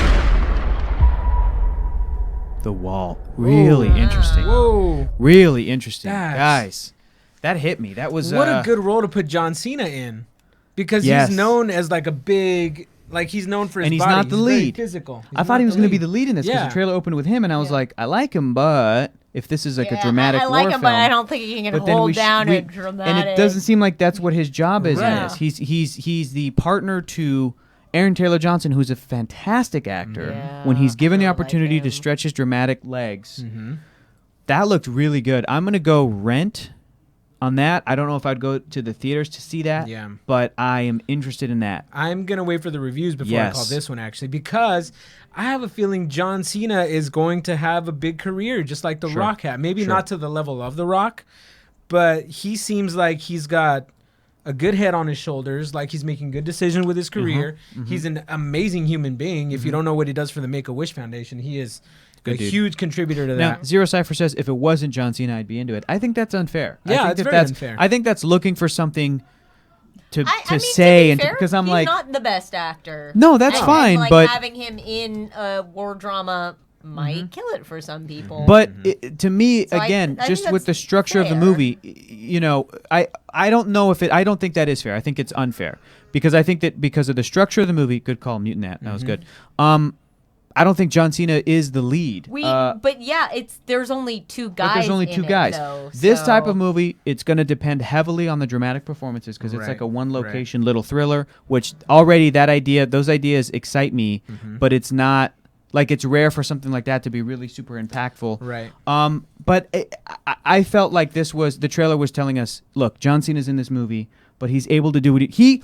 The Wall. Really interesting. Whoa. Really interesting. That's- Guys, that hit me. That was What a good role to put John Cena in, because Yes. he's known as like a big, like he's known for his and he's body. not the He's very lead. physical. He's I thought not he was the going to be lead. the lead in this because Yeah. the trailer opened with him, and I was like, I like him, but if this is like a dramatic I war like him, film, but I don't think he can but then hold we sh- down we- a dramatic. And it doesn't seem like that's what his job is in Right. this. He's the partner to Aaron Taylor Johnson, who's a fantastic actor. Yeah, when he's given the I like opportunity to him. stretch his dramatic legs, Mm-hmm. that looked really good. I'm gonna go Rent on that. I don't know if I'd go to the theaters to see that. Yeah. But I am interested in that. I'm gonna wait for the reviews before I call Yes. this one, actually, because I have a feeling John Cena is going to have a big career, just like The Sure. Rock had. Maybe Sure. not to the level of The Rock, but he seems like he's got a good head on his shoulders, like he's making good decisions with his career. He's an amazing human being. If you don't know what he does for the Make-A-Wish Foundation, he is a Good dude. huge contributor to Now, that. Zero Cipher says if it wasn't John Cena, I'd be into it. I think that's unfair. I Yeah, think it's very that's unfair. I think that's looking for something to I mean, say to be and fair, because I'm he's like, not the best actor. No, that's And, fine, like, but- having him in a war drama might kill it for some people. but to me, So I again, think just with the that's structure of the fair. movie, you know, I don't know if it. I don't think that is fair. I think it's unfair because I think that because of the structure of the movie, good call, mutant that was good. I don't think John Cena is the lead. But yeah, there's only two guys. But there's only in two it, guys. though, This type so- of movie, it's going to depend heavily on the dramatic performances because it's like a one location little thriller, which already those ideas excite me, but it's not like it's rare for something like that to be really super impactful. Right. But I felt like the trailer was telling us, look, John Cena's in this movie, but he's able to do what he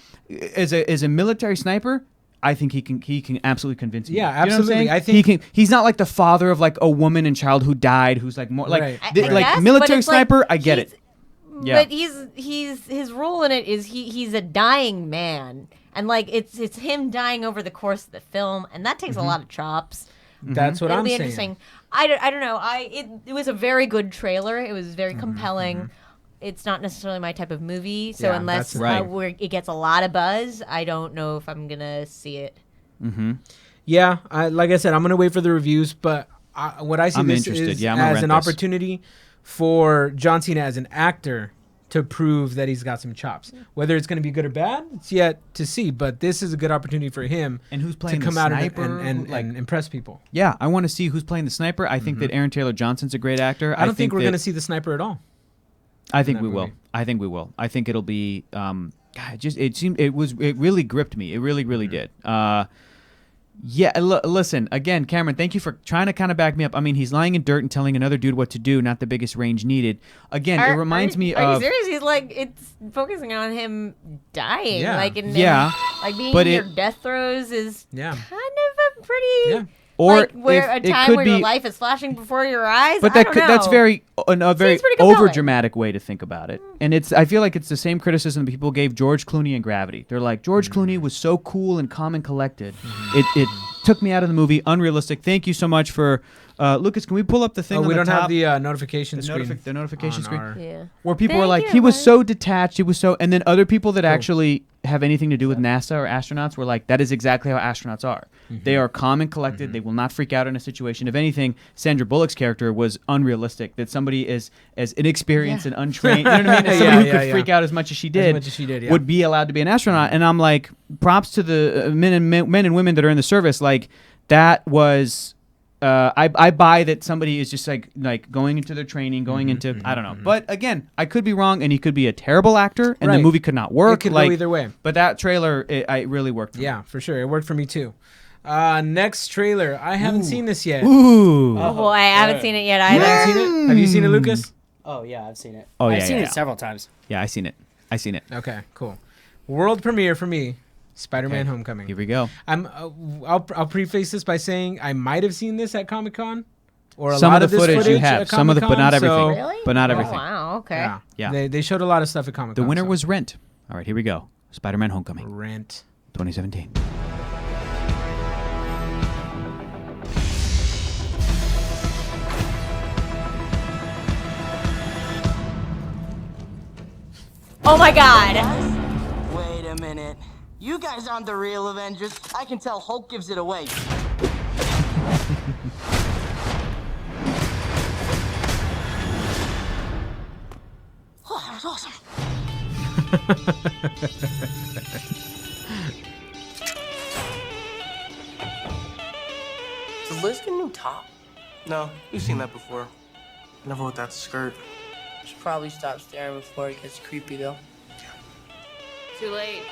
as a military sniper. I think he can absolutely convince me. Yeah, You know what I'm absolutely. saying? I think he can. He's not like the father of like a woman and child who died, who's like more like Right. I like guess, but military it's like sniper. I get it. Yeah. But he's his role in it is he's a dying man, and like it's him dying over the course of the film, and that takes a lot of chops. That's what It'll I'm be saying. interesting. I don't know. It was a very good trailer. It was very compelling. It's not necessarily my type of movie, so Yeah, unless that's right. it gets a lot of buzz, I don't know if I'm gonna see it. Yeah, like I said, I'm gonna wait for the reviews, but what I see I'm this interested. is Yeah, I'm gonna as rent an this. opportunity for John Cena as an actor to prove that he's got some chops. Whether it's gonna be good or bad, it's yet to see. But this is a good opportunity for him And who's playing to the come out sniper? and impress people. Yeah, I want to see who's playing the sniper. I think that Aaron Taylor Johnson's a great actor. I don't think we're that- gonna see the sniper at all. I think in we that will. movie. I think we will. I think it'll be. God, it really gripped me. It really did. Yeah, listen, again, Cameron, thank you for trying to kind of back me up. I mean, he's lying in dirt and telling another dude what to do, not the biggest range needed. Again, it reminds me Are of. you serious? He's like it's focusing on him dying. Yeah. Like in like being but in your it- death throes is Yeah. kind of a pretty Yeah. Or like where if a it time could where your be- life is flashing before your eyes. But I don't know. that's a very pretty compelling. over dramatic way to think about it. And I feel like it's the same criticism people gave George Clooney in Gravity. They're like, George Clooney was so cool and calm and collected. It took me out of the movie. Unrealistic. Thank you so much for Lucas, can we pull up the thing Oh, on we the don't top? have the notification screen. The notification on screen. our- Yeah. Where people were Thank like, you, he was everyone. so detached. He was so, and then other people that actually have anything to do with NASA or astronauts were like, that is exactly how astronauts are. They are calm and collected. They will not freak out in a situation. If anything, Sandra Bullock's character was unrealistic. That somebody as inexperienced and untrained, you know what I mean? As somebody who could freak out as much as she did, yeah. would be allowed to be an astronaut. And I'm like, props to the men and women that are in the service. Like that was. I buy that somebody is just like going into their training, going into I don't know. But again, I could be wrong, and he could be a terrible actor, and the movie could not work. It could go either way. But that trailer, it really worked. Yeah, for sure, it worked for me too. Next trailer. I haven't seen this yet. Ooh. Oh boy, I haven't seen it yet either. You haven't seen it? Have you seen it, Lucas? Oh yeah, I've seen it. Oh yeah, I've seen it several times. Yeah, I seen it. Okay, cool. World premiere for me. Spider-Man: Homecoming. Here we go. I'll preface this by saying I might have seen this at Comic-Con, or a Some lot of the this footage you have, at some of the, but Comic-Con, not everything. so- Really? But not Oh, everything. wow. Okay. Yeah. They showed a lot of stuff at Comic-Con. The winner so- was Rent. All right, here we go. Spider-Man: Homecoming. Rent. 2017. Oh my God. Wait a minute. You guys aren't the real Avengers. I can tell Hulk gives it away. Oh, that was awesome. Does Liz get a new top? No, you've seen that before. Never with that skirt. Should probably stop staring before it gets creepy, though. Too late.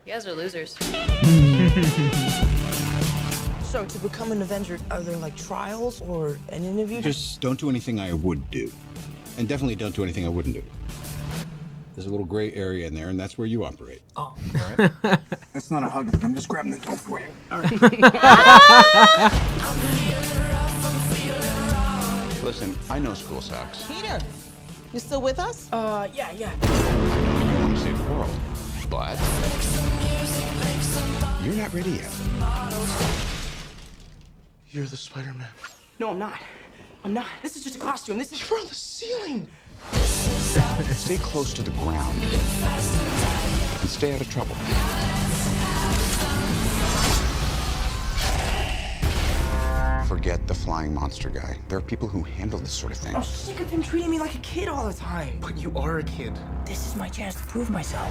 You guys are losers. So, to become an Avenger, are there like trials or an interview? Just don't do anything I would do. And definitely don't do anything I wouldn't do. There's a little gray area in there, and that's where you operate. Oh. All right? That's not a hug. I'm just grabbing the door for you. All right. Listen, I know school sucks. Peter, you still with us? Yeah. I want to save the world. But you're not ready yet. You're the Spider-Man. No, I'm not. I'm not. This is just a costume. This is. You're on the ceiling. Stay close to the ground. And stay out of trouble. Forget the flying monster guy. There are people who handle this sort of thing. I'm sick of him treating me like a kid all the time. But you are a kid. This is my chance to prove myself.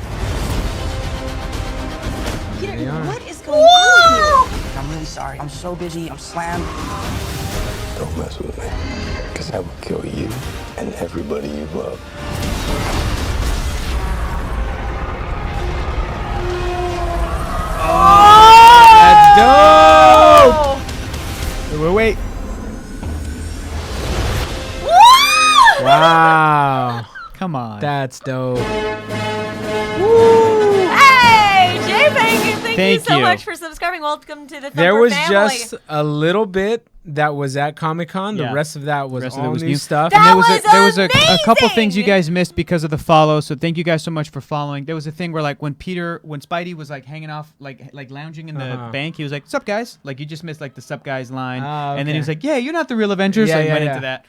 They Peter, are. what is going on with you? I'm really sorry. I'm so busy. I'm slammed. Don't mess with me, because I will kill you and everybody you love. That's dope! Wait. Wow. Come on. That's dope. Hey, Jay, thank you so you. much for subscribing. Welcome to the Thumper There was family. just a little bit that was at Comic-Con. The Yeah. rest of that was Rest of all it was new new stuff. That And was a couple things you amazing! guys missed because of the follow. So thank you guys so much for following. There was a thing where when Spidey was hanging off, like lounging in the bank, he was like, "Sup guys?" Like you just missed the "Sup guys" line, Ah, and then he okay. was like, "Yeah, you're not the real Avengers." Yeah, and yeah, went yeah. into that.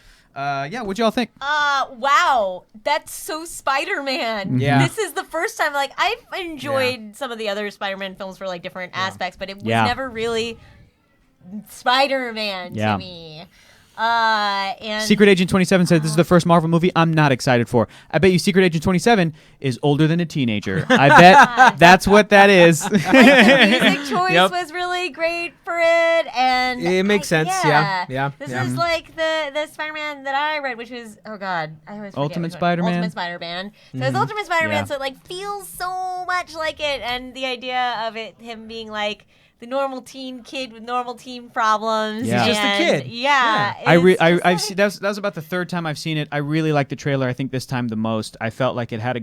What'd y'all think? Wow, that's so Spider-Man. Yeah. This is the first time, I've enjoyed some of the other Spider-Man films for different aspects, but it was Yeah. never really Spider-Man Yeah. to me. And Secret Agent 27 said this is the first Marvel movie I'm not excited for. I bet you Secret Agent 27 is older than a teenager. I bet that's what that is. the music choice was really great for it, and It makes sense, yeah. This Yeah. is like the Spider-Man that I read, which is I always forget Ultimate which one. Spider-Man? Ultimate Spider-Man. So it's Ultimate Spider-Man, Yeah. so it feels so much like it, and the idea of him being the normal teen kid with normal teen problems. Yeah. He's just a kid. Yeah. I've seen that was about the third time I've seen it. I really liked the trailer. I think this time the most. I felt like it had a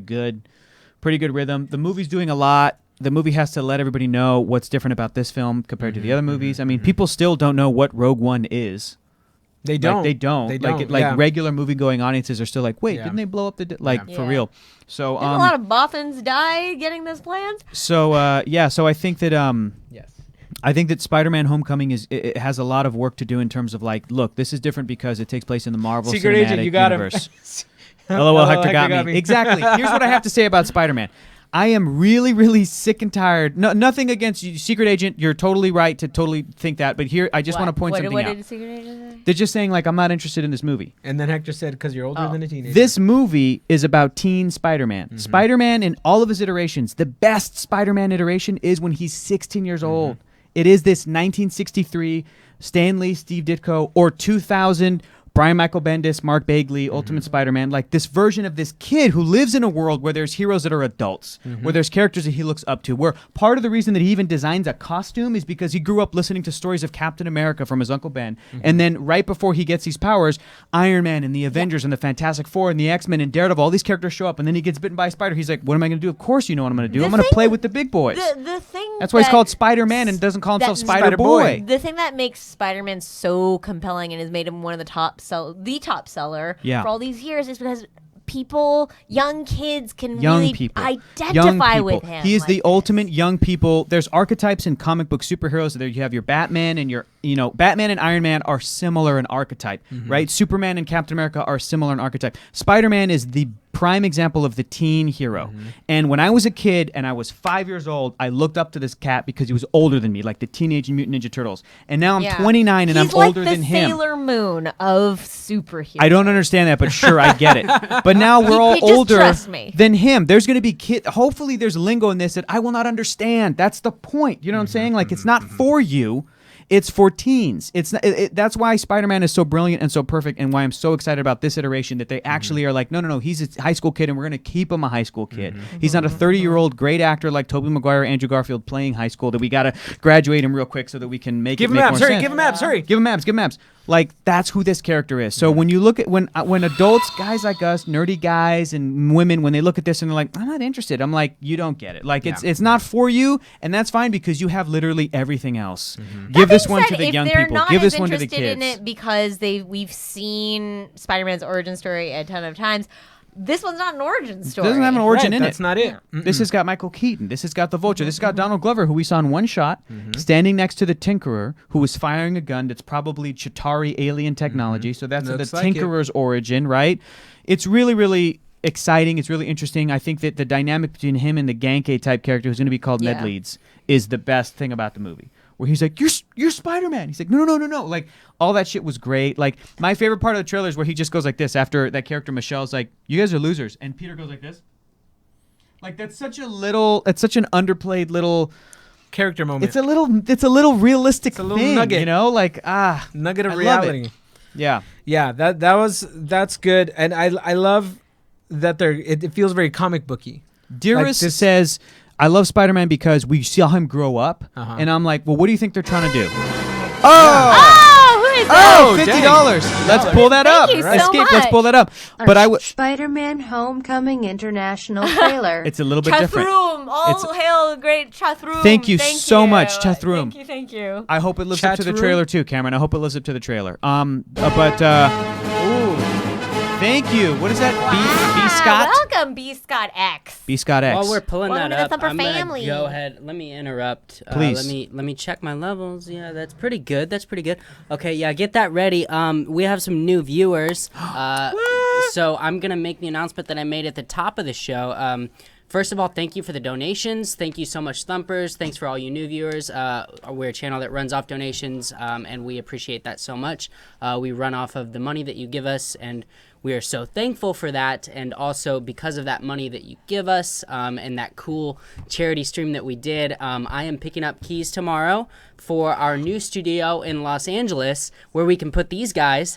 pretty good rhythm. The movie's doing a lot. The movie has to let everybody know what's different about this film compared to the other movies. I mean, people still don't know what Rogue One is. They don't. They don't. They don't, Like yeah. regular movie-going audiences are still like, wait, Yeah. didn't they blow up the for Yeah. real? So Didn't a lot of Bothans die getting those plans? So so I think that Yes. I think that Spider-Man: Homecoming it has a lot of work to do in terms of look, this is different because it takes place in the Marvel Secret Cinematic Agent, you got him. Universe. LOL, Hector got me. Exactly. Here's what I have to say about Spider-Man. I am really, really sick and tired. No, nothing against you, Secret Agent. You're totally right to totally think that. But here, I just want to point something what out. did Secret Agent say? They're just saying I'm not interested in this movie. And then Hector said, because you're older than a teenager. This movie is about teen Spider-Man. Spider-Man in all of his iterations. The best Spider-Man iteration is when he's 16 years old. It is this 1963 Stan Lee, Steve Ditko, or 2000 Brian Michael Bendis, Mark Bagley, Ultimate Spider-Man, like this version of this kid who lives in a world where there's heroes that are adults, where there's characters that he looks up to, where part of the reason that he even designs a costume is because he grew up listening to stories of Captain America from his Uncle Ben, and then right before he gets these powers, Iron Man and the Avengers and the Fantastic Four and the X-Men and Daredevil, all these characters show up, and then he gets bitten by a spider. He's like, what am I going to do? Of course you know what I'm going to do. I'm going to play with the big boys. The thing That's why he's called Spider-Man and doesn't call himself Spider-Boy. The thing that makes Spider-Man so compelling and has made him one of the top seller for all these years is because young kids can really identify with him. He is the ultimate young people. There's archetypes in comic book superheroes. There you have your Batman and Batman and Iron Man are similar in archetype, right? Superman and Captain America are similar in archetype. Spider-Man is the prime example of the teen hero. And when I was a kid and I was 5 years old, I looked up to this cat because he was older than me, like the Teenage Mutant Ninja Turtles. And now I'm 29 and I'm older than him. He's like the Sailor Moon of superheroes. I don't understand that, but sure, I get it. But now we're all older than him. There's going to be hopefully there's lingo in this that I will not understand. That's the point. You know what I'm saying? Like, it's not for you. It's for teens. It's not, that's why Spider-Man is so brilliant and so perfect, and why I'm so excited about this iteration that they actually are like, no, he's a high school kid, and we're going to keep him a high school kid. He's not a 30-year-old great actor like Tobey Maguire or Andrew Garfield playing high school that we got to graduate him real quick so that we can make give it make him more abs, hurry, sense. give him abs, hurry. Give him abs. Like, that's who this character is. So when you look at when adults, guys like us, nerdy guys and women, when they look at this and they're like, I'm not interested. I'm like, you don't get it. Like, it's not for you, and that's fine because you have literally everything else. Give this one to the young people. Give this one to the kids. If they're not interested in it because we've seen Spider-Man's origin story a ton of times, this one's not an origin story. It doesn't have an origin in it. That's not it. This has got Michael Keaton. This has got the Vulture. This has got Donald Glover, who we saw in one shot, standing next to the Tinkerer, who was firing a gun that's probably Chitauri alien technology. So that's the Tinkerer's origin, right? It's really, really exciting. It's really interesting. I think that the dynamic between him and the Genkai type character, who's going to be called Ned Leeds, is the best thing about the movie. Where he's like, you're Spider-Man. He's like, no. Like, all that shit was great. Like, my favorite part of the trailer is where he just goes like this after that character Michelle's like, you guys are losers. And Peter goes like this. Like, it's such an underplayed little character moment. It's a little realistic thing, nugget. You know? Like, nugget of I reality. Love it. Yeah. Yeah, that's good. And I love that it feels very comic booky. Dearest says, I love Spider-Man because we saw him grow up, and I'm like, well, what do you think they're trying to do? Oh, who is that? $50. Let's pull that up. Thank you so much. Let's pull that up. But Spider-Man Homecoming International trailer. It's a little bit different. All hail great Chathroom. Thank you so much, Chathroom. Thank you. I hope it lives up to the trailer too, Cameron. I hope it lives up to the trailer. Thank you. What is that? B Scott? Welcome, B Scott X. B Scott X. While we're pulling Welcome that to the up, Thumper I'm family. gonna go ahead. Let me interrupt. Please. Let me check my levels. Yeah, that's pretty good. Okay, yeah, get that ready. We have some new viewers. So I'm gonna make the announcement that I made at the top of the show. First of all, thank you for the donations. Thank you so much, Thumpers. Thanks for all you new viewers. We're a channel that runs off donations, and we appreciate that so much. We run off of the money that you give us, and we are so thankful for that. And also, because of that money that you give us and that cool charity stream that we did, I am picking up keys tomorrow for our new studio in Los Angeles, where we can put these guys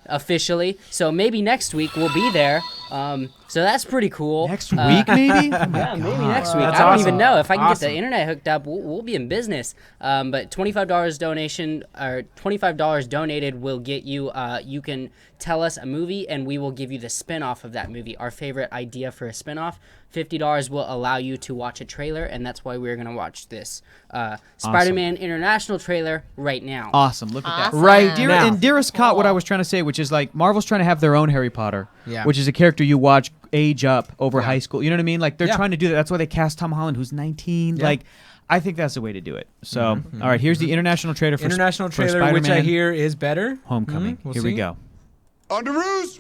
officially. So maybe next week we'll be there. So that's pretty cool. Next week, maybe? Yeah, maybe next week. That's I don't awesome. even know. If I can Awesome. get the internet hooked up, we'll be in business. But $25 donation or $25 donated will get you. You can tell us a movie, and we will give you the spin-off of that movie. Our favorite idea for a spin-off. $50 will allow you to watch a trailer, and that's why we're gonna watch this Spider-Man International trailer right now. Awesome. Look at that. Awesome. Right. Now. And Dearest caught what I was trying to say, which is like Marvel's trying to have their own Harry Potter, which is a character you watch age up over high school. You know what I mean? Like, they're trying to do that. That's why they cast Tom Holland, who's 19. Like, I think that's the way to do it. So, all right, here's the international trailer for International for trailer, which I Spider-Man hear is better. Homecoming. We'll Here see. we go. Underoos!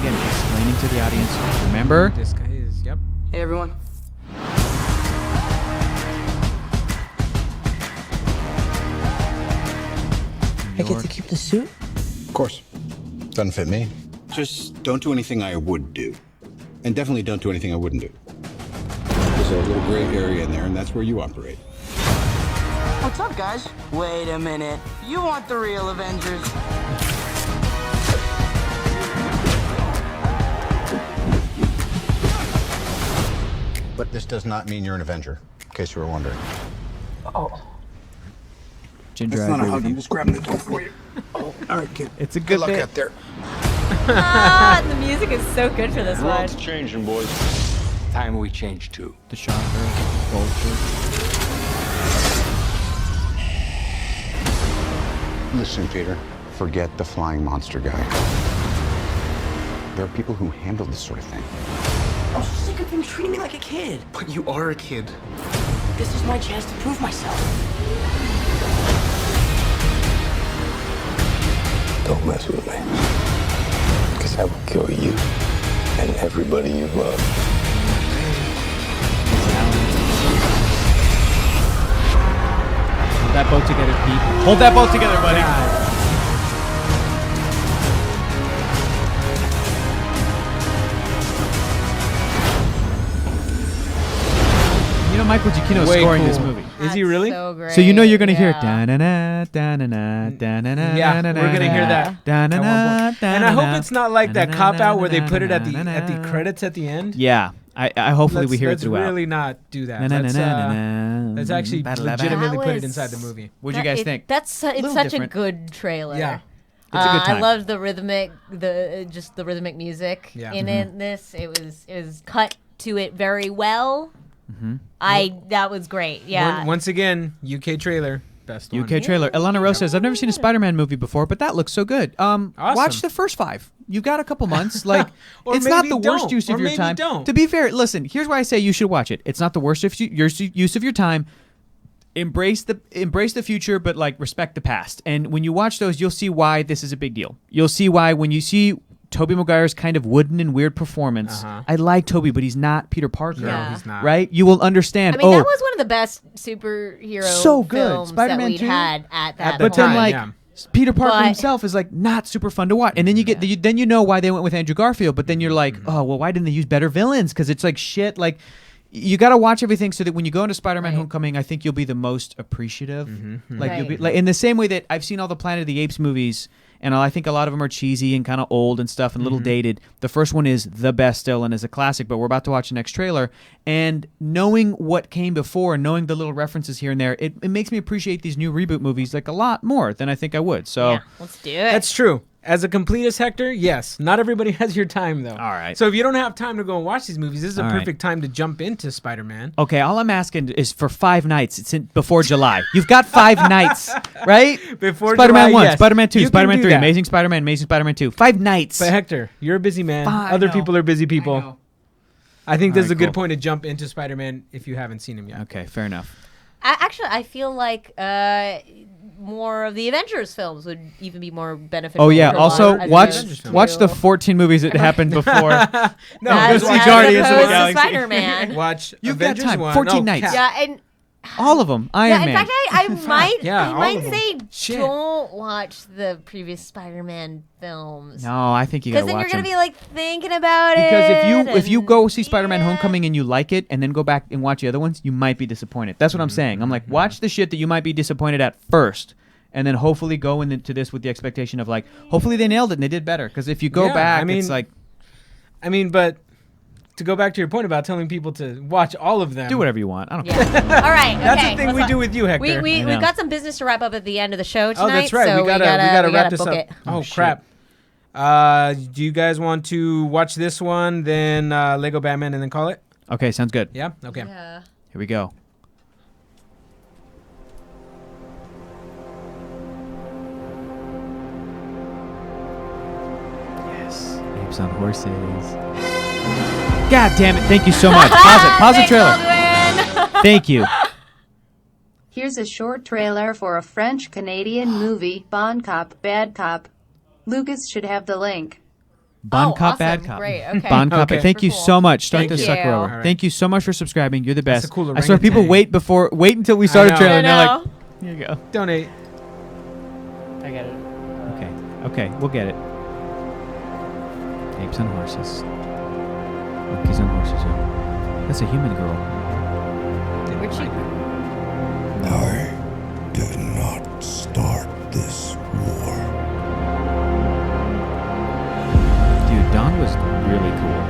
Again, explaining to the audience. Remember? This guy is, yep. Hey, everyone. I get to keep the suit? Of course. Doesn't fit me. Just don't do anything I would do. And definitely don't do anything I wouldn't do. There's a little gray area in there, and that's where you operate. What's up, guys? Wait a minute. You want the real Avengers? But this does not mean you're an Avenger, in case you were wondering. Oh. Ginger, That's I not a agree hug. with I'm you. just grabbing the door for you. Oh, all right, kid. It's a Good good luck bit. out there. The music is so good for this one. World's changing, boys. Time we change too. The Shocker, Vulture. Listen, Peter, forget the flying monster guy. There are people who handle this sort of thing. I'm so sick of them treating me like a kid. But you are a kid. This is my chance to prove myself. Don't mess with me. Because I will kill you and everybody you love. Hold that boat together, Pete. Hold that boat together, buddy. You know, Michael Giacchino is Way scoring cool. this movie. Is he really? So great. So you know you're gonna hear yeah. da-na-na, da-na-na, da-na-na, Yeah, we're da-na-na, gonna hear that da-na-na, at one point. And I hope da-na-na, it's not like that cop out where they put it at the da-na-na. credits at the end. Yeah, I hopefully we hear it let's throughout. really not do that. Na-na-na-na-na-na. Let's actually Ba-da-da-ba. legitimately That put it was- inside the movie. What'd you guys think? It's Little such different. a good trailer. Yeah. It's a good time. I loved the rhythmic music Yeah. in Mm-hmm. this. It was cut to it very well. Mm-hmm. That was great. Yeah. Once again, UK trailer. Best one. UK trailer. Elana Rose says, I've never seen a Spider-Man movie before, but that looks so good. Watch the first 5. You've got a couple months. Like, Or it's not maybe the worst don't. use Or of your maybe time. don't. To be fair, listen, here's why I say you should watch it. It's not the worst of your use of your time. Embrace the future, but like respect the past. And when you watch those, you'll see why this is a big deal. You'll see why when you see Tobey Maguire's kind of wooden and weird performance. I like Tobey, but he's not Peter Parker. No, he's not. Right? You will understand. I mean, that was one of the best superhero So good. films Spider-Man that we'd 2? had at that But point. then, like, Peter Parker But- himself is like not super fun to watch, and then you get then you know why they went with Andrew Garfield. But then you're like, oh well, why didn't they use better villains? Because it's like shit. Like you got to watch everything so that when you go into Spider-Man: Homecoming, I think you'll be the most appreciative. Like you'll be like in the same way that I've seen all the Planet of the Apes movies. And I think a lot of them are cheesy and kind of old and stuff and a little dated. The first one is the best still and is a classic, but we're about to watch the next trailer. And knowing what came before and knowing the little references here and there, it makes me appreciate these new reboot movies like a lot more than I think I would. So Yeah, let's do it. That's true. As a completist, Hector, yes. Not everybody has your time, though. All right. So if you don't have time to go and watch these movies, this is a All right. perfect time to jump into Spider-Man. Okay, all I'm asking is for 5 nights. It's before July. You've got 5 nights, right? Before Spider-Man July, 1, yes. Spider-Man 2, You can Spider-Man do 3, that. Amazing Spider-Man, Amazing Spider-Man 2. 5 nights. But Hector, you're a busy man. Fine, Other I know. people are busy people. I think this All is a right, good cool. point to jump into Spider-Man if you haven't seen him yet. Okay, fair enough. I feel like more of the Avengers films would even be more beneficial. Oh yeah. for Also, as watch opposed to- the 14 movies that happened before. No, as just watch Guardians of the opposed to Galaxy. Spider-Man. Watch You've got Avengers time. 1. 14 No, nights. Cap. Yeah, and All of them. Iron yeah, in Man. fact, I might Yeah, I all might of 'em. say Shit. don't watch the previous Spider-Man films. No, I think you gotta Because then watch you're gonna them. be like thinking about it. Because if you and- go see Spider-Man: Homecoming and you like it, and then go back and watch the other ones, you might be disappointed. That's what I'm saying. I'm like, watch the shit that you might be disappointed at first, and then hopefully go into this with the expectation of like, hopefully they nailed it and they did better. Because if you go Yeah, back, I mean- it's like, but to go back to your point about telling people to watch all of them. do whatever you want. I don't care. Yeah. All right. That's okay, the thing let's we not- do with you, Hector. We've know. got some business to wrap up at the end of the show tonight. Oh, that's right. So we gotta wrap this book up. it. Oh, shit. crap. Do you guys want to watch this one, then Lego Batman, and then call it? Okay, sounds good. Yeah. Okay. Yeah. Here we go. Yes, apes on horses. God damn it! Thank you so much. Pause it. Pause the Thanks, trailer. Baldwin. Thank you. Here's a short trailer for a French-Canadian movie, Bon Cop, Bad Cop. Lucas should have the link. Bon Oh, Cop, awesome. Bad Cop. Great, okay. Bon Cop. Okay. Thank you Super so cool. much. Start Thank this you. sucker over. All right. Thank you so much for subscribing. You're the That's best. a cool I swear people orangutan. wait until we start a know. trailer I and they're know. like, here you go. Donate. I got it. Okay, we'll get it. Apes on horses. Monkeys on horses. Oh. That's a human girl. Where'd she? Dawn was really cool.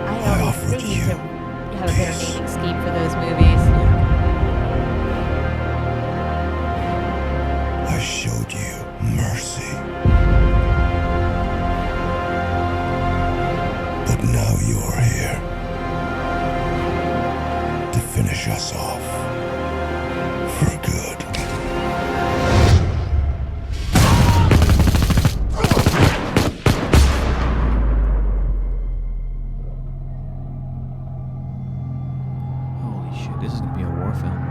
I always they need to have a better naming scheme for those movies. I showed you mercy. But now you're here to finish us off for good. Holy shit, this is gonna be a war film.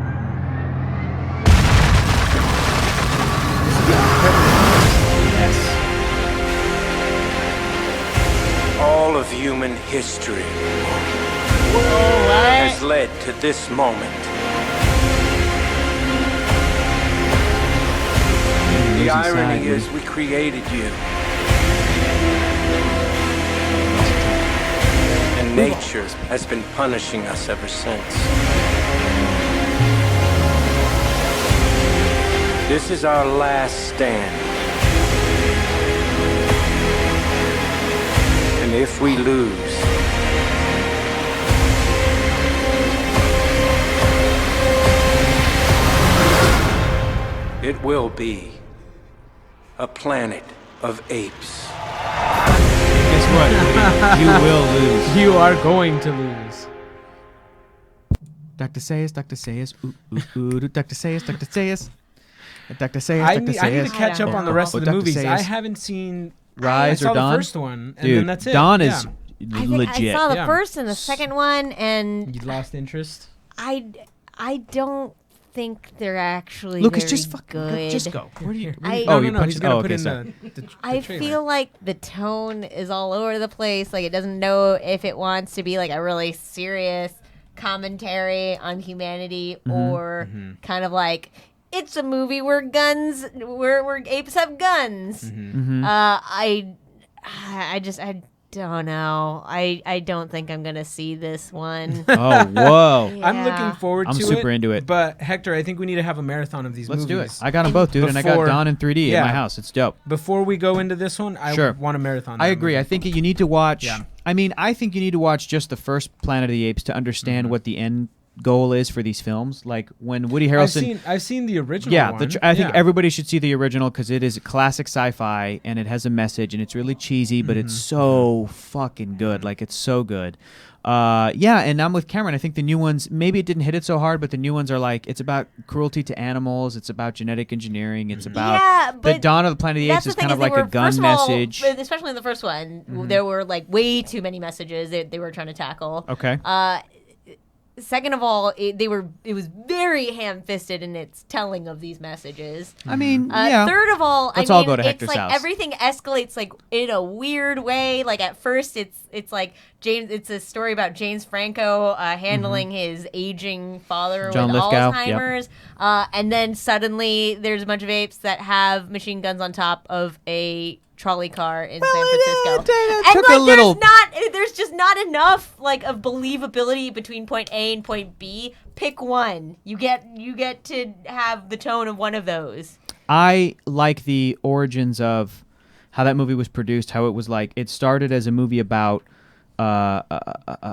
All of human history has led to this moment. The irony is we created you. And nature has been punishing us ever since. This is our last stand. And if we lose, it will be a planet of apes. Guess what? You will lose. You are going to lose. Dr. Sayers, Dr. Sayers, Dr. Sayers, Dr. Sayers. Dr. Sayers, I Dr. need Sayers. to catch up on the rest of the Dr. movies. Sayers. I haven't seen Rise I or saw Dawn? the first one, and Dude, then that's it. Dawn Yeah. is I think legit. I saw the first and the second one, and You lost interest. I don't think they're actually Lucas, very just good. just go. Where do you? No, he's gonna put in sorry. the I trailer. feel like the tone is all over the place. Like it doesn't know if it wants to be like a really serious commentary on humanity or kind of like it's a movie where apes have guns. I don't know. I don't think I'm gonna see this one. Oh, whoa. I'm looking forward to I'm it. super into it. But Hector, I think we need to have a marathon of these Let's movies. do it. I got them both, dude, and I got Dawn in 3D in my house. It's dope. Before we go into this one, I want a marathon. I agree. movie. I think you need to watch. Yeah. I mean, I think you need to watch just the first Planet of the Apes to understand what the end goal is for these films. Like when Woody Harrelson. I've seen the original. Yeah, one. I think everybody should see the original because it is classic sci-fi and it has a message and it's really cheesy, but it's so fucking good. Like it's so good. Yeah, and I'm with Cameron. I think the new ones, maybe it didn't hit it so hard, but the new ones are like, it's about cruelty to animals, it's about genetic engineering, it's about the Dawn of the Planet of the Apes is kind of like a gun message. Especially in the first one, there were like way too many messages they were trying to tackle. Okay. Second of all, it was very ham-fisted in its telling of these messages. I mean, yeah. Third of all, Let's I mean, all go to it's Hector's like house. everything escalates like in a weird way. Like at first, it's like James. It's a story about James Franco handling his aging father John with Lithgow, Alzheimer's, and then suddenly there's a bunch of apes that have machine guns on top of a trolley car in San Francisco. took a little- There's just not enough like of believability between point A and point B. Pick one. You get to have the tone of one of those. I like the origins of how that movie was produced, how it was like, it started as a movie about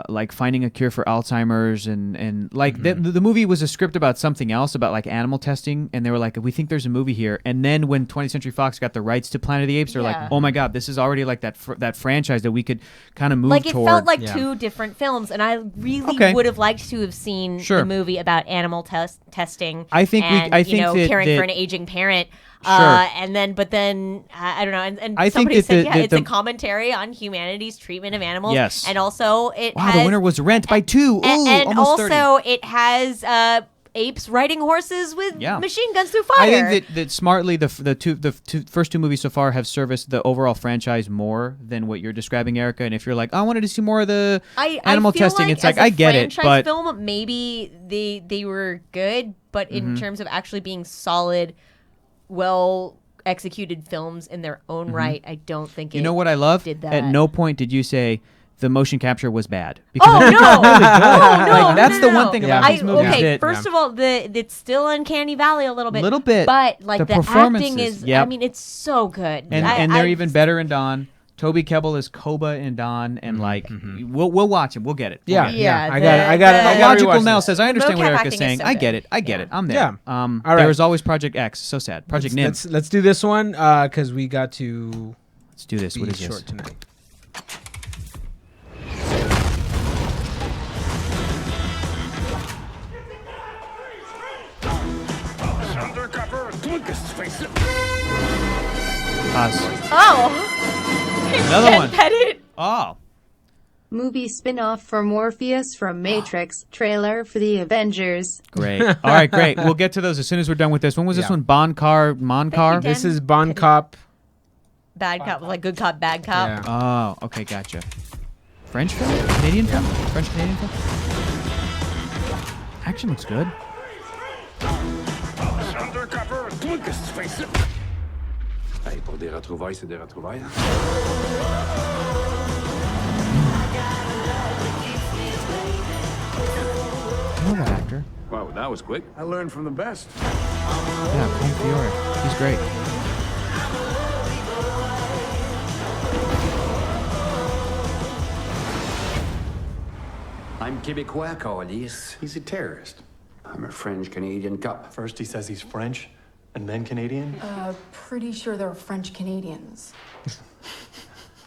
like finding a cure for Alzheimer's and like the movie was a script about something else, about like animal testing, and they were like, we think there's a movie here. And then when 20th Century Fox got the rights to Planet of the Apes, they're like, oh my god, this is already like that franchise that we could kind of move like it toward. felt like two different films, and I really would have liked to have seen the movie about animal testing. I think and, I think that, caring for an aging parent. Sure. But then I don't know. And I think somebody that said, the- it's the- a commentary on humanity's treatment of animals. Yes. And also it wow, has, the winner was Rent by 2. Ooh, and almost 30. also it has apes riding horses with machine guns through fire. I think that smartly the first two movies so far have serviced the overall franchise more than what you're describing, Erica. And if you're like, I wanted to see more of the animal I feel testing, like it's like as a I get it, franchise but film, maybe they were good, but in terms of actually being solid, well executed films in their own right, I don't think you know what I love? did that. At no point did you say the motion capture was bad. Because Oh I think no! it's really good. No, Like, that's no, the one no. thing about these movies. Okay, that, first of all, it's still Uncanny Valley a little bit. Little bit. But like The the acting performances, is, yep. I mean, it's so good. and they're even better in Dawn. Toby Kebbell is Koba and Don, and like we'll watch it. We'll get it. We'll Yeah, get it. yeah. I got it. Logical Nell says, I understand what mocap Erica's acting is saying. so I good. get it. I get it. I'm there. Yeah. All right. There was always Project X. So sad. Project Nim. Let's do this one because we got to. Let's do this. What is short this? tonight. Pause. Oh. Another one. Petted. Oh. Movie spin-off for Morpheus from Matrix. Trailer for the Avengers. Great. All right, great. We'll get to those as soon as we're done with this. When was this one? Moncar? This is Bon Cop. Bad cop, like good cop, bad cop. Yeah. Oh, okay, gotcha. French film? Canadian film? French Canadian film? Action looks good. Hey, pour des retrouvailles, c'est des retrouvailles. I know that actor. Wow, that was quick. I learned from the best. Yeah, Colin Fiore. He's great. I'm Québécois, Calice. He's a terrorist. I'm a French-Canadian cop. First he says he's French, and then Canadian. Pretty sure they're French Canadians.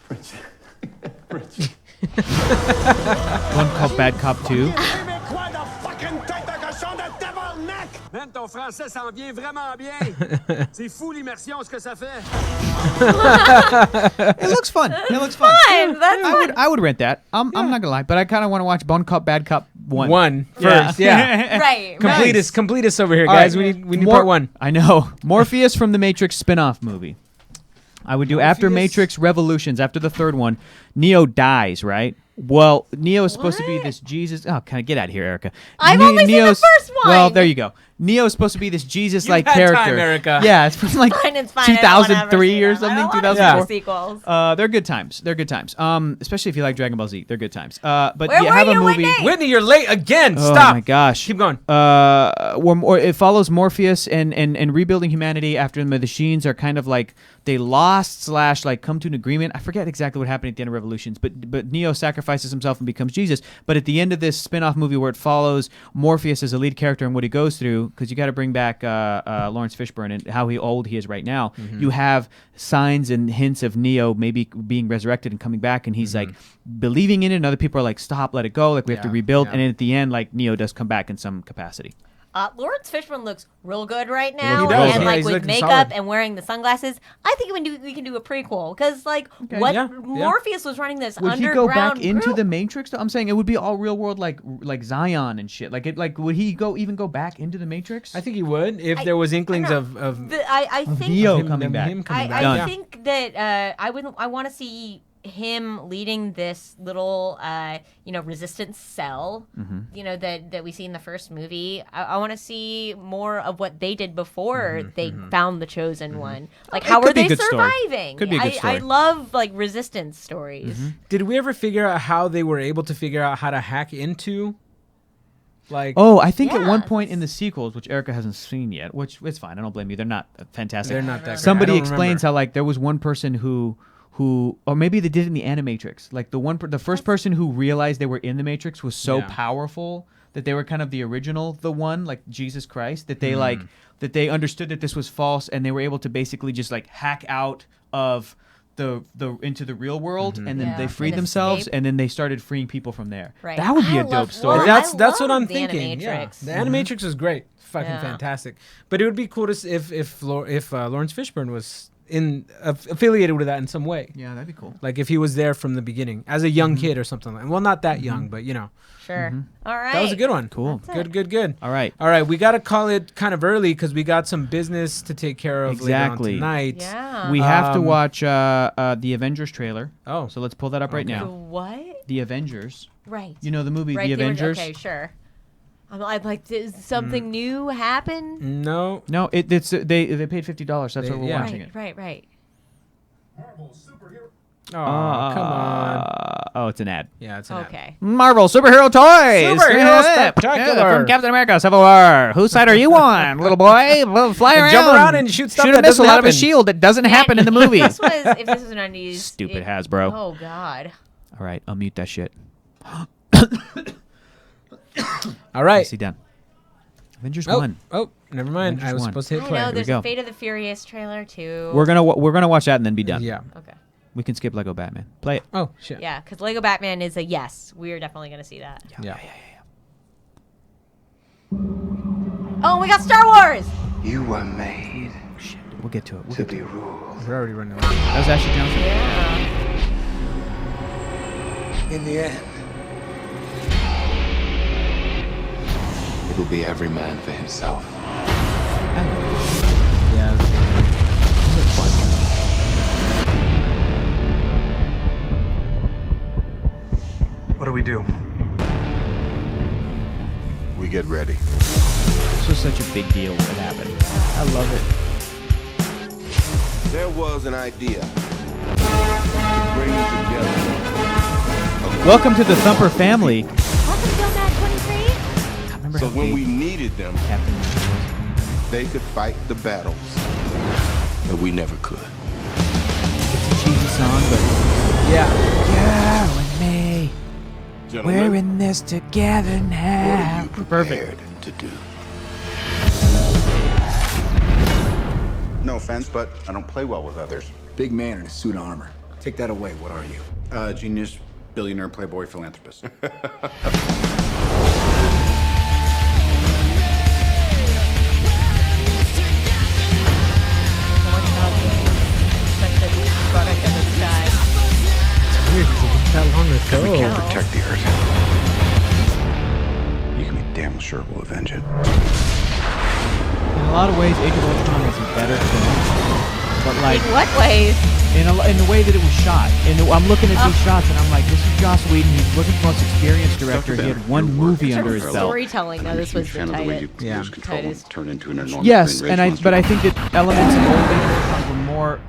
French. One called Bad Cop 2. Man, ton français s'en vient vraiment bien. C'est fou l'immersion, ce que ça fait. It looks fun. It looks fun. That's fun. I would rent that. I'm not gonna lie, but I kind of want to watch Bon Cop, Bad Cop 1. One first, yeah. Right. Complete us over here, All guys. right. We need part one. I know. Morpheus from the Matrix spin-off movie. I would do after Morpheus? Matrix Revolutions, after the third one, Neo dies, right? Well, Neo is supposed to be this Jesus. Oh, can I get out of here, Erica? I've only seen the first one. Well, there you go. Neo is supposed to be this Jesus-like You've had character. time, Erica. Yeah, it's from like It's fine. I don't wanna ever 2003 see or them. I something, don't wanna see 2004. the sequels. They're good times. They're good times. Especially if you like Dragon Ball Z, they're good times. But Where you were have a you, movie. Whitney, you're late again. Oh Stop. my gosh! Keep going. It follows Morpheus and rebuilding humanity after the machines are kind of like they lost / like come to an agreement. I forget exactly what happened at the end of Revolutions, but Neo sacrifices himself and becomes Jesus. But at the end of this spin-off movie where it follows Morpheus as a lead character and what he goes through, because you got to bring back Lawrence Fishburne and how old he is right now, you have signs and hints of Neo maybe being resurrected and coming back, and he's like believing in it, and other people are like, stop, let it go, like we have to rebuild. And then at the end, like Neo does come back in some capacity. Lawrence Fishburne looks real good right now, He does, and yeah, like he's with looking makeup solid. and wearing the sunglasses. I think we can do a prequel because like Morpheus was running this Would he underground go back into group. the Matrix? I'm saying it would be all real world, like Zion and shit. Would he even go back into the Matrix? I think he would if there was inklings of I think Neo him coming back. I think that I want to see him leading this little resistance cell that we see in the first movie. I want to see more of what they did before they found the chosen one. Like how could are be a they good story. surviving? Could be a good story. I love like resistance stories. Did we ever figure out how they were able to figure out how to hack into? Like, I think at one point in the sequels, which Erica hasn't seen yet, which it's fine. I don't blame you. They're not fantastic. They're not that great. Somebody I don't explains remember. how like there was one person who, or maybe they did it in the Animatrix. Like the first person who realized they were in the Matrix was so powerful that they were kind of the original, like Jesus Christ, that they that they understood that this was false, and they were able to basically just like hack out of the into the real world, and then they freed And themselves, escape. and then they started freeing people from there. Right. That would be I a dope love- story. well, That's I what I'm love the thinking. Yeah. Animatrix. The Animatrix was great, fucking Yeah. fantastic. But it would be cool to if Lawrence Fishburne was affiliated with that in some way. Yeah, that'd be cool. Like if he was there from the beginning as a young kid or something like. Well, not that young, but Sure. All right. That was a good one. Cool. Good. All right. All right. We got to call it kind of early because we got some business to take care of Exactly. later on tonight. Yeah. We have to watch the Avengers trailer. Oh. So let's pull that up right The now. what? The Avengers. Right. You know the movie Right, The Avengers? Okay, sure. I'm like, did something new happen? No. No, it's they paid $50. That's why we're yeah. watching it. Right. Oh, come on. Oh, it's an ad. Yeah, it's an ad. Okay. Marvel superhero toys. Superhero spectacular. From Captain America Civil War. Whose side are you on, little boy? We'll fly And around. jump around and shoot stuff Shoot that a missile doesn't out of a happen. shield that doesn't happen in the movie. If this was an 90s. Stupid Hasbro. Oh, God. All right, I'll mute that shit. All right. Nicely done. Avengers 1. Oh, never mind. I was supposed to hit I play. know, there's go. a Fate of the Furious trailer, too. We're gonna watch that and then be done. Yeah. Okay. We can skip Lego Batman. Play it. Oh, shit. Yeah, because Lego Batman is a yes. We're definitely going to see that. Yeah. Oh, we got Star Wars! You were made Shit, we'll get to it. to be ruled. We're already running away. That was Ashley Johnson. Yeah. In the end, it will be every man for himself. Yeah. What do we do? We get ready. This was such a big deal when it happened. I love it. There was an idea to bring together. Welcome to the Thumper family. Welcome to Nomad 23. Remember So how when big we needed them, Captain America was? they could fight the battles that we never could. It's a cheesy song, but Yeah. you and me, Gentlemen, we're in this together now. what are you prepared to do? No offense, but I don't play well with others. Big man in a suit of armor. Take that away. What are you? Genius, billionaire, playboy, philanthropist. That long ago. Protect the Earth. You can be damn sure we'll avenge it. In a lot of ways, Age of Ultron was a better film. But like, In what ways? in the way that it was shot. I'm looking at these shots and I'm like, this is Joss Whedon. He's looking for the most experienced director. He had one movie under his belt. Storytelling, though, this was the Yeah. tightest. Turn into an enormous Yes, brain and rage but I monster. think that elements of old Age of Ultron were more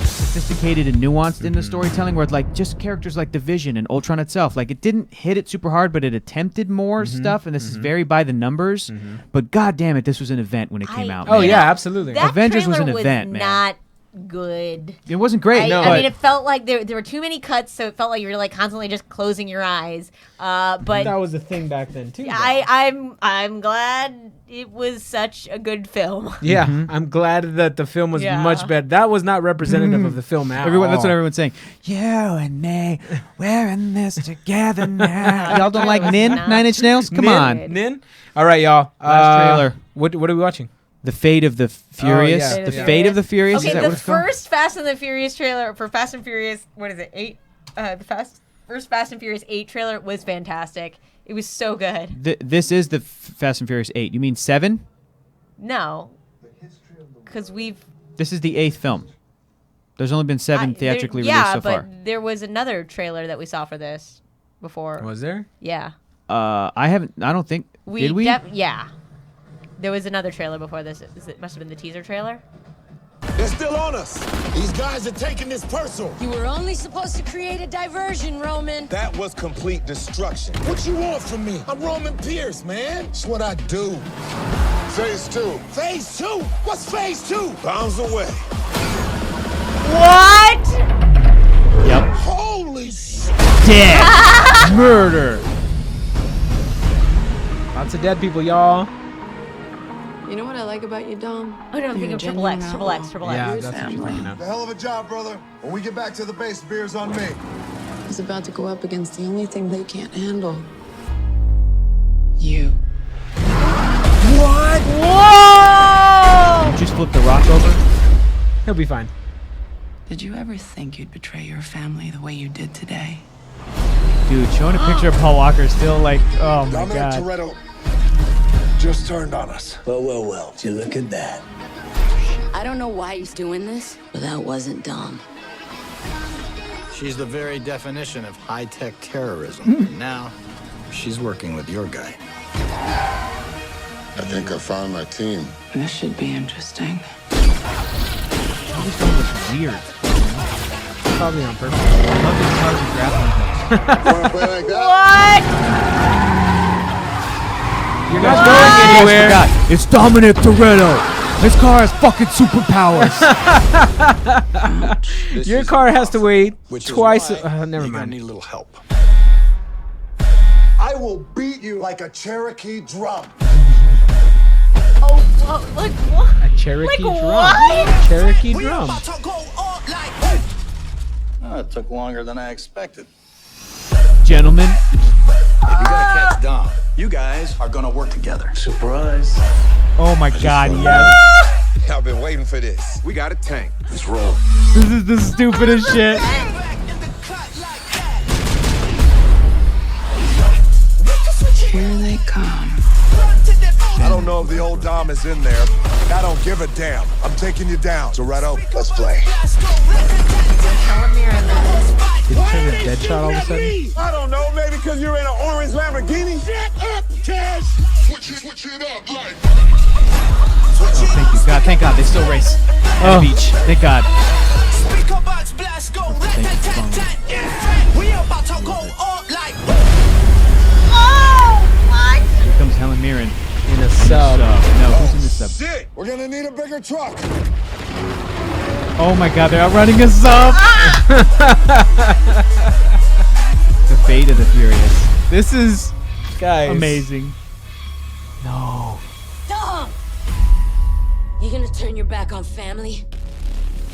sophisticated and nuanced in the storytelling, where like just characters like the Vision and Ultron itself, like it didn't hit it super hard, but it attempted more stuff, and this is very by the numbers. But god damn it, this was an event when it came out. Oh man. yeah, absolutely. That Avengers was trailer an event, man. not good. It wasn't great. I but mean, it felt like there were too many cuts, so it felt like you were like constantly just closing your eyes. But that was a thing back then too. I'm glad it was such a good film. Yeah, I'm glad that the film was Yeah. much better. That was not representative of the film at Everyone, all. that's what everyone's saying. You and me, we're in this together now. Y'all don't like Nin? not. 9 Inch Nails? Come on. Nin. All right, y'all. Last trailer. What are we watching? The Fate of the Furious. yeah. The Fate of the Furious. Okay, Is that the what it's called? first Fast and the Furious trailer for Fast and Furious, what is it, 8? First Fast and Furious 8 trailer was fantastic. It was so good. This is the Fast and Furious 8. You mean 7? No, because we've... This is the 8th film. There's only been 7 theatrically released so far. Yeah, but there was another trailer that we saw for this before. Was there? Yeah. I don't think... Did we? Yeah. There was another trailer before this. It must have been the teaser trailer. They're still on us. These guys are taking this personal. You were only supposed to create a diversion, Roman. That was complete destruction. What you want from me? I'm Roman Pierce, man. It's what I do. Phase 2. Phase 2? What's phase 2? Bombs away. What? Yep. Holy shit. Dead. Murder. Lots of dead people, y'all. You know what I like about you, Dom? Oh, no, I'm thinking of Triple X. Yeah, that's what you're thinking of. A hell of a job, brother. When we get back to the base, beer's on me. He's about to go up against the only thing they can't handle. You. What? Whoa! You just flipped the rock over? He'll be fine. Did you ever think you'd betray your family the way you did today? Dude, showing a picture of Paul Walker is still like, oh my Dominic god. Toretto just turned on us. Well. Did you look at that? I don't know why he's doing this, but that wasn't Dom. She's the very definition of high-tech terrorism. And now, she's working with your guy. I think I found my team. This should be interesting. All this film looks weird. probably on purpose. I love his cars and grappling hooks. Play like that? What? You're not going anywhere. God, it's Dominic Toretto. His car has fucking superpowers. Your car has to wait Which is twice. why Never you're gonna mind. need a little help. I will beat you like a Cherokee drum. Oh, like what? A Cherokee Like drum. what? Cherokee drum. Oh, it took longer than I expected. Gentlemen, If you're gonna catch Dom, you guys are gonna work together. Surprise. oh my God, yes. I've been waiting for this. We got a tank. Let's roll. This is the stupidest shit. Here they come. I don't know if the old Dom is in there. I don't give a damn. I'm taking you down. Toretto, let's play. Helen Mirren. Did you turn a dead shot all of a sudden? I don't know, maybe because you're in an orange Lamborghini. Shut up, Cash. Switch it up, like. Oh, thank you, God. Thank God. They still race at the beach. Thank God. Here comes Helen Mirren. In a sub. No, who's in the sub? Shit, we're gonna need a bigger truck. Oh my God, they're outrunning a sub. The fate of the furious. This is Guys. amazing. No. Dom! You gonna turn your back on family?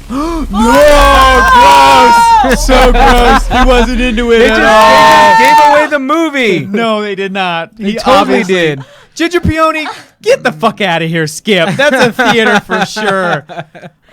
No, gross. So gross. He wasn't into it They at just all. gave away the movie. No, they did not. They He totally obviously did. Ginger Peony, get the fuck out of here, Skip. That's a theater for sure.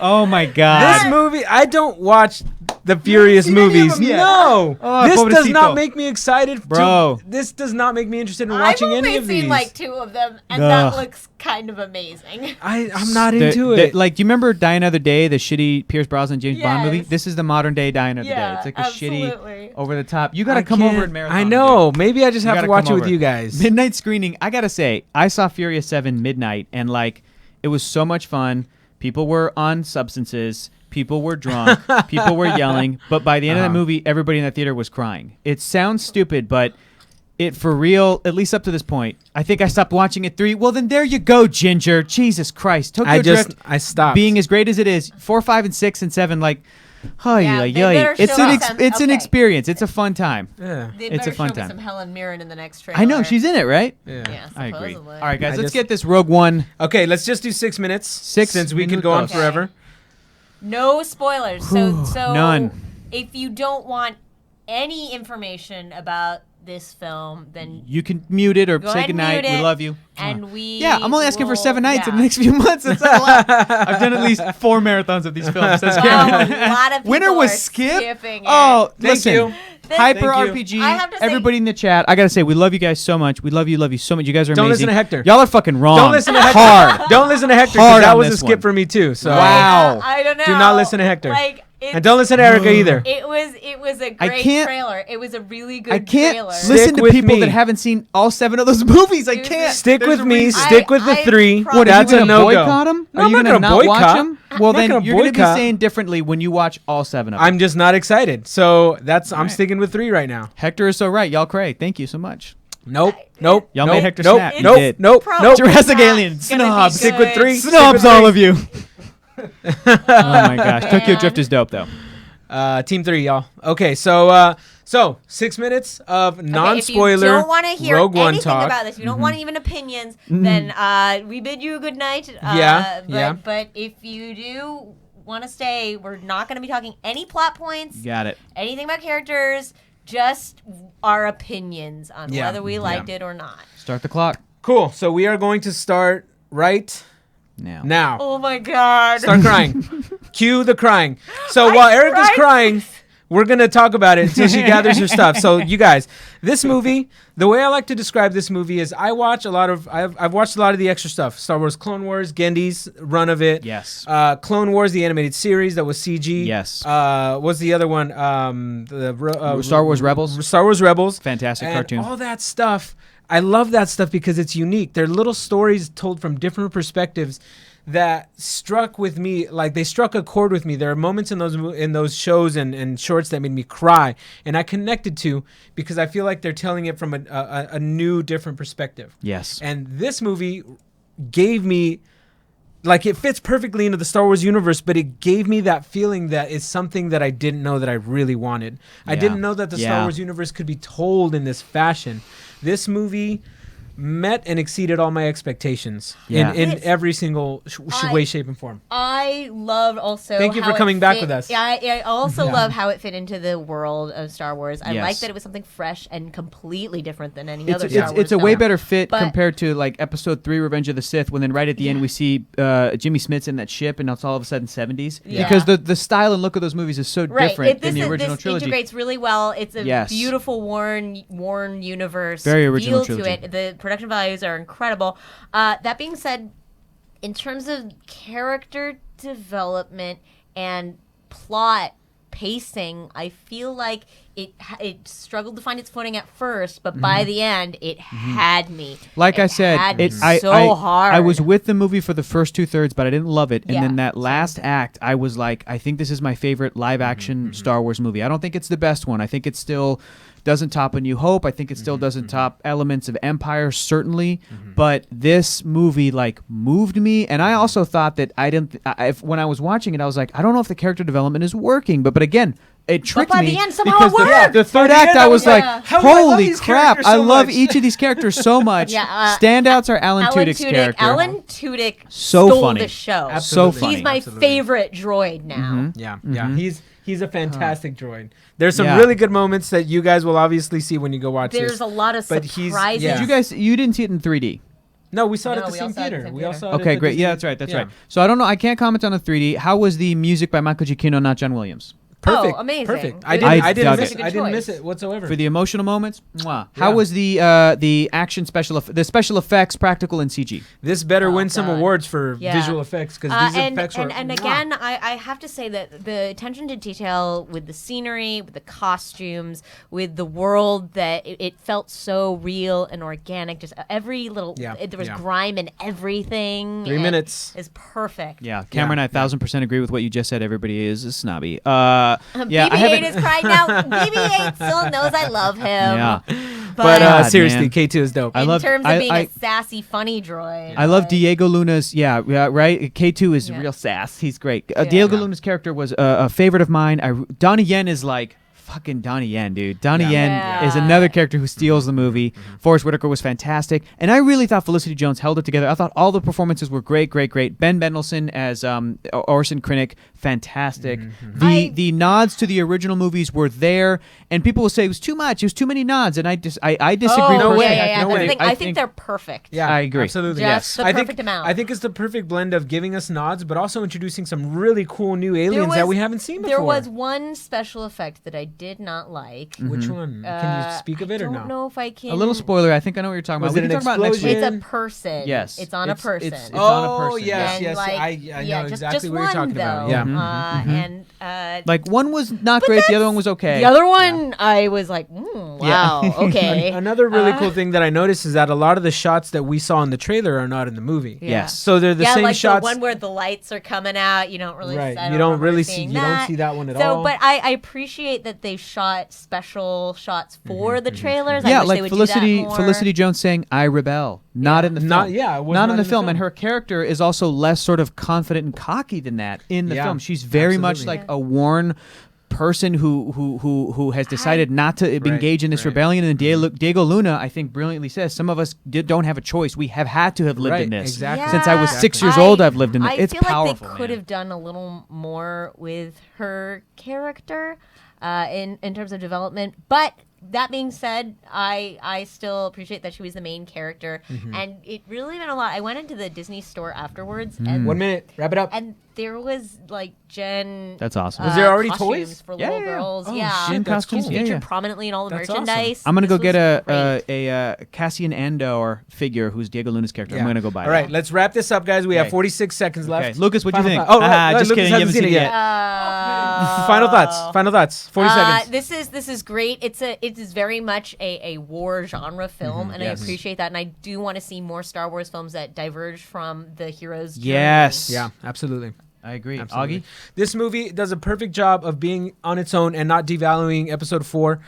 Oh my God. This movie, I don't watch the Furious seen any of movies. them yet? No. Oh, This does pobrecito. not make me excited. Bro. This does not make me interested in I've watching only any of seen these. like 2 of them, and Ugh. that looks kind of amazing. I'm not into it. Like, do you remember Die Another Day, the shitty Pierce Brosnan James Bond movie? Yes. This is the modern day Die Another Day. Yeah, It's like a absolutely. shitty, over the top. You got to I come over can't- and marathon. I know. dude. Maybe I just You have gotta to watch it come with over. you guys. Midnight screening. I gotta say, I saw Furious 7 midnight, and like, it was so much fun. People were on substances. People were drunk. People were yelling. But by the end of the movie, everybody in that theater was crying. It sounds stupid, but it for real, at least up to this point, I think I stopped watching at 3. Well, then there you go, Ginger. Jesus Christ. Tokyo Drift I stopped. being as great as it is. 4, 5, and 6, and 7, like, Yeah, they better it's show an us some- it's an okay. experience. It's a fun time. Yeah. They It's a better fun show me time. some Helen Mirren in the next trailer. I know she's in it, right? Yeah. Yeah, I agree. supposedly. All right, guys, I let's just- get this Rogue One. Okay, let's just do 6 minutes. 6 since we could go on minutos. forever. No spoilers. So None. If you don't want any information about this film, then You can mute it or go say ahead and goodnight. mute We it, love you. And we Yeah, I'm only asking for 7 nights in the yeah. next few months. It's not a lot. I've done at least 4 marathons of these films. That's Wow, Karen. a lot of Winner people was are Skip. skipping it. Oh, Thank listen. you. Hyper Thank you. RPG. I have to say- Everybody in the chat, I gotta say, we love you guys so much. We love you so much. You guys are Don't amazing. listen to Hector. Y'all are fucking wrong. Don't listen to Hector. Hard. Don't listen to Hector Hard because that on was a this skip one. for me too. So Wow. I don't know. do not listen to Hector. Like, and don't listen to Erica either. It was a I great can't- trailer. It was a really good I can't trailer. listen Stick to with people me. that haven't seen all 7 of those movies. I can't. Stick There's with a me. reason. Stick with the I 3. What, That's are you a gonna no boycott go. them? No, Are I'm you not gonna gonna not watch boycott. them? Well, I'm not then gonna you're gonna be boycott. saying differently when you watch all 7 of them. I'm just not excited. So I'm sticking with 3 right now. Hector is so right. Y'all cray. Thank you so much. Nope. Y'all nope, made Hector nope, snap. You Nope. did. Nope. Probably Nope. Jurassic not Alien. gonna be Snobs. Stick with good. 3. Snobs, all of you. Oh my gosh. Tokyo Drift is dope though. Team 3, y'all. Okay, so 6 minutes of non-spoiler If you don't want to hear Rogue One anything talk. about this, you don't want even opinions, then we bid you a good night. But if you do want to stay, we're not going to be talking any plot points, Got it. anything about characters, just our opinions on Yeah. whether we liked it or not. Start the clock Cool. So we are going to start right now. now. Oh my god. Start crying. Cue the crying. So while Erica's crying, we're going to talk about it until she gathers her stuff. So you guys, this movie, the way I like to describe this movie is I've watched a lot of the extra stuff. Star Wars Clone Wars, Gendy's run of it. Yes. Clone Wars, the animated series that was CG. Yes. What's the other one? Star Wars Rebels. Star Wars Rebels. Fantastic And cartoon. all that stuff. I love that stuff because it's unique. They're little stories told from different perspectives that struck with me, like they struck a chord with me. There are moments in those shows and shorts that made me cry, and I connected to because I feel like they're telling it from a new, different perspective. Yes. And this movie gave me, like, it fits perfectly into the Star Wars universe, but it gave me that feeling that is something that I didn't know that I really wanted. I didn't know that the Star Wars universe could be told in this fashion. This movie met and exceeded all my expectations in every single way, shape, and form. I loved also. Thank you for coming back with us. I also love how it fit into the world of Star Wars. I like that it was something fresh and completely different than any other Star Wars. It's a way better fit compared to like Episode 3, Revenge of the Sith, when then right at the end we see Jimmy Smits in that ship, and it's all of a sudden 70s. Yeah. Because the style and look of those movies is so different than the original trilogy. It integrates really well. It's a beautiful worn universe. Very original feel trilogy. to it. The production values are incredible. That being said, in terms of character development and plot pacing, I feel like it struggled to find its footing at first, but by the end, it had me. Like I said, hard. I was with the movie for the first 2/3, but I didn't love it. And then that last act, I was like, I think this is my favorite live-action Star Wars movie. I don't think it's the best one. I think it still doesn't top A New Hope. I think it still doesn't top elements of Empire, certainly. But this movie, like, moved me. And I also thought that when I was watching it, I was like, I don't know if the character development is working. But again, it tricked me. But by the end, somehow because it worked. the third act, I was like, holy crap. I love each of these characters so much. Standouts are Alan Tudyk's character. Alan Tudyk so stole funny. the show. So funny. He's my favorite droid now. Yeah. He's a fantastic droid. There's some really good moments that you guys will obviously see when you go watch this. There's a lot of surprises. You didn't see it in 3D? No, we saw it at the same theater. We all saw it. Okay, great. Yeah, that's right. So I don't know. I can't comment on the 3D. How was the music by Michael Giacchino, not John Williams? Perfect. Oh, amazing. Perfect. I didn't miss it whatsoever. For the emotional moments, mwah. How was the action the special effects, practical and CG? This better win some awards for visual effects because these effects were. And again, I have to say that the attention to detail with the scenery, with the costumes, with the world, that it felt so real and organic. Just every little there was grime and everything. 3 minutes is perfect. Yeah, Cameron, I 1000% agree with what you just said. Everybody is snobby. BB-8 is crying now. BB-8 still knows I love him. Yeah. But seriously, K2 is dope. In terms of being a sassy, funny droid. I love Diego Luna's, right? K2 is real sass. He's great. Diego Luna's character was a favorite of mine. Donnie Yen is like, fucking Donnie Yen, dude. Donnie Yen is another character who steals the movie. Forrest Whitaker was fantastic. And I really thought Felicity Jones held it together. I thought all the performances were great. Ben Mendelsohn as Orson Krennic, fantastic. The nods to the original movies were there. And people will say it was too much. It was too many nods. And I disagree. No way. I think they're perfect. Yeah, I agree. Absolutely. Just the perfect amount. I think it's the perfect blend of giving us nods, but also introducing some really cool new aliens that we haven't seen before. There was one special effect that I did not like. Which one? Can you speak of it or no? I don't know if I can. A little spoiler. I think I know what you're talking about. Was it an explosion? It's a person. Yes. It's on a person. It's on a person. Yes. I know exactly what you're talking about. Yeah. Like one was not great. The other one was okay. The other one, I was like, wow, okay. Another really cool thing that I noticed is that a lot of the shots that we saw in the trailer are not in the movie. Yes. So they're the same like shots. The one where the lights are coming out. You don't really. Right. You don't see that one at all. But I appreciate that they shot special shots for the trailers. Yeah, I wish like they would do that more. Felicity Jones saying "I rebel," not in the film. Not in the film. And her character is also less sort of confident and cocky than that in the film. She's very much like a worn person who has decided not to engage in this rebellion. And Diego Luna, I think, brilliantly says, some of us don't have a choice. We have had to have lived in this. Exactly. Since I was 6 years old, I've lived in it. It's powerful. I feel like they could have done a little more with her character in terms of development. But that being said, I still appreciate that she was the main character. And it really meant a lot. I went into the Disney store afterwards. And 1 minute. Wrap it up. And there was like Jen. That's awesome. Was there already costumes toys for little girls? Oh, yeah. shit, that's costumes cool. Featured prominently in all the merchandise. I'm gonna go get a Cassian Andor figure who's Diego Luna's character. I'm gonna go buy it. All right, let's wrap this up, guys. We have 46 seconds left. Lucas, what do you think? Just kidding. Lucas You haven't seen it yet. Final thoughts. thoughts? 40 seconds. This is great. It is very much a war genre film, and yes. I appreciate that. And I do want to see more Star Wars films that diverge from the hero's journey. Yes. Yeah, absolutely. I agree. Absolutely. Augie? This movie does a perfect job of being on its own and not devaluing episode 4.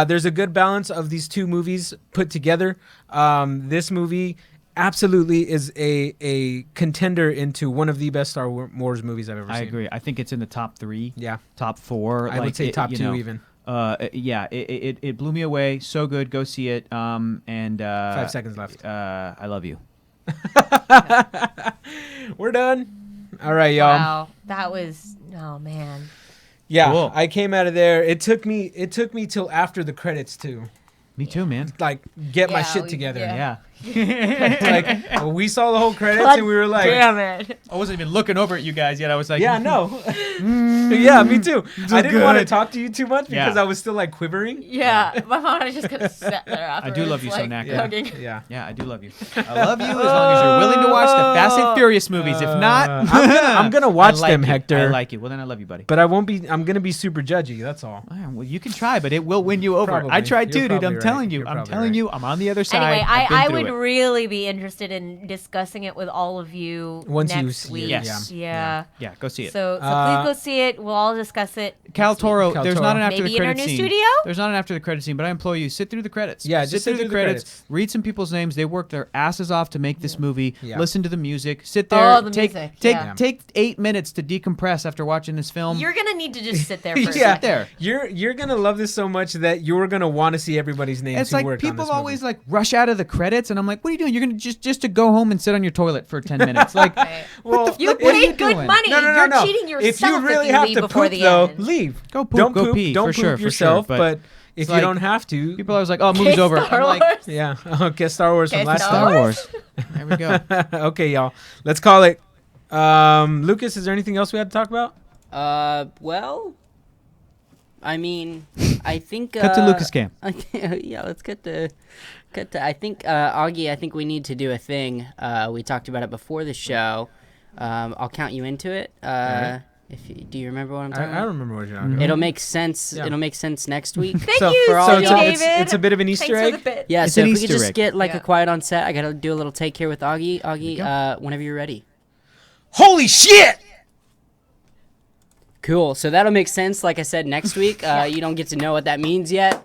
There's a good balance of these two movies put together. This movie absolutely is a contender into one of the best Star Wars movies I've ever seen. I agree. I think it's in the top 3. Yeah. Top 4. I would say top 2 even. Yeah, it blew me away. So good. Go see it. And 5 seconds left. I love you. We're done. All right, y'all. Wow, that was man. Yeah, Cool. I came out of there. It took me till after the credits too. Me too, man. Like get my Yeah, shit together. Yeah. Like we saw the whole credits and we were like, damn it. I wasn't even looking over at you guys yet. I was like, yeah, no. Yeah, me too. I didn't want to good. talk to you too much because Yeah. I was still like quivering. Yeah, my mom was just gonna sit there I afterwards. do love you so, like, Knacker. hugging. Yeah. Yeah, I do love you. I love you as long as you're willing to watch the Fast and Furious movies. If not, I'm gonna watch I like them, you. Hector. I like you. Well, then I love you, buddy. But I won't be. I'm gonna be super judgy. That's all. Well, you can try, but it will win you over. Probably. I tried You're too, dude. probably I'm right. telling you. You're I'm probably telling right. you. I'm on the other side. Anyway, I've been I through would it. really be interested in discussing it with all of you Once you next see it, week. Yes. Yeah. Yeah, go see it. So please go see it. We'll all discuss it. Cal Toro, Cal there's Toro. not an after Maybe the in our credits new scene. studio? There's not an after the credits scene, but I implore you, sit through the credits. Yeah, sit just through sit the through the credits. credits. Read some people's names. They worked their asses off to make this movie. Yeah. Listen to the music. Sit there. Oh, the music, yeah. Take 8 minutes to decompress after watching this film. You're gonna need to just sit there for a Yeah, second. there. You're gonna love this so much that you're gonna want to see everybody's names. It's who like worked on people this always movie. like rush out of the credits, and I'm like, "What are you doing? You're gonna just to go home and sit on your toilet for 10 minutes? Like, Well, You what are you paid good doing? money. No. You're cheating yourself If you really you have leave to before poop, the though, end. leave. Go poop, Don't go poop. pee, Don't for poop sure, for yourself. sure, But if it's you like- don't have to, People are always like, "Oh, movie's Okay, over." Star I'm like, Wars. yeah. Okay, Star Wars Okay, from last Star time. Wars. There we go. Okay, y'all. Let's call it. Lucas, is there anything else we had to talk about? Well, I mean, I think Cut to Lucas Cam. Yeah, let's cut to. I think Augie. I think we need to do a thing. We talked about it before the show. I'll count you into it. Alright. Do you remember what I'm talking I about? remember what you're talking about. It'll make sense. Yeah. It'll make sense next week. Thank So- you, for all so of it's, y'all. David. it's a bit of an Easter Thanks egg. for the bit. Yeah, It's so an if we could Easter just egg. get like Yeah. a quiet on set, I gotta do a little take here with Augie. Augie, whenever you're ready. Holy shit! Cool. So that'll make sense. Like I said, next week. You don't get to know what that means yet.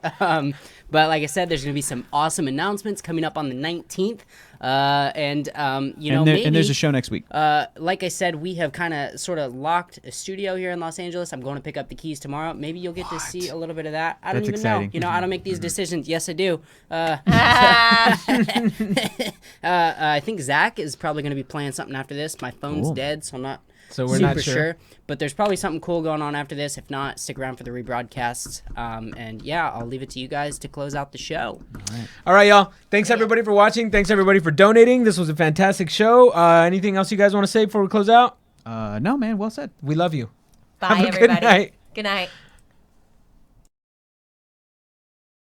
But like I said, there's going to be some awesome announcements coming up on the 19th. Maybe. And there's a show next week. Like I said, we have kind of sort of locked a studio here in Los Angeles. I'm going to pick up the keys tomorrow. Maybe you'll get to see a little bit of that. I don't That's even exciting. know. You know, I don't make these decisions. Yes, I do. I think Zach is probably going to be playing something after this. My phone's Cool. dead, so I'm not So we're super not sure. But there's probably something cool going on after this. If not, stick around for the rebroadcasts. And yeah, I'll leave it to you guys to close out the show. All right, y'all. Thanks everybody for watching. Thanks everybody for donating. This was a fantastic show. Anything else you guys want to say before we close out? No, man. Well said. We love you. Bye, Have a everybody. good night. Good night.